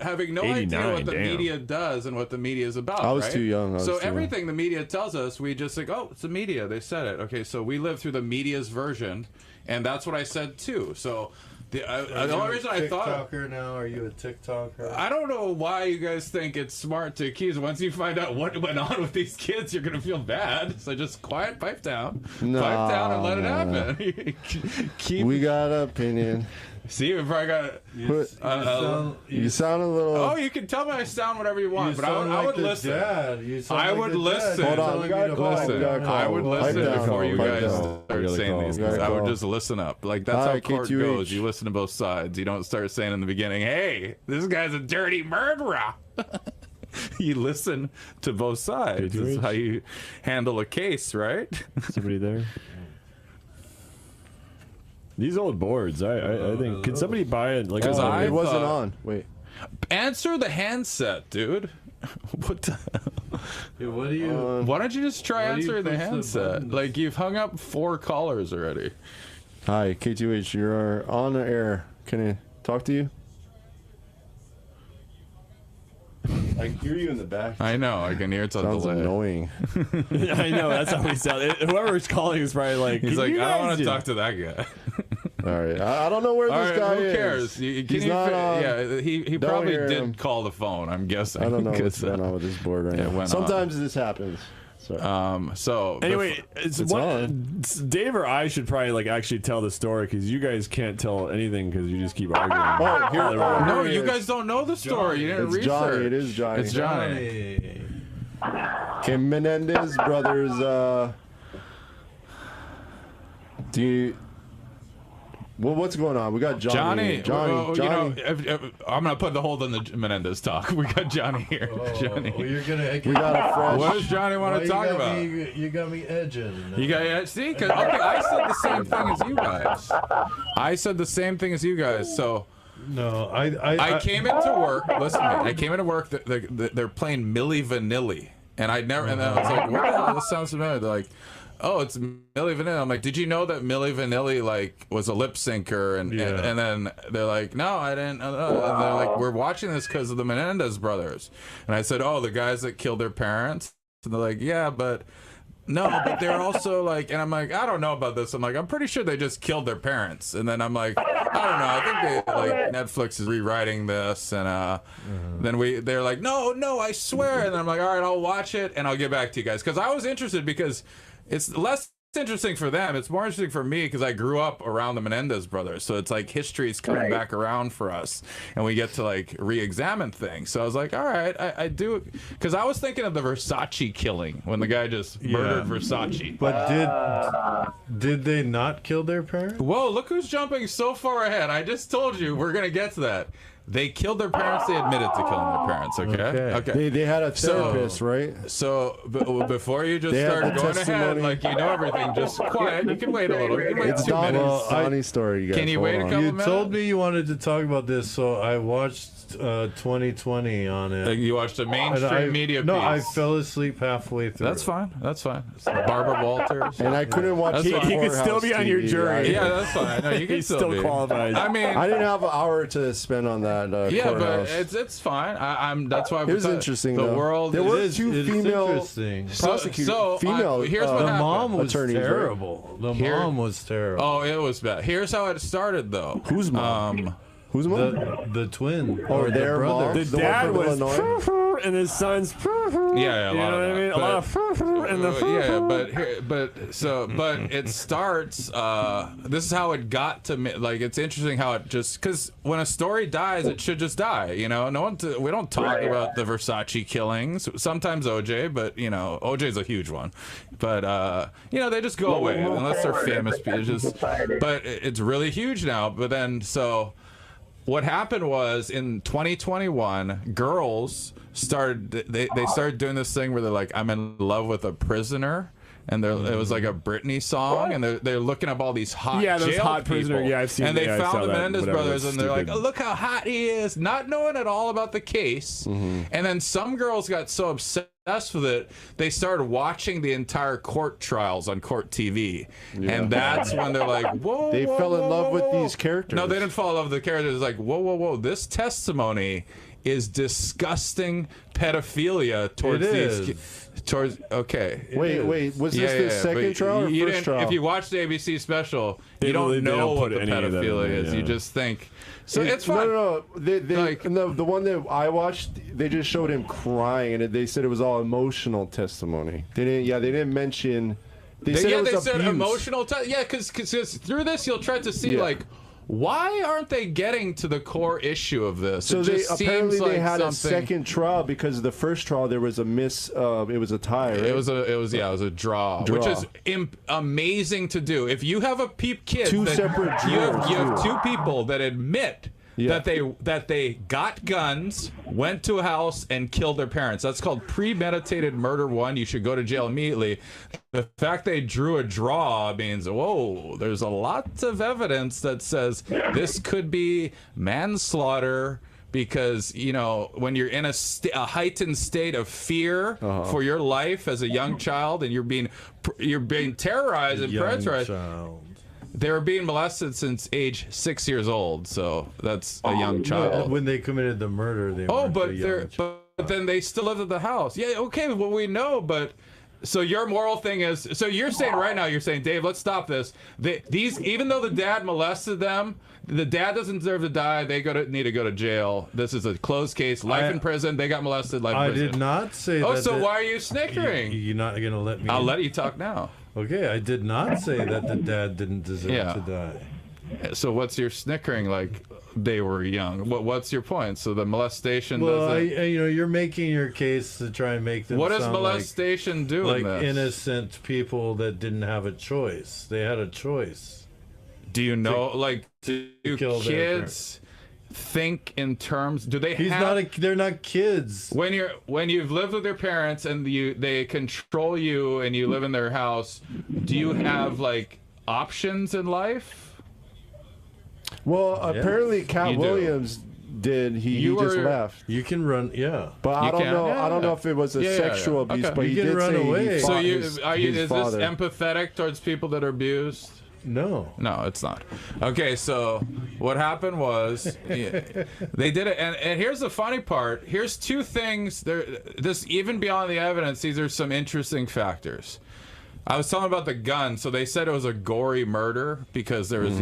having no idea what the 89, damn. media does and what the media is about. I was right? too young. I was So too everything the media tells us, we just think, oh, it's the media. They said it. Okay, so we live through the media's version, and that's what I said too. So. The only reason I thought TikToker now? Are you a TikToker? I don't know why you guys think it's smart to accuse. Once you find out what went on with these kids, you're gonna feel bad. So just pipe down, No, pipe down, and let it no. happen. Keep. We got an opinion. See, if I got you sound a little. Oh, you can tell me I sound whatever you want, but I would listen. I would listen. Hold on, we gotta call. I would listen before you guys start saying these things. I would call. just listen up. Like that's how court goes. You listen to both sides. You don't start saying in the beginning, "Hey, this guy's a dirty murderer." You listen to both sides. This is how you handle a case, right? Somebody there. These old boards, I think. Could somebody buy it? Like, it wasn't on. Wait. Answer the handset, dude. What the hell? Yeah, what do you? Why don't you just try answering the handset? Like, you've hung up 4 callers already. Hi, KTUH. You're on the air. Can I talk to you? I can hear you in the back. I know. I can hear it's on Sounds delay. annoying. I know. That's how he sounds. Whoever's calling is probably like. He's like, I don't want to talk to that guy. All right. I don't know where this guy is. Who cares? He's not on. Yeah, he probably did call the phone. I'm guessing. I don't know what's going on with this board right now. Sometimes this happens. So anyway, Dave or I should probably like actually tell the story because you guys can't tell anything because you just keep arguing. No, you guys don't know the story. You didn't research. Johnny. It is Johnny. It's Johnny. Kim Menendez brothers. Do you? Well, what's going on? We got Johnny. Johnny. You know, I'm gonna put the hold on the Menendez talk. We got Johnny here. Johnny. Well, you're gonna. We got a fresh. What does Johnny want to talk about? You got me edging. You got see? Cause, okay, I said the same thing as you guys. I said the same thing as you guys. So. No, I came into work. Listen to me. I came into work. They're playing Milli Vanilli, and I never. And then I was like, "What the hell? This sounds familiar." They're like, "Oh, it's Milli Vanilli." I'm like, "Did you know that Milli Vanilli like was a lip syncer?" And then they're like, "No, I didn't." And they're like, "We're watching this because of the Menendez brothers." And I said, "Oh, the guys that killed their parents." And they're like, "Yeah, but." No, but they're also like, and I'm like, I don't know about this. I'm like, I'm pretty sure they just killed their parents. And then I'm like, I don't know. I think they like Netflix is rewriting this, and then they're like, no, I swear. And then I'm like, all right, I'll watch it and I'll get back to you guys because I was interested because it's less interesting for them. It's more interesting for me because I grew up around the Menendez brothers, so it's like history's coming back around for us, and we get to like re-examine things. So I was like, all right, I do, because I was thinking of the Versace killing when the guy just murdered Versace. But did they not kill their parents? Whoa! Look who's jumping so far ahead. I just told you we're gonna get to that. They killed their parents. They admitted to killing their parents. Okay. They had a therapist, right? So before you just start going ahead, like you know everything, just quiet. You can wait a little. You can wait 2 minutes. Donnie's story. Can you wait a couple minutes? You told me you wanted to talk about this, so I watched 2020 on it. You watched a mainstream media piece. No, I fell asleep halfway through. That's fine. That's fine. Barbara Walters. And I couldn't watch. He could still be on your jury. Yeah, that's fine. No, you can still qualified. I mean, I didn't have an hour to spend on that. Yeah, courthouse. but it's fine. I'm. That's why it was interesting. The though. world. There were 2 female prosecutors. So female. Here's what happened. The mom was attorneys, terrible. Right? Mom was terrible. Oh, it was bad. Here's how it started, though. Whose mom? Whose mom? The twin. Or their brother. The dad was and his son's yeah, you know what I mean? A lot of and the but it starts. This is how it got to me. Like it's interesting how it just because when a story dies, it should just die. You know, we don't talk about the Versace killings. Sometimes OJ, but you know, OJ's a huge one. But you know, they just go away unless they're famous people. But it's really huge now. But then what happened was in 2021, girls started they started doing this thing where they're like, I'm in love with a prisoner, and it was like a Britney song, and they're looking up all these hot those hot prisoner. Yeah, I've seen. And they found the Menendez brothers, and they're like, oh, look how hot he is, not knowing at all about the case. And then some girls got so obsessed with it, they started watching the entire court trials on court TV, and that's when they're like, whoa, they fell in love with these characters. No, they didn't fall in love with the characters. It's like, whoa, this testimony is disgusting pedophilia towards these. Wait, was this the second trial or first trial? If you watch the ABC special, you don't know what the pedophilia is. You just think. So it's fine. No. The one that I watched, they just showed him crying, and they said it was all emotional testimony. They didn't mention. They said emotional. Because through this you'll try to see like, Why aren't they getting to the core issue of this? So it just apparently seems they like had a something- second trial because of the first trial there was a miss. It was a tie. Right? It was a draw, which is amazing to do. If you have a kid, Two separate you jurors, have too. two people that admit Yeah. that they got guns, went to a house, and killed their parents. That's called premeditated murder. One, you should go to jail immediately. The fact they drew a draw means, whoa, there's a lot of evidence that says this could be manslaughter. Because, you know, when you're in a heightened state of fear for your life as a young child, and you're being terrorized and pressurized. They were being molested since age 6 years old, so that's a young child. When they committed the murder, they weren't a young child. But then they still lived at the house. Yeah, okay, well, we know, but... So your moral thing is... So you're saying right now, you're saying, Dave, let's stop this. These, even though the dad molested them, the dad doesn't deserve to die. They need to go to jail. This is a closed case. Life in prison. They got molested. Life in prison. I did not say that. Oh, so why are you snickering? You're not going to let me... I'll let you talk now. Okay, I did not say that the dad didn't deserve to die. So what's your snickering like? They were young. What's your point? So the molestation Well, doesn't... you're making your case to try and make them What does sound molestation do in like this? innocent people that didn't have a choice. They had a choice. Do you know, do kids think in terms? Do they? They're not kids. When you've lived with your parents and they control you and you live in their house, do you have like options in life? Well, apparently Cat Williams did. He just left. You can run, But I don't know. I don't know if it was a sexual abuse, Okay. but he did run say away. he So fought is this father. empathetic towards people that are abused? No, it's not. Okay, so what happened was they did it, and here's the funny part. Here's two things. This even beyond the evidence, these are some interesting factors. I was telling about the gun. So they said it was a gory murder because there was,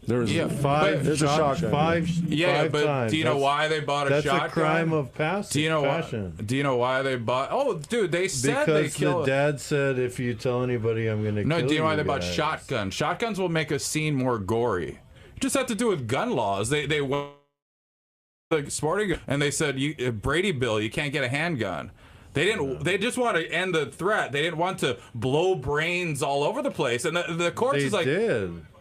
There was five times. Do you know why they bought a shotgun? That's a crime of passion. Do you know why they bought? Oh, dude, they said they killed. The dad said, "If you tell anybody, I'm going to kill you." No, do you know why they bought guys." shotguns? Shotguns will make a scene more gory. It just had to do with gun laws. They went like sporting, and they said, Brady bill, you can't get a handgun. They didn't. They just want to end the threat. They didn't want to blow brains all over the place. And the courts is like,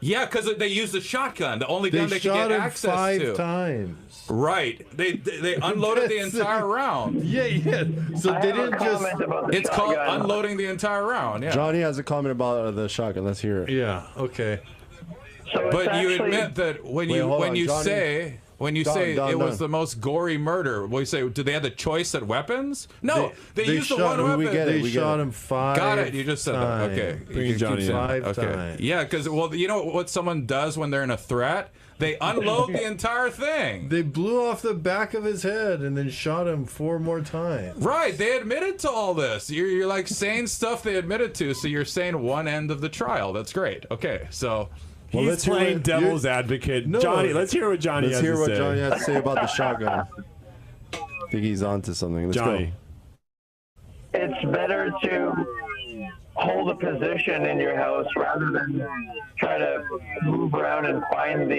yeah, because they used a shotgun, the only gun they could get access to. 5 times. Right. They unloaded the entire round. Yeah. So they didn't just. It's called unloading the entire round. Yeah. Johnny has a comment about the shotgun. Let's hear it. Yeah. Okay. So but you admit that when you say it was the most gory murder, well, you say, did they have the choice at weapons? No, they used the one weapon. They shot him 5 Got it. You just said that. Okay. Bring Johnny in. 5 okay. times. Yeah, because, well, you know what someone does when they're in a threat? They unload the entire thing. They blew off the back of his head and then shot him 4 more times. Right. They admitted to all this. You're like saying stuff they admitted to, so you're saying one end of the trial. That's great. Okay, so... Well, he's playing devil's advocate. No, Johnny, let's hear what Johnny has to say. Let's hear what Johnny has to say about the shotgun. I think he's onto something. Let's Johnny. go. It's better to hold a position in your house rather than try to move around and find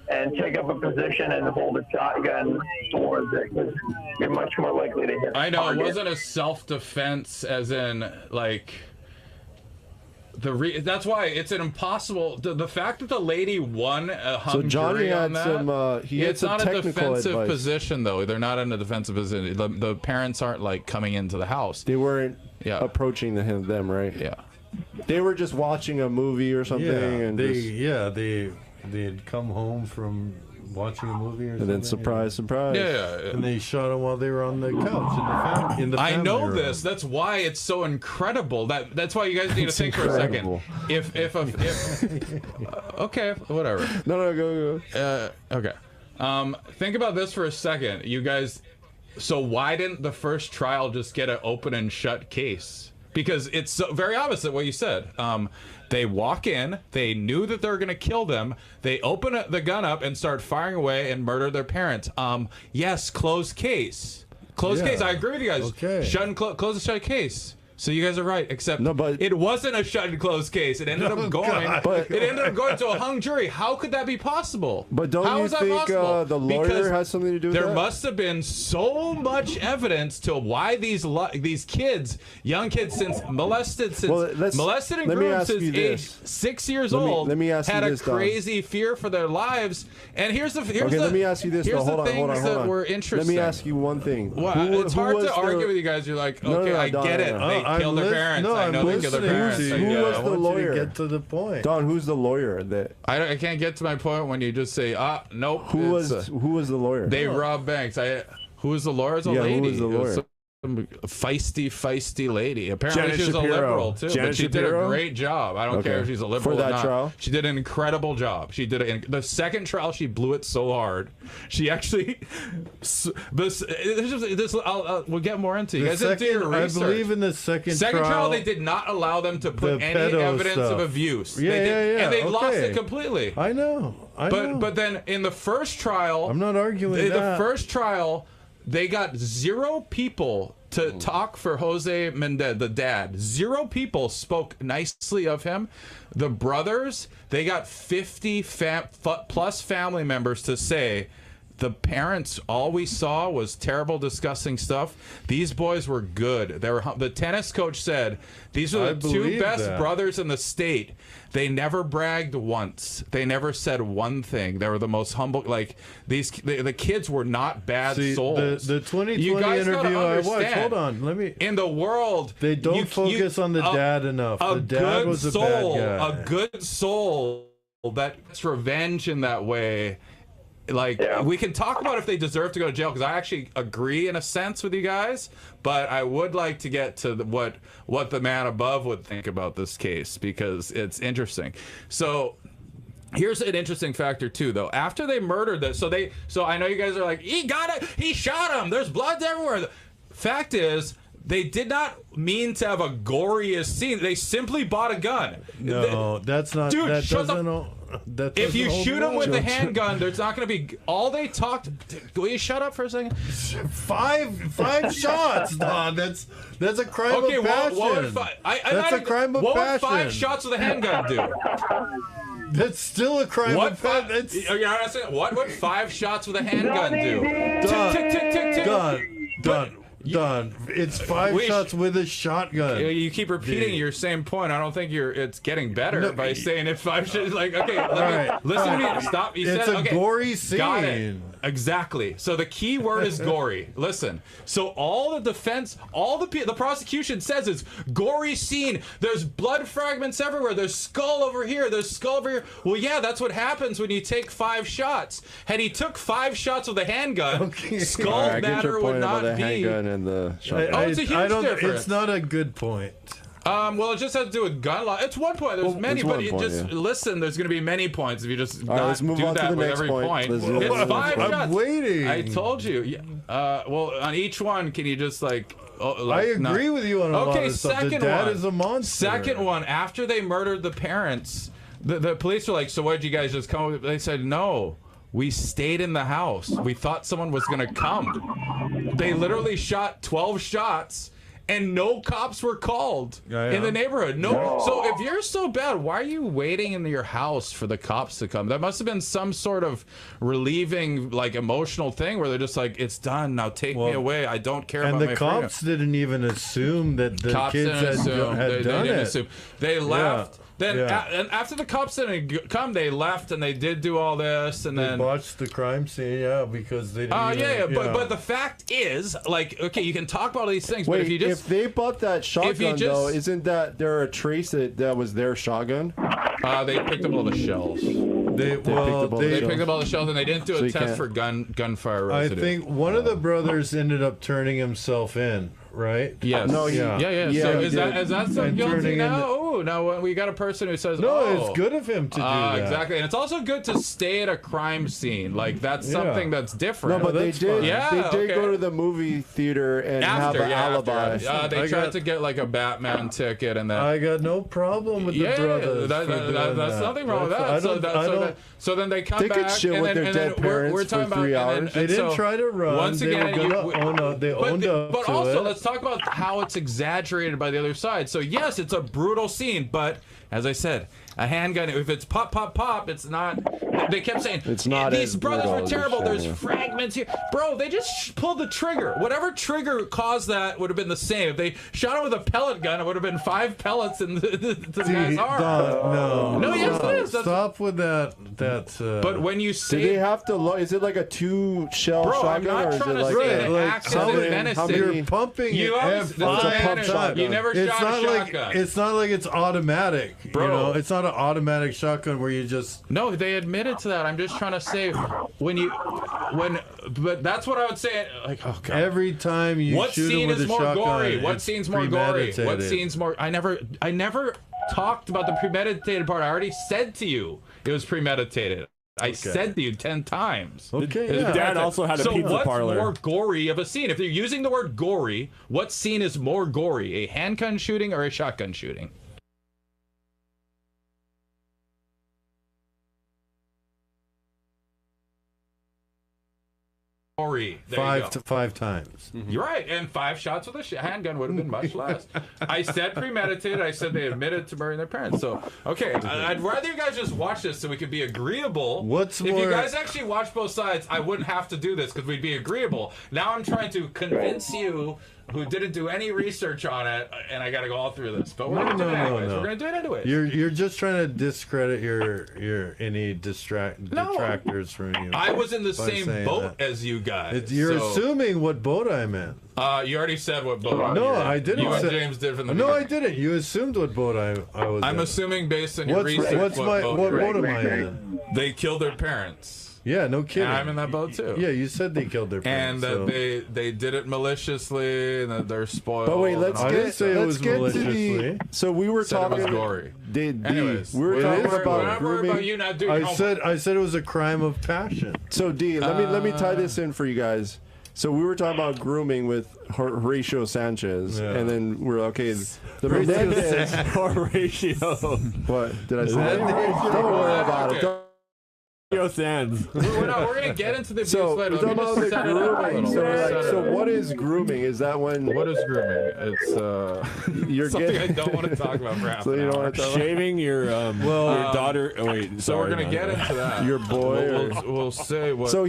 and take up a position and hold a shotgun towards it, because you're much more likely to hit. I know it wasn't a self-defense, as in like that's why it's an impossible. The fact that the lady won a hung Johnny jury on had that, some. He had it's some not a technical defensive advice. position though. They're not in a defensive position. The parents aren't like coming into the house. They weren't approaching them, right? Yeah. They were just watching a movie or something, and they had come home from watching a movie or something. And then surprise. Yeah. And they shot him while they were on the couch in the family I know room. this. That's why it's so incredible. That's why you guys need to think for a second. If okay, whatever. No, go. Okay. Think about this for a second, you guys. So why didn't the first trial just get an open and shut case? Because it's so very obvious that what you said. They walk in, they knew that they were going to kill them, they open the gun up and start firing away and murder their parents. Yes, closed case. Closed case. I agree with you guys. Okay. Close the shut case. So you guys are right, except it wasn't a shut and closed case. It ended up going. It ended up going to a hung jury. How could that be possible? But don't How you is that think possible? the lawyer Because has something to do with that? there must have been so much evidence to why these kids, young kids, molested and groomed since age 6 years old, had a crazy fear for their lives. And let me ask you this. Here's Hold the on. things that were interesting. Let me ask you one thing. It's hard to argue with you guys. You're like, okay, I get it. They killed their parents. I know they killed their parents. Who was the lawyer? Get to the point. Don, who's the lawyer? That I can't get to my point when you just say, nope. Who was the lawyer? They robbed banks. Who was the lawyer? It's a lady. Who was the lawyer? Feisty lady. Apparently Janet she was Shapiro. a liberal too, Janet but she Shapiro? did a great job. I don't care if she's a liberal for that or not. trial. She did an incredible job. She did the second trial. She blew it so hard. She actually we'll get more into. You guys didn't do your research. I believe in the second trial. They did not allow them to put any evidence of abuse. Yeah, and they lost it completely. I know. But then in the first trial, I'm not arguing that. The first trial, they got 0 people to talk for Jose Mendez, the dad. 0 people spoke nicely of him. The brothers, they got 50 plus family members to say, the parents, all we saw was terrible, disgusting stuff. These boys were good. The tennis coach said, these are the 2 best brothers in the state. They never bragged once. They never said one thing. They were the most humble. Like the kids were not bad souls. The 2020 interview I watched. Hold on, let me. In the world, they don't focus on the dad enough. The dad was a bad guy. A good soul that gets revenge in that way. Like, we can talk about if they deserve to go to jail, because I actually agree in a sense with you guys, but I would like to get to what the man above would think about this case, because it's interesting. So here's an interesting factor too, though. After they murdered this, so I know you guys are like, he got it, he shot him, there's blood everywhere. Fact is, they did not mean to have a goriest scene. They simply bought a gun. No, that's not. Dude, that shut doesn't. If you shoot him with a handgun, there's not going to be. All they talked. Will you shut up for a second? 5 shots, Don. That's a crime of passion. What would that's a crime of passion. What would 5 shots with a handgun do? That's still a crime of passion. What would 5 shots with a handgun do? Done. It's 5 shots with a shotgun. You keep repeating your same point. I don't think it's getting better by saying if 5 shots. Like, okay, listen to me. Stop. You it's said a gory scene. Got it. Exactly. So the key word is gory. Listen. So all the defense, the prosecution says is gory scene. There's blood fragments everywhere. There's skull over here. There's skull over here. Well, yeah, that's what happens when you take 5 shots. Had he took 5 shots with a handgun, skull matter would not be. Handgun and the shotgun. It's a huge difference. It's not a good point. Well, it just has to do with gun law. It's one point. There's many, but listen. There's going to be many points if you just not do that with every point. It's 5 shots. I'm waiting. I told you. Well, on each one, can you just I agree with you on a lot of stuff. The dad is a monster. Second one, after they murdered the parents, the police were like, "So what did you guys just come?" They said, "No." We stayed in the house. We thought someone was going to come. They literally shot 12 shots, and no cops were called in the neighborhood. No. So if you're so bad, why are you waiting in your house for the cops to come? That must have been some sort of relieving, like, emotional thing where they're just like, it's done. Now take me away. I don't care about my freedom. And the cops didn't even assume that the kids had done it. They left. Then and after the cops didn't come, they left and they did do all this, and then they botched the crime scene, because they didn't. But the fact is, like, okay, you can talk about all these things, but if they bought that shotgun, though, isn't there a trace that was their shotgun? They picked up all the shells. They picked up all the shells, and they didn't do a test for gunfire residue. I think one of the brothers ended up turning himself in. Right? Yes. No. Yeah. So is that so guilty now? ooh, now we got a person who says, No, oh, it's good of him to do that. Exactly, and it's also good to stay at a crime scene. Like that's something that's different. No, but they did. Yeah, they did go to the movie theater and have an alibi. They tried to get like a Batman ticket, and then I got no problem with the brothers. That's nothing wrong with that. So then they come they back. Could chill and with then, their dead parents we're talking for 3 about, hours. They didn't try to run. Once again, they owned up but to also, it. let's talk about how it's exaggerated by the other side. So yes, it's a brutal scene, but as I said, a handgun, if it's pop, pop, pop, it's not. They kept saying, it's not. These brothers were terrible. There's fragments here. Bro, they just pulled the trigger. Whatever trigger caused that would have been the same. If they shot him with a pellet gun, it would have been 5 pellets in the guy's arm. No, yes, it is. Stop with that. But when you say. Do they have to. Is it like a 2-shell shotgun? I'm not trying to say that acts as a menacing. You're pumping you it. always, you never shot a shotgun. It's not like it's automatic. Bro. You know, it's not an automatic shotgun where you just. No, they admitted to that. I'm just trying to say but that's what I would say. Like, oh God. Every time you shoot him with a shotgun, gory? What scene's more gory? What scene's more? I never talked about the premeditated part. I already said to you it was premeditated. I said to you 10 times. Okay. His dad also had a pizza parlor. So what's more gory of a scene? If you're using the word gory, what scene is more gory? A handgun shooting or a shotgun shooting? Five times. You're right, and 5 shots with a handgun would have been much less. I said premeditated. I said they admitted to murdering their parents. So, okay, I'd rather you guys just watch this so we could be agreeable. If you guys actually watch both sides, I wouldn't have to do this because we'd be agreeable. Now I'm trying to convince you who didn't do any research on it, and I got to go all through this. But we're going to do it anyways. We're going to do it anyways. You're just trying to discredit your any detractors from you. I was in the same boat as you guys. You're assuming what boat I meant. You already said what boat. No, I didn't. You and James did from the beginning. I didn't. You assumed what boat I was. I'm assuming based on your research. What boat am I in? They killed their parents. Yeah, no kidding. And I'm in that boat too. Yeah, you said they killed their parents. And that they did it maliciously, and that they're spoiled. But wait, let's get to the. So we were talking. It was gory. Anyways, we were talking about grooming. I said it was a crime of passion. So D, let me tie this in for you guys. So we were talking about grooming with Horatio Sanchez, and then we're okay. The Menendez. Horatio. What did I say? Don't worry about it. Sands. We're going to get into the abuse later. We're talking about the grooming. So what is grooming? Is that when? What is grooming? It's you're something I don't want to talk about for half so you don't want to talk shaving your your daughter. Oh wait, so we're going to get into that. Your boy. We'll say what. So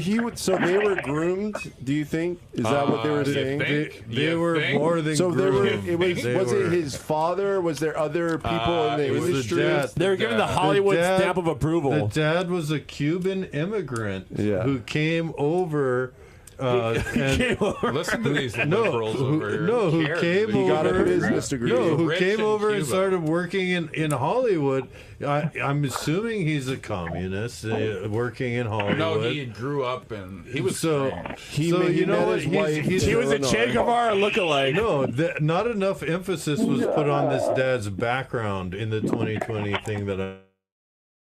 they were groomed. Do you think? Is that what they were saying? They were more than groomed. Was it his father? Was there other people in the industry? They were given the Hollywood stamp of approval. The dad was a Cuban immigrant who came over. Listen to these liberals over here. Who came over? Got a business degree. Who came over and started working in Hollywood. I'm assuming he's a communist working in Hollywood. No, he grew up and he was he was a Che Guevara lookalike. No, not enough emphasis was put on this dad's background in the 2020 thing that I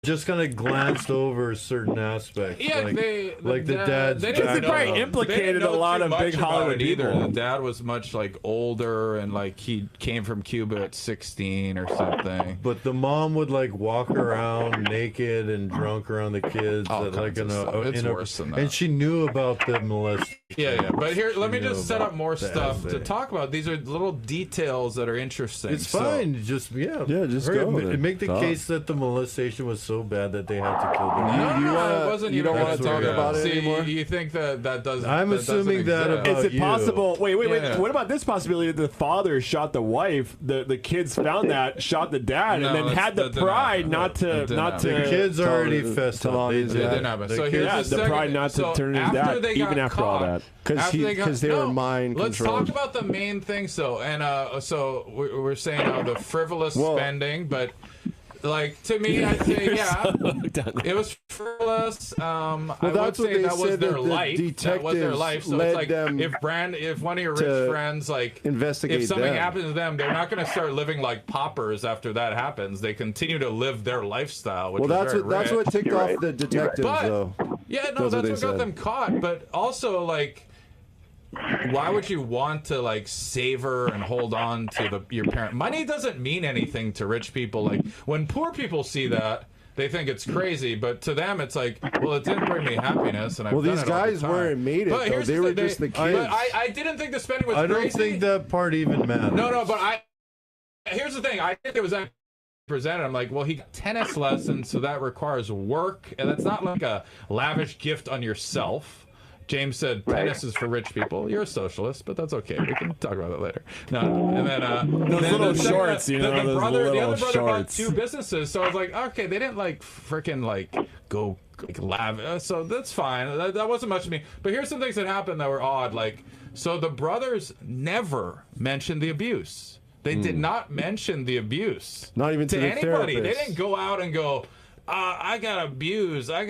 just kind of glanced over certain aspects. Yeah, the dad's they probably implicated a lot of big Hollywood people. The dad was much like older and like he came from Cuba at 16 or something. But the mom would like walk around naked and drunk around the kids. It's worse than that. And she knew about the molestation. Yeah. But here, let me just set up more stuff to talk about. These are little details that are interesting. It's fine. Just go. Make the case that the molestation was so bad that they had to kill them. You don't want to talk about it anymore? You think that doesn't? I'm assuming that about Is it possible? Wait. Yeah. What about this possibility that the father shot the wife? The kids found that, shot the dad, and then had the pride not to. The kids already fessed up. They didn't happen. So here's the pride not to turn his dad, even after all that. Because they were mind controlled. Let's talk about the main thing. So we're saying the frivolous spending, but Like, to me, I'd say, yeah, it was frivolous. I would say that was their life. That was their life. So it's like, if one of your rich friends, like, investigate if something them. happens to them, they're not going to start living like paupers after that happens. They continue to live their lifestyle, which well, is that's what ticked off the detectives, though. Yeah, no, that's what got them caught. But also, like, why would you want to like savor and hold on to your parent? Money doesn't mean anything to rich people. Like, when poor people see that, they think it's crazy, but to them it's like, well, it didn't bring me happiness, and I've done these it all the guys time. weren't made it, But though. here's They the were thing, just the but kids. I didn't think the spending was I don't crazy. think that part even matters. No, but here's the thing. I think it was presented. I'm like, well, he got tennis lessons, so that requires work, and that's not like a lavish gift on yourself. James said tennis is for rich people. You're a socialist, but that's okay. We can talk about that later. No, and then those little shorts, you know, the those other little brother bought shorts. 2 businesses, so I was like, okay, they didn't like freaking like go like lavish, so that's fine. That wasn't much to me. But here's some things that happened that were odd. Like, so the brothers never mentioned the abuse. They did not mention the abuse. Not even to the anybody. therapist. They didn't go out and go, I got abused. So, they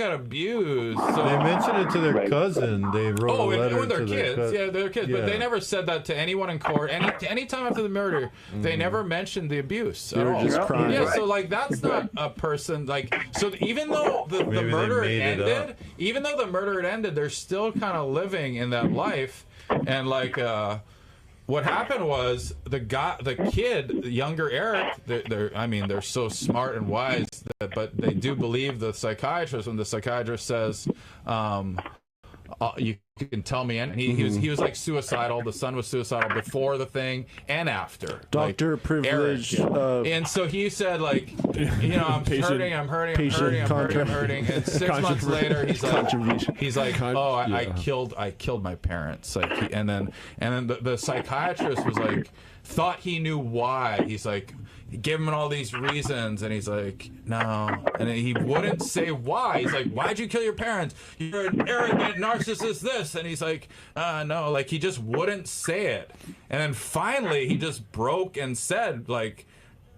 mentioned it to their cousin. They wrote a letter and their to kids. their cousin. Yeah, their kids. Yeah. But they never said that to anyone in court. Any time after the murder, they never mentioned the abuse They at were all. just crying. Yeah, so like that's not a person like. So even though the murder had ended, they're still kind of living in that life, and like. What happened was the kid, younger Eric. They're so smart and wise, but they do believe the psychiatrist when the psychiatrist says, "You can tell me." And he was like suicidal. The son was suicidal before the thing and after. Doctor like, privilege. Eric, and so he said, like, I'm hurting. And 6 months later, he's like, "Oh, I killed my parents." Like, and then the psychiatrist was like, thought he knew why. He's like, give him all these reasons, and he's like, no, and he wouldn't say why. He's like, why'd you kill your parents? You're an arrogant narcissist. This, and he's like, no, like he just wouldn't say it. And then finally, he just broke and said, like.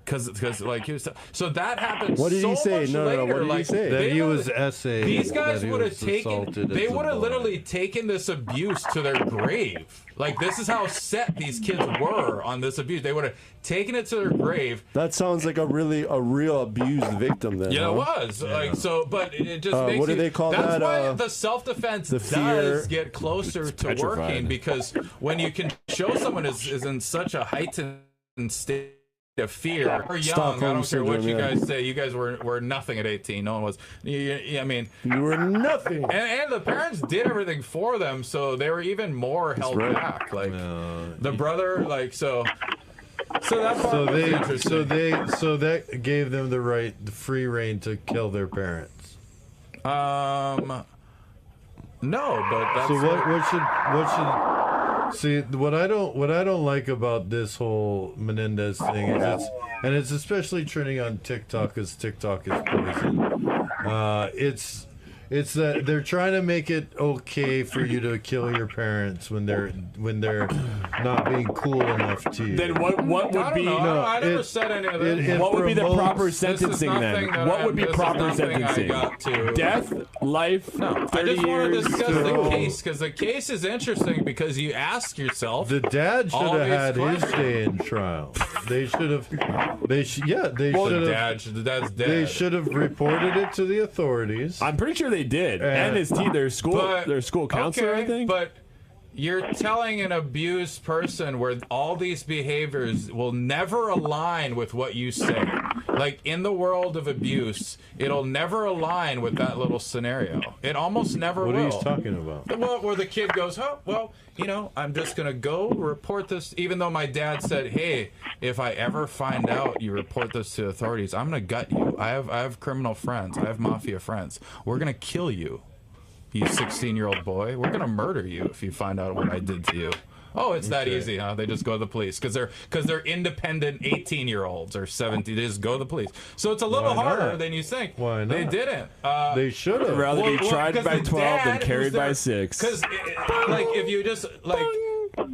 Because like he was, so that happened. What did he say? No. What did he say? That he was essayed. These guys would have taken. They would have literally taken this abuse to their grave. Like, this is how set these kids were on this abuse. They would have taken it to their grave. That sounds like a real abused victim. Then. Yeah, huh? it was. Yeah. Like, so, but it just makes what do they call that? That's why the self-defense does get closer to working, because when you can show someone is in such a heightened state of fear. We're young. Stockholm I don't care what syndrome, you yeah. guys say. You guys were nothing at 18. No one was. I mean, you were nothing. And the parents did everything for them, so they were even more held back. Like the brother, like so. So that part was interesting. So that gave them the free reign to kill their parents. No, but that's so what should see what I don't like about this whole Menendez thing is it's especially trending on TikTok, because TikTok is poison. It's that they're trying to make it okay for you to kill your parents when they're not being cool enough to you. Then what would be? I never said any of that. What would be the proper sentencing then? What would be proper sentencing? Death, life, no. 30 I just want to years. discuss the case, because the case is interesting, because you ask yourself. The dad should have had his day in trial. They should have. They should have. The dad's dead. They should have reported it to the authorities. I'm pretty sure they did, and his their school counselor, I think. But you're telling an abused person where all these behaviors will never align with what you say. Like, in the world of abuse, it'll never align with that little scenario. It almost never will. What are you talking about? Well, where the kid goes, oh, well, I'm just going to go report this, even though my dad said, hey, if I ever find out you report this to authorities, I'm going to gut you. I have criminal friends. I have mafia friends. We're going to kill you, you 16-year-old boy. We're going to murder you if you find out what I did to you. Oh, it's that easy, huh? They just go to the police because they're independent 18-year-olds or 17. They just go to the police. So it's a little harder than you think. Why not? They didn't. They should have. Rather be tried by 12 than carried by 6. Because, like, if you just like,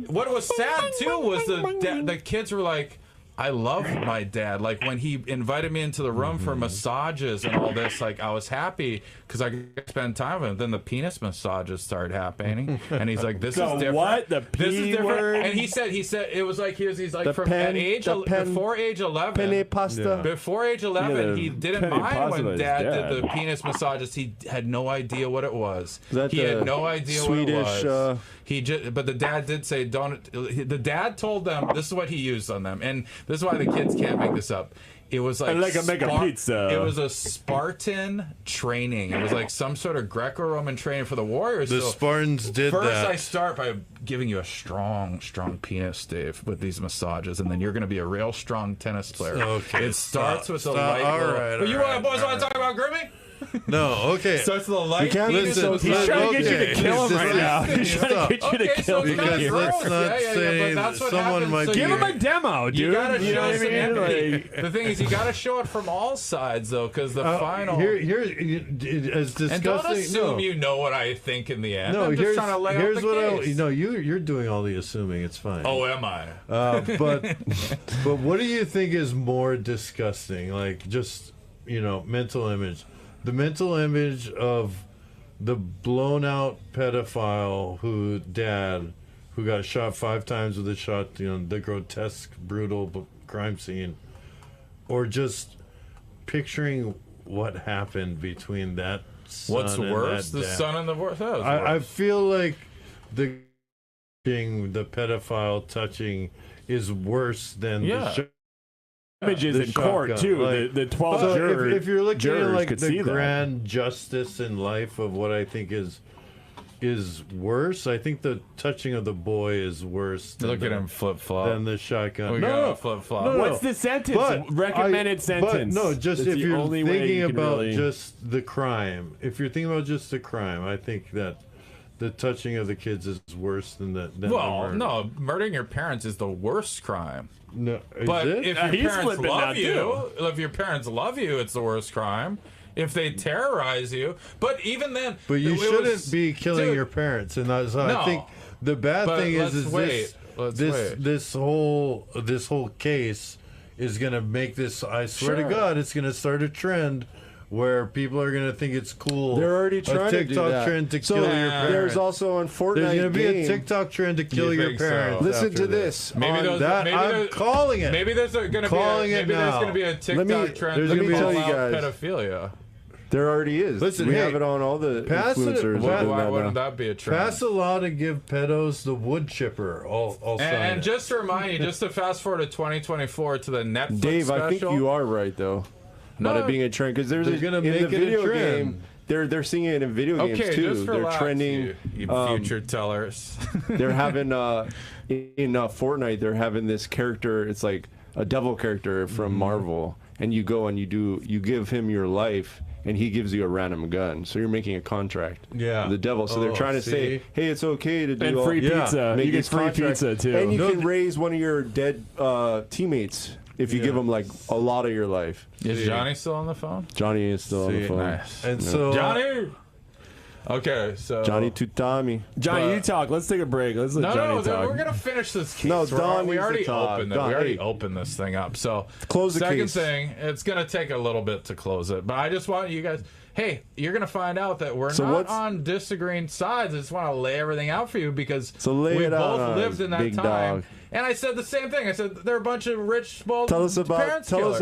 what was sad too was the kids were like, I love my dad. Like when he invited me into the room for massages and all this, like I was happy because I could spend time with him. Then the penis massages started happening, and he's like, "This is different. What? The This is P different." word? And he said it was like he's like The from pen- at age the pen- before age 11. Penne pasta. Before age 11, Yeah, the he didn't penne mind pasta when was Dad dad. did the penis massages. He had no idea what it was. Is that He the had no idea Swedish, what it was. He just, but the dad did say, "Don't." The dad told them this is what he used on them, and this is why the kids can't make this up. It was like make a pizza. It was a Spartan training. It was like some sort of Greco-Roman training for the warriors. The So Spartans did first that. I start by giving you a strong penis, Dave, with these massages, and then you're going to be a real strong tennis player. Okay, It starts with a stop. light. All little- right, Oh, you all want boys want to talk about grooming? No, okay. Starts with a light. You can't penis listen, massage. He's trying to get you to Okay. kill him Just right now. listen. He's trying to get you to Okay, kill so him. it's kinda Because gross. let's not say but that's what someone happens. might So be- Give him a demo, dude. You gotta You know show what I some mean? empathy. Like- The thing is, you gotta show it from all sides, though, because the final. Here, as disgusting. And don't assume no. you know what I think in the end. No, I'm just here's trying to lay out here's the what case. you're doing all the assuming. It's fine. Oh, am I? But what do you think is more disgusting? Like just mental image, the mental image of the blown out pedophile who got shot 5 times with a shot. The grotesque, brutal crime scene, or just picturing what happened between that. What's son and worse, that the dad. son and the worse? That was I worse. feel like the pedophile touching is worse than Yeah. the Images the in court shotgun. too. Like, The 12 so jurors. if you're looking at jurors like could the see that. grand justice in life of what I think is worse, I think the touching of the boy is worse. Look at him flip flop. Than the shotgun. We No, got flip flop. no, no. What's the sentence? But Recommended sentence. But no, just That's if the you're only way thinking you can about really- just the crime, if you're thinking about just the crime, I think that the touching of the kids is worse than the Well, murder. no, murdering your parents is the worst crime. No, is But it? if your He's parents flipping now, love you, too. if your parents love you, it's the worst crime. If they terrorize you, but even then, But you it shouldn't was- be killing dude, your parents, and that's so No. I think the bad But thing let's is wait. Let's wait. this whole case is gonna make this. I swear to Sure. God, it's gonna start a trend where people are gonna think it's cool. They're already trying a to do TikTok that. trend to So kill your parents. there's also on Fortnite There's gonna be game. a TikTok trend to kill You your think so? parents. Listen after to this. Maybe On those. that, maybe I'm there- calling it. Maybe there's going to be. Calling it Maybe there's now. going to be a TikTok me- trend. there's to gonna be- call tell you out guys. pedophilia. There already is. Listen, we hey, have it on all the pass it- influencers. why- doing Why that wouldn't now. that be a trend? Pass a law to give pedos the wood chipper. I'll sign And it. just to remind you, just to fast forward to 2024 to the Netflix Dave, special. I think you are right though. Not No. it being a trend because there's They're a, gonna in make the it a video trend. game. They're seeing it in video games Okay, too. just They're relax, trending. you future tellers. They're having in Fortnite. They're having this character. It's like a devil character from Marvel, and you go and you give him your life, and he gives you a random gun. So you're making a contract. Yeah. with the devil. So they're Oh, trying to see? say, hey, it's okay to do And all, free pizza. make You get this free contract, pizza, too. and you No, can raise one of your dead teammates if you Yeah. give them like a lot of your life. Is Johnny still on the phone? Johnny is still on the See, phone. Nice. And so Johnny. Okay, so Johnny Tutami. Johnny, But- you talk. Let's take a break. Let's let No, Johnny no, talk. we're gonna finish this case. No, Don we needs to already talk. opened it. Don, We already hey. opened this thing up. So Close the second case. thing, it's gonna take a little bit to close it, but I just want you guys. Hey, you're gonna find out that we're So not what's- on disagreeing sides. I just want to lay everything out for you because So lay we it out both on lived us, in that big time. dog. And I said the same thing. I said they're a bunch of rich, spoiled Tell us about parents killers.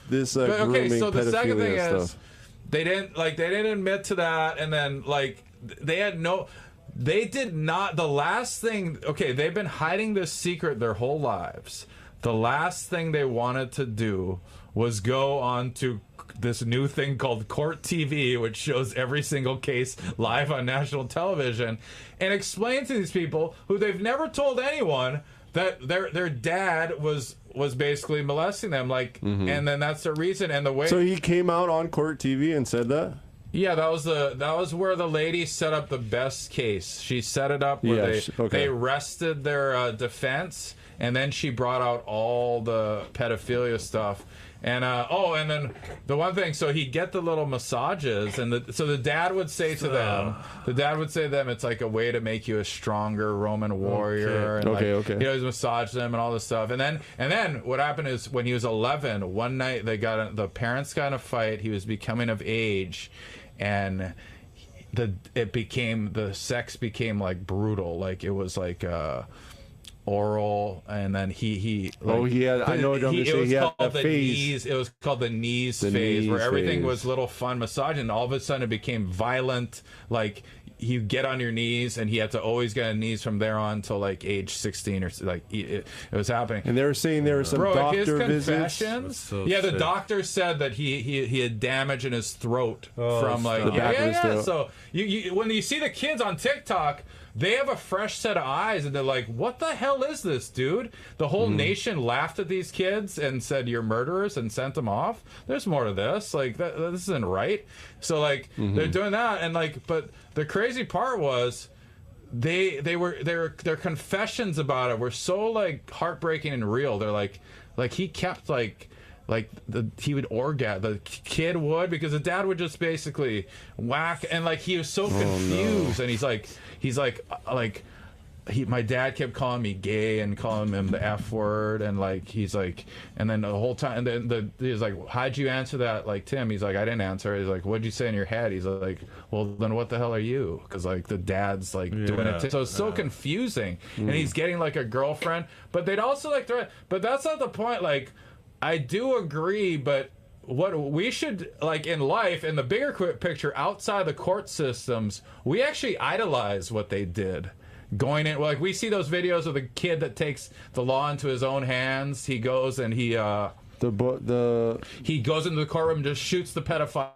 this But, grooming so the second thing pedophilia is stuff. they didn't admit to that, and then they did not. The last thing, okay, they've been hiding this secret their whole lives. The last thing they wanted to do was go on to this new thing called Court TV, which shows every single case live on national television, and explain to these people who they've never told anyone that their dad was basically molesting them, and then that's the reason and the way. So he came out on Court TV and said that. Yeah, that was where the lady set up the best case. She set it up where Yeah, they rested their defense, and then she brought out all the pedophilia stuff. And and then the one thing, so he'd get the little massages, and so the dad would say to them, it's like a way to make you a stronger Roman warrior. Okay. He always massaged them and all this stuff. And then what happened is when he was 11, one night the parents got in a fight. He was becoming of age, and the sex became like brutal, like it was like oral, and then he had a phase. It was called the knees phase, where everything was little fun massage, and all of a sudden it became violent. Like you get on your knees, and he had to always get on knees from there on till like age 16 or like it was happening. And they were saying there were some doctor visits. The doctor said that he had damage in his throat from like the back of his throat. So you when you see the kids on TikTok, they have a fresh set of eyes, and they're like, what the hell is this, dude? The whole nation laughed at these kids and said, you're murderers, and sent them off. There's more to this. Like, this isn't right. So, like, they're doing that, and, like, but the crazy part was their confessions about it were so, like, heartbreaking and real. They're like he kept, he would orgasm, the kid would, because the dad would just basically whack, and like he was so confused, and my dad kept calling me gay and calling him the F word, and like he's like, and then the whole time, and then he's like, how'd you answer that, like Tim? He's like, I didn't answer. He's like, what'd you say in your head? He's like, well then what the hell are you? Because like the dad's like doing it, so it's so confusing, and he's getting like a girlfriend, but they'd also like threat, but that's not the point. Like, I do agree, but what we should, like in life, in the bigger picture, outside the court systems, we actually idolize what they did. Going in, like we see those videos of the kid that takes the law into his own hands. He goes and he goes into the courtroom and just shoots the pedophile.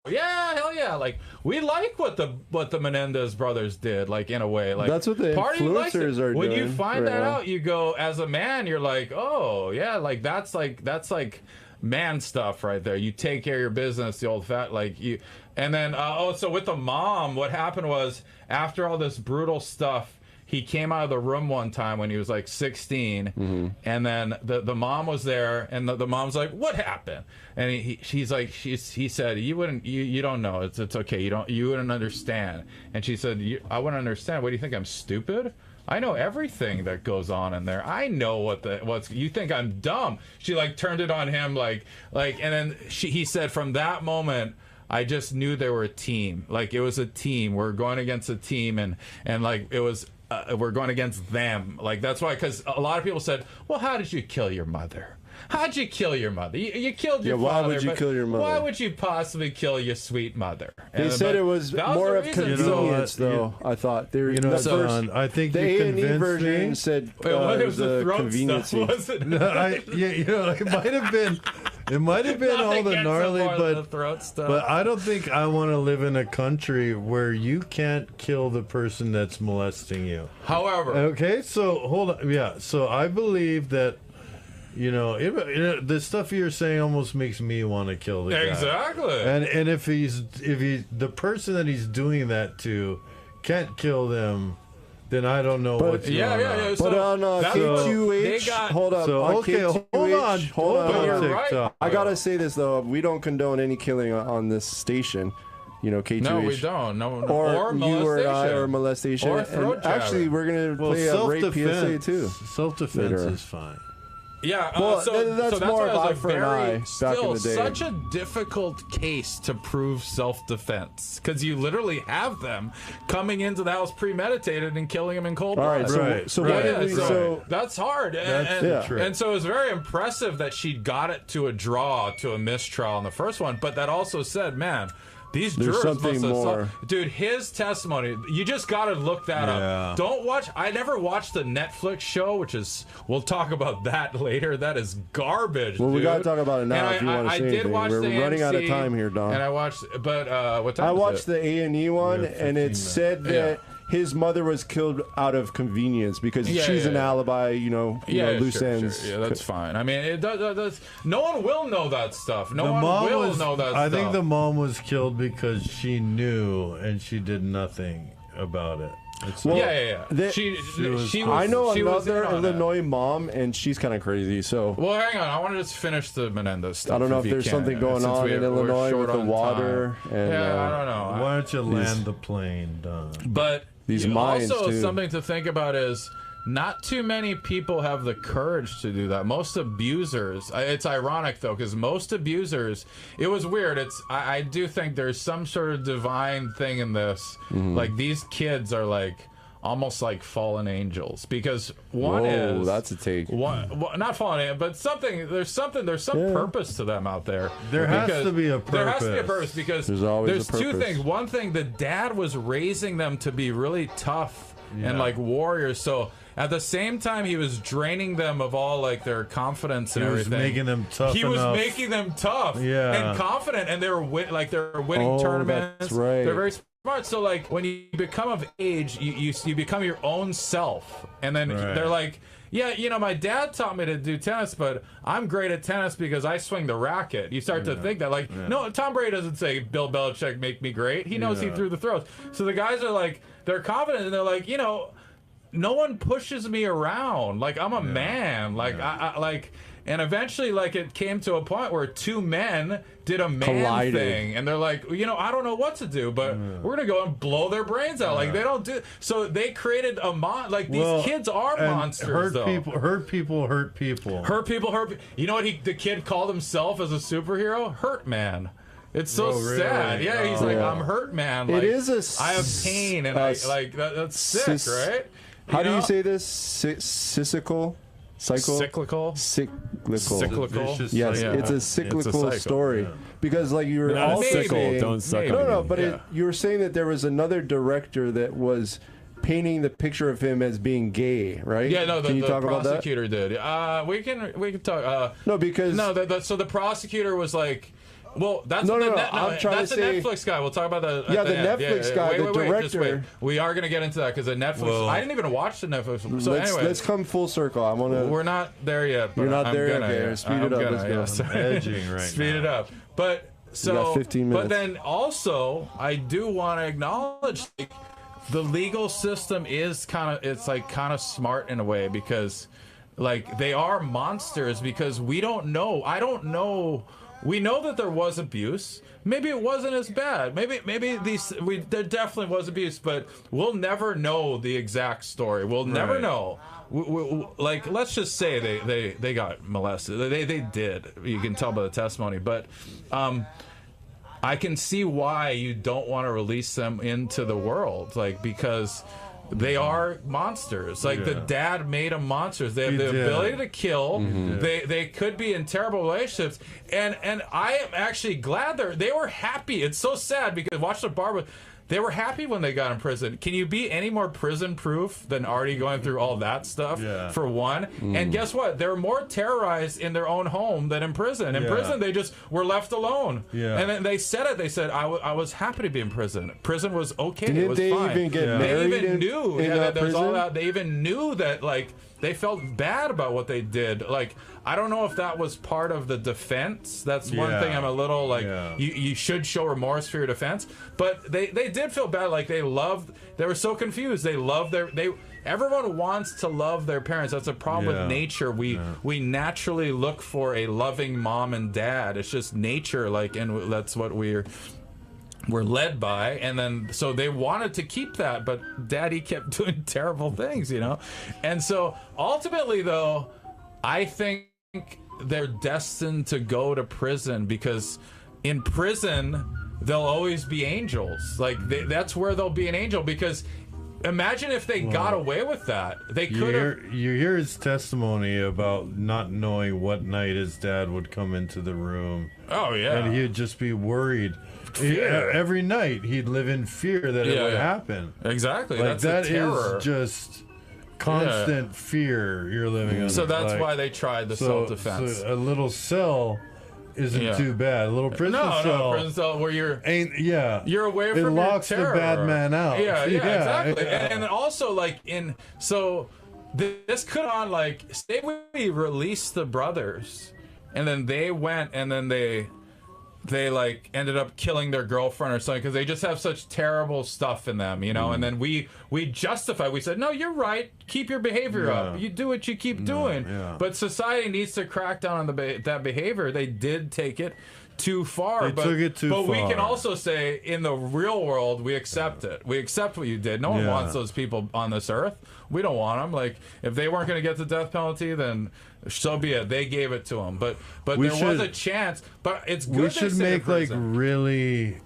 Yeah, hell yeah! Like we like what the Menendez brothers did, like in a way. Like that's what the influencers are doing. When you find that out, you go, as a man, you're like, oh yeah, like that's like man stuff right there. You take care of your business, the old fat like you. And then so with the mom, what happened was after all this brutal stuff, he came out of the room one time when he was like 16, and then the mom was there, and the mom's like, what happened? And he said, you don't know, it's okay, you wouldn't understand. And she said, I wouldn't understand. What do you think, I'm stupid? I know everything that goes on in there. I know what's you think I'm dumb. She like turned it on him like and then he said, from that moment I just knew they were a team. Like it was a team. We're going against a team, and like it was we're going against them. Like that's why, because a lot of people said, well, how did you kill your mother? How'd you kill your mother? You killed your father. Why would you kill your mother? Why would you possibly kill your sweet mother? They said it was more of convenience, though. I thought they were. I think the A&E version said it was the throat convenience. Stuff, wasn't it? No, it might have been. It might have been all the gnarly, but I don't think I want to live in a country where you can't kill the person that's molesting you. However, okay, so hold on, yeah. So I believe that. The stuff you're saying almost makes me want to kill the guy. Exactly. And if the person that he's doing that to can't kill them, then I don't know what's going on. Yeah. But on KTUH, hold up. So, hold on. Right. I gotta say this though, we don't condone any killing on this station. KTUH. No, we don't. No, or molestation. You or I, or molestation. Or throat and actually, we're gonna play a rape PSA too. Self-defense is fine. Yeah, that's more of eye for an eye back in the day. Such a difficult case to prove self-defense, because you literally have them coming into the house premeditated and killing him in cold blood. All right, so that's hard. And so it was very impressive that she got it to a draw, to a mistrial in the first one, but that also said, man, these jurors must have dude, his testimony, you just gotta look that up. Don't watch, I never watched the Netflix show, which is, we'll talk about that later. That is garbage. Well, we gotta talk about it now if you want to say anything. We're running out of time here, Don. And I watched, but what time I watched the A&E one, and it said that his mother was killed out of convenience because she's an alibi, loose ends. Sure. Yeah, that's fine. I mean, it does. No one will know that stuff. No one will know that stuff. I think the mom was killed because she knew and she did nothing. about it. Well, She was I know she was another in on it. Illinois mom, and she's kind of crazy. So Well, hang on. I want to just finish the Menendez stuff. I don't know if you there's can, something going since on in we're Illinois short with the on water. time. And Yeah, I don't know. Why don't you land the plane, Don? But these mines also too. something to think about is not too many people have the courage to do that. Most abusers, it's ironic though, because most abusers, it was weird. I do think there's some sort of divine thing in this. Like these kids are like almost like fallen angels, because one Whoa, is that's a take. not fallen angel, but there's some purpose to them out there. There has to be a There has to be a purpose. purpose, because There's always a two purpose. things. One thing, the dad was raising them to be really tough and like warriors. So at the same time, he was draining them of all like their confidence and He was everything. making them tough He was enough. making them tough Yeah. and confident, and they were winning Oh, tournaments. that's right. They're very smart. So like when you become of age, you become your own self, and then Right. they're like, yeah, you know, my dad taught me to do tennis, but I'm great at tennis because I swing the racket. You start to think that, like, no, Tom Brady doesn't say Bill Belichick make me great. He knows he threw the throws. So the guys are like, they're confident, and they're like, you know, no one pushes me around. Like, I'm a man. Like, I like, and eventually, like, it came to a point where two men did a man Collided. thing, and they're like, you know, I don't know what to do, but we're gonna go and blow their brains out. Like, they don't do. So they created a like these kids are and monsters. Hurt though. people. Hurt people. Hurt people. Hurt people. You know what the kid called himself as a superhero? Hurt Man. It's so Oh, really? sad. Yeah, he's like, Yeah. I'm hurt, man. It Like, is I have pain, and that's sick, right? How do know? you say this? Cyclical? Cyclical? Cyclical. Yes, Yeah. it's a It's a cyclical cycle, story. yeah. Because like you were Not a also sickle, saying, don't suck maybe. on no, me. but Yeah. you were saying that there was another director that was painting the picture of him as being gay, right? Yeah, no, Can you the talk about that? prosecutor did. We can talk. No, because so the prosecutor was like, well, that's No, the no, no, net- I'm trying that's to the say- Netflix guy. We'll talk about that. Yeah, at the end. Netflix guy, wait, the wait, just director. wait. We are gonna get into that because the Netflix. Well, I didn't even watch the Netflix. So anyway, let's come full circle. I want to. we're not there yet. But You're not I'm there? Gonna, Okay, yeah. speed I'm it up. Gonna, Let's go. yeah, I'm sorry. edging right Speed now. it up. But so, got 15 minutes. But then also, I do want to acknowledge like, the legal system is kind of smart in a way, because like they are monsters, because we don't know. I don't know. We know that there was abuse. Maybe it wasn't as bad. Maybe there definitely was abuse, but we'll never know the exact story. We'll never Right. know. Like, let's just say they got molested. They did. You can tell by the testimony, but I can see why you don't want to release them into the world, like, because they are monsters. Like, the dad made them monsters. They have He the did. ability to kill. Mm-hmm. They could be in terrible relationships, and I am actually glad they were happy. It's so sad because watch the Barbara. They were happy when they got in prison. Can you be any more prison-proof than already going through all that stuff, for one? And guess what? They're more terrorized in their own home than in prison. In prison, they just were left alone. Yeah. And then they said it. They said, I was happy to be in prison. Prison was okay. Didn't it was they fine. even get They married even knew. in That there's all prison? that. They even knew that, like, they felt bad about what they did. Like, I don't know if that was part of the defense. That's one Yeah. thing I'm a little like, Yeah. you should show remorse for your defense. But they did feel bad. Like, they were so confused. They loved everyone wants to love their parents. That's a problem with nature. We naturally look for a loving mom and dad. It's just nature. Like, and that's what we're led by. And then so they wanted to keep that, but daddy kept doing terrible things, you know. And so ultimately, though, I think they're destined to go to prison, because in prison they'll always be angels. Like, that's where they'll be an angel, because imagine if they got away with that. They could have. You hear his testimony about not knowing what night his dad would come into the room. Oh, yeah. And he'd just be worried. Every night he'd live in fear that it would happen. Exactly. Like, That's that the terror. is just constant fear you're living under. So that's Like, why they tried the self-defense. So a little cell isn't too bad. A little prison cell. No, prison cell where you're you're away from it locks your terror. the bad man out. Yeah, exactly. Yeah. And then also, like, this could on, like, say we released the brothers, and then they went and then they they like ended up killing their girlfriend or something because they just have such terrible stuff in them, you know. And then we justify. We said, no, you're right. Keep your behavior up. You do what you keep doing. But society needs to crack down on that behavior. They did take it too far. They took it too far. But we can far. also say, in the real world, we accept it. We accept what you did. No one wants those people on this earth. We don't want them. Like, if they weren't going to get the death penalty, then so be it. They gave it to them. But there was a chance. But it's good. We should make like really,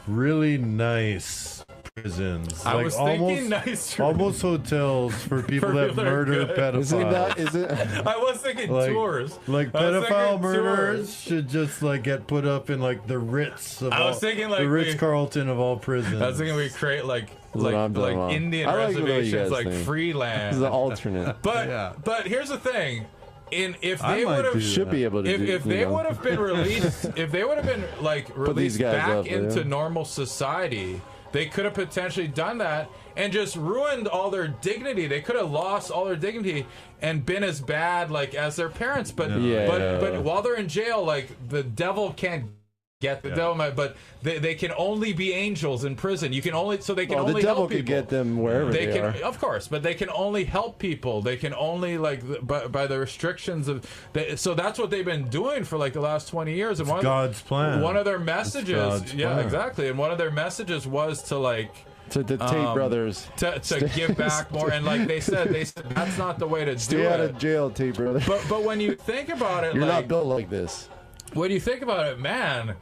really nice prisons. I like was thinking nice. almost hotels for people that murder pedophiles. I was thinking tours. Like pedophile murderers should just like get put up in like the Ritz. Of I was thinking like the Ritz Carlton of all prisons. I was thinking we create like Indian I like reservations, like free land. This is an alternate. But here's the thing. If they would would have should be able to if they would have been released, if they would have been like released back into normal society, they could have potentially done that and just ruined all their dignity. They could have lost all their dignity and been as bad like as their parents. But while they're in jail, like the devil can't get the devil, but they can only be angels in prison. You can only only the devil help people. could get them wherever they are. Of course, but they can only help people. They can only by the restrictions of. So that's what they've been doing for like the last 20 years. And God's plan. One of their messages, plan. exactly. And one of their messages was to like. To the Tate brothers to give back more, and like they said that's not the way to stay do it. out of jail, Tate brothers. But when you think about it, you're like, not built like this. When you think about it, man,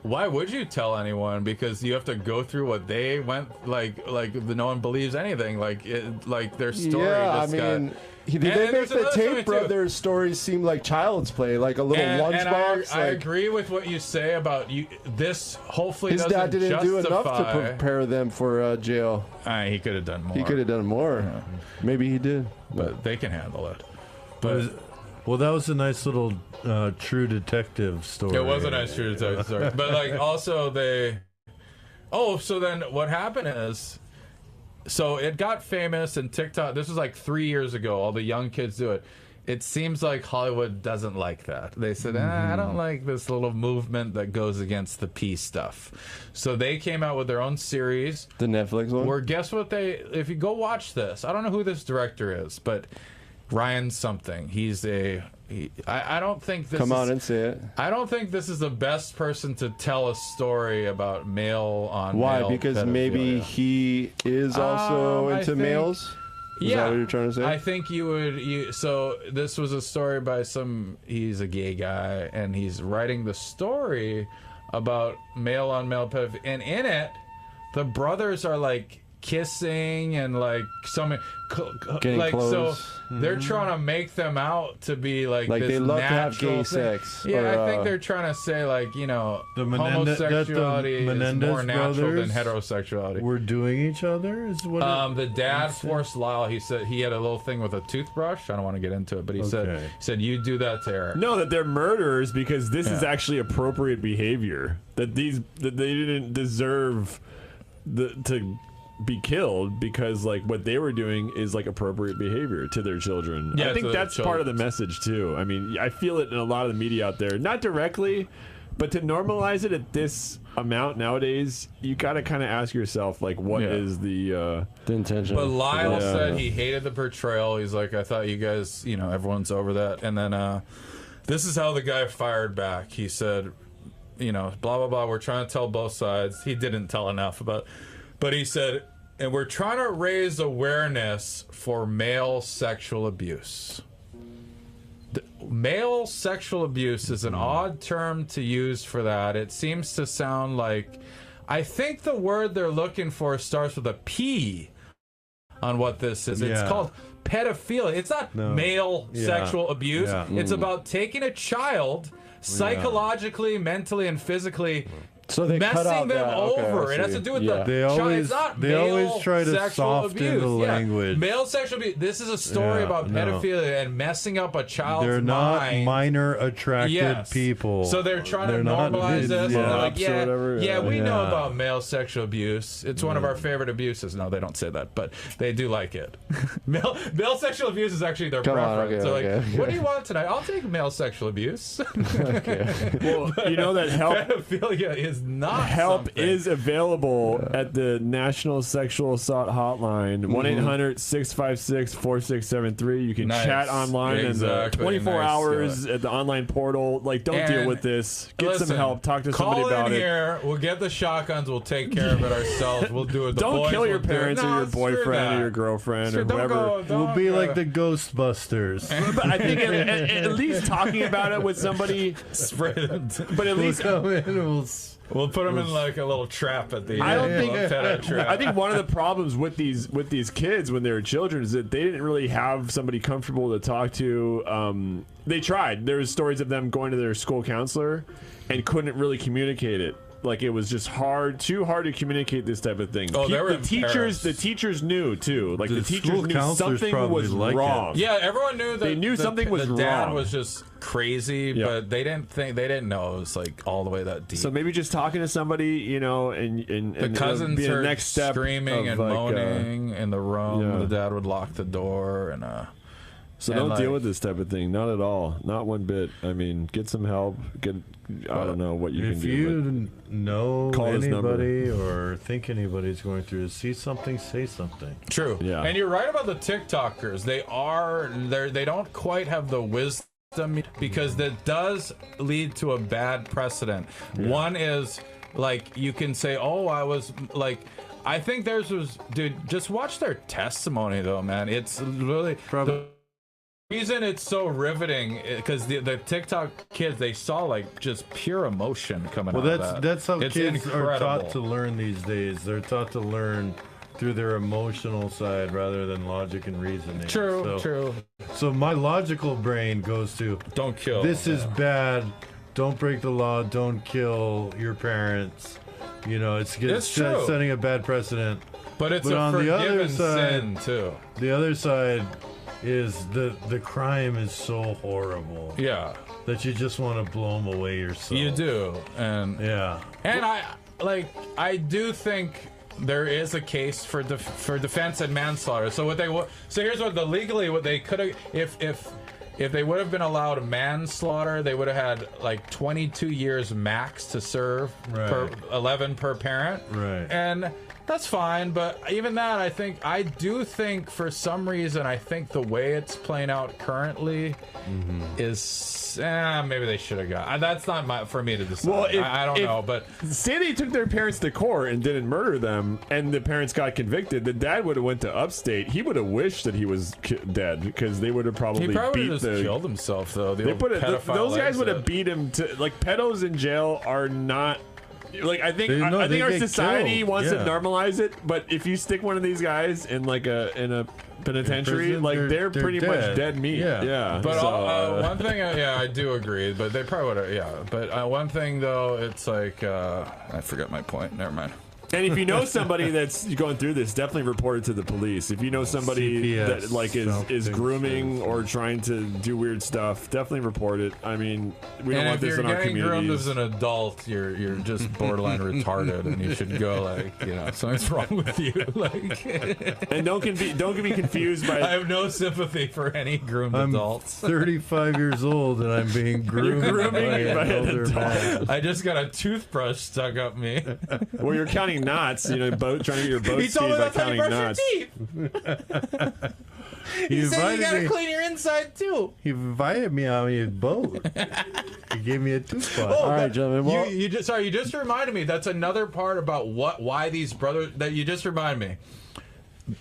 why would you tell anyone? Because you have to go through what they went like no one believes anything like their story. Yeah, just they and make the Tate brothers stories seem like child's play, like a little lunchbox. I agree with what you say about this. Hopefully, his dad didn't do enough to prepare them for jail. He could have done more. He could have done more. Yeah. Maybe he did, but they can handle it. But well, that was a nice little True Detective story. It was a nice True Detective story, but like also so then what happened is. So it got famous and TikTok. This was like 3 years ago. All the young kids do it. It seems like Hollywood doesn't like that. They said, I don't like this little movement that goes against the peace stuff. So they came out with their own series. The Netflix one? Where guess what if you go watch this, I don't know who this director is, but Ryan something. I don't think this Come on and say it. I don't think this is the best person to tell a story about male on Why? male Because pedophilia. maybe he is also into males? Is that what you're trying to say? I think so this was a story by he's a gay guy, and he's writing the story about male on male pedophilia. And in it, the brothers are like kissing and like getting like close. So they're trying to make them out to be like this they love to have gay thing. sex. Yeah, I think they're trying to say like the homosexuality is more natural than heterosexuality. We're doing each other is what. The dad forced Lyle. He said he had a little thing with a toothbrush. I don't want to get into it, but he said you do that to Eric. No, that they're murderers because this is actually appropriate behavior. That they didn't deserve to be killed because like what they were doing is like appropriate behavior to their children. Yeah, I think that's part of the message too. I mean, I feel it in a lot of the media out there, not directly, but to normalize it at this amount nowadays, you got to kind of ask yourself like what is the intention. But Lyle said he hated the portrayal. He's like, I thought you guys, everyone's over that. And then this is how the guy fired back. He said, blah blah blah, we're trying to tell both sides. He didn't tell enough but he said, and we're trying to raise awareness for male sexual abuse. Male sexual abuse is an odd term to use for that. It seems to sound like, I think the word they're looking for starts with a P on what this is. It's called pedophilia. It's not male sexual abuse. Yeah. It's about taking a child psychologically, mentally, and physically So they cut messing out them that. Okay, over. I It has see. to do with Yeah. They the child. always- It's not they male always try to sexual soften abuse. the Yeah. language. Male sexual abuse. This is a story Yeah, about no. pedophilia and messing up a child's They're not mind. minor attracted Yes. people. So they're trying They're to not normalize this. And they're like, or whatever, yeah, we know Yeah. about male sexual abuse. It's one of our favorite abuses. No, they don't say that, but they do like it. male sexual abuse is actually their Come on, preference. okay, They're like, okay. what do you want tonight? I'll take male sexual abuse. Well, you know that help Pedophilia is not help something. is available at the National Sexual Assault Hotline, 1-800-656-4673. You can Nice. chat online in the Exactly. 24 Nice. hours at the online portal. Like, don't deal And with this. Get listen, some help. Talk to call somebody about in it. here. We'll get the shotguns. We'll take care of it ourselves. We'll do it. The Don't boys kill your will do it. parents or No, your screw boyfriend that. or your girlfriend Screw- or don't whoever. go- don't We'll be go- like the Ghostbusters. But I think at least talking about it with somebody. Spray them. But at least We'll come in and We'll put them in like a little trap at the end. I don't think. A pedo trap. I think one of the problems with these kids when they were children is that they didn't really have somebody comfortable to talk to. They tried. There was stories of them going to their school counselor and couldn't really communicate it. Like it was just too hard to communicate this type of thing. Oh, they were the teachers. The teachers knew too. Like the teachers school knew counselors something probably was like it. wrong. Yeah, everyone knew that They knew something was the dad wrong. was just crazy, Yeah. but they didn't know it was like all the way that deep. So maybe just talking to somebody, and the cousins be the heard next step screaming of, and like, moaning in the room. yeah. The dad would lock the door and So and don't deal like- with this type of thing. Not at all. Not one bit. I mean, get some help. I don't know what you can if do. you know Call this number. anybody or think anybody's going through this, see something, say something. True. Yeah. And you're right about the TikTokers. They don't quite have the wisdom because that does lead to a bad precedent. One is like you can say, "Oh, I was like." I think theirs was, dude. Just watch their testimony, though, man. It's really the reason it's so riveting because the TikTok kids, they saw like just pure emotion coming Well, out of that. that's how It's kids are taught incredible. to learn these days. They're taught to learn through their emotional side rather than logic and reasoning. True. So my logical brain goes to Don't kill. this is bad. Don't break the law. Don't kill your parents. It's true. setting a bad precedent. But it's But a on the other forgiven side, sin too. The other side is the crime is so horrible. Yeah. That you just want to blow them away yourself. You do, and I do think there is a case for defense and manslaughter. So here's what they could have if they would have been allowed manslaughter, they would have had like 22 years max to serve, per 11 per parent, and that's fine. But even that, I do think for some reason, I think the way it's playing out currently is maybe they should have got. That's not for me to decide. Well, I don't know, but say they took their parents to court and didn't murder them, and the parents got convicted. The dad would have went to upstate. He would have wished that he was dead because they would have probably he probably beat just killed himself though. Those guys would have beat him to like pedos in jail are not. Like I think I think our society wants to normalize it, but if you stick one of these guys in like in a penitentiary, like they're pretty much dead meat. Yeah. But one thing, I do agree. But they probably would have. Yeah. But one thing though, it's like I forgot my point. Never mind. And if you know somebody that's going through this, definitely report it to the police. If you know somebody CPS, that like is grooming or trying to do weird stuff, definitely report it. I mean, we don't want this in our If you're getting groomed communities. as an adult, you're just borderline retarded, and you should go like something's wrong with you. Like, and don't be confused by. I have no sympathy for any groomed I'm adults. 35 years old and I'm being groomed Grooming by by an an older adult. man. I just got a toothbrush stuck up me. Well, you're counting knots. Trying to get your boat He speed told me by that's how you counting brush knots. your teeth. He He said you invited gotta me- clean your inside too. He invited me on his boat. He gave me a toothbrush. Oh, All right, gentlemen. Well, you just reminded me. That's another part about why these brothers that you just reminded me.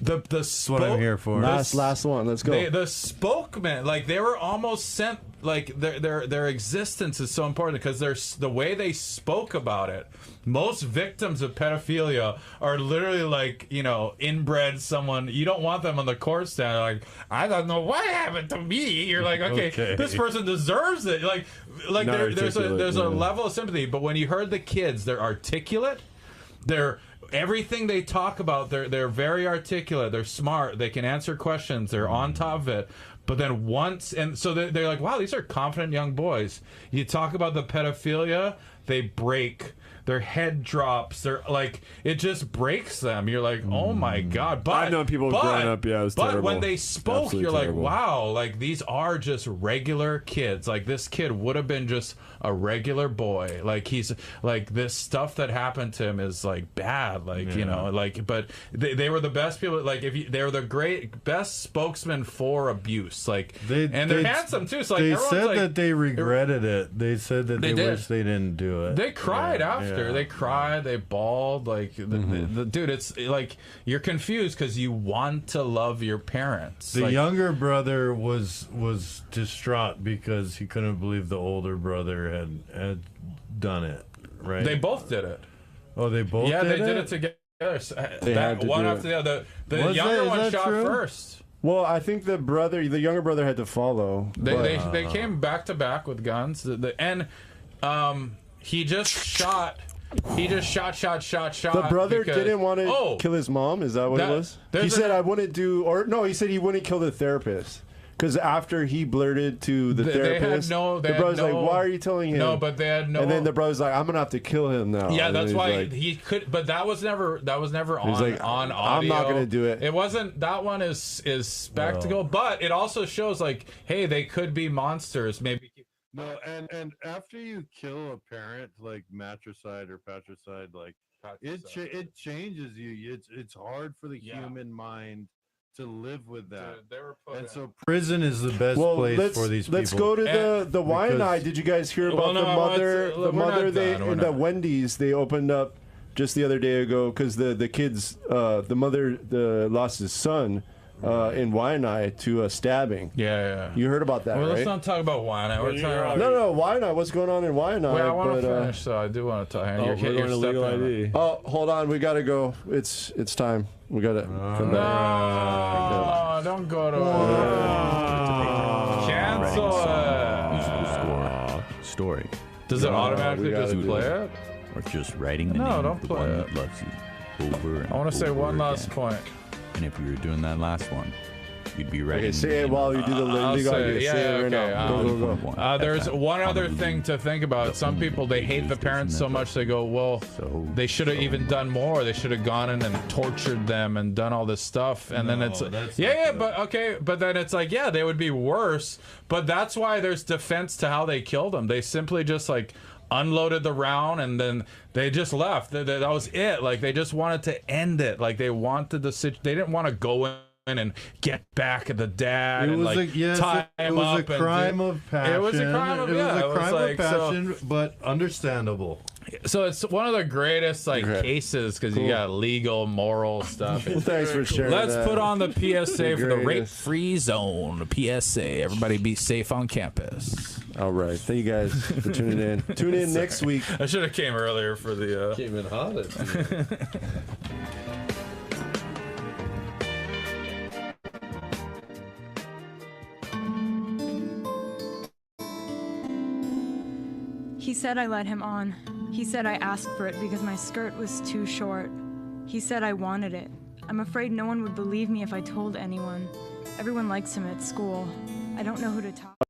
That's what I'm here for. Last one. Let's go. The spokesman, like they were almost sent. Like their existence is so important because the way they spoke about it. Most victims of pedophilia are literally like, you know, inbred someone. You don't want them on the court stand. They're like, I don't know what happened to me. You're like, okay. This person deserves it. Like there's a level of sympathy. But when you heard the kids, they're articulate. They're everything they talk about. They're very articulate. They're smart. They can answer questions. They're on top of it. But then so they're like, wow, these are confident young boys. You talk about the pedophilia, they break. Their head drops. They're like, it just breaks them. You're like, oh my God. But I've known people growing up, it was terrible. But when they spoke, Absolutely you're terrible. like, wow, like these are just regular kids. Like this kid would have been just a regular boy. Like he's like this stuff that happened to him is like bad. Like, you know, like, but they were the best people. Like they were the best spokesman for abuse. Like, and they're handsome too. So like, they everyone's said like, that they regretted it. They said that they did. wish they didn't do it. They cried after. Yeah. They cried. They bawled. Like, the dude, it's like you're confused because you want to love your parents. The like, younger brother was distraught because he couldn't believe the older brother had done it. Right? They both did it. Oh, they both. Yeah, did they did it together. They had to one do after it. the other. The younger one shot first. Well, I think the younger brother had to follow. They came back to back with guns. He just shot. He just shot. The brother didn't want to kill his mom. Is that what it was? He said, "I wouldn't do," or no, he said he wouldn't kill the therapist because after he blurted to the therapist, the brother's like, "Why are you telling him?" No, but they had no. And then the brother's like, "I'm gonna have to kill him now." Yeah, and that's why like, he could. But that was never on like, on audio. I'm not gonna do it. It wasn't. That one is spectacle, but it also shows like, hey, they could be monsters. Maybe. No, and after you kill a parent, like matricide or patricide, like it changes you. It's hard for the human mind to live with that. And so prison is the best place for these people. Let's go to the Waianae. Did you guys hear about the mother? The mother they in the Wendy's they opened up just the other day ago because the kids the mother lost his son. In Waianae to a stabbing. Yeah. You heard about that, well, right? Let's not talk about Waianae. We're talking about no, Waianae. What's going on in Waianae? Well, I want to finish, so I do want to talk. We're going to legal ID. Oh, hold on. We got to go. It's time. We got to come No, back. don't go to cancel it. Story. Does it automatically just play it? Or just writing the No, name don't of the play one it. that loves you over and I want to say over one last again. point. And if you were doing that last one, you'd be writing. Okay, say it while you do the legal ID. Say it right now. Go. There's one other thing to think about. Some people, they hate the parents so much they go, well, they should have even done more. They should have gone in and tortured them and done all this stuff. And then it's but then it's like, yeah, they would be worse. But that's why there's defense to how they killed them. They simply just like unloaded the round and then they just left. That was it. Like they just wanted to end it. Like they wanted they didn't want to go in and get back at the dad and like tie him up. It was a crime of passion. It was a crime of passion, but understandable. So it's one of the greatest cases because you got legal, moral stuff. Well, thanks for sharing. Let's put on the PSA for the greatest. rape-free zone. The PSA. Everybody be safe on campus. All right. Thank you guys for tuning in. Tune in next week. I should have came earlier for the. Came in hot. He said I led him on. He said I asked for it because my skirt was too short. He said I wanted it. I'm afraid no one would believe me if I told anyone. Everyone likes him at school. I don't know who to talk to.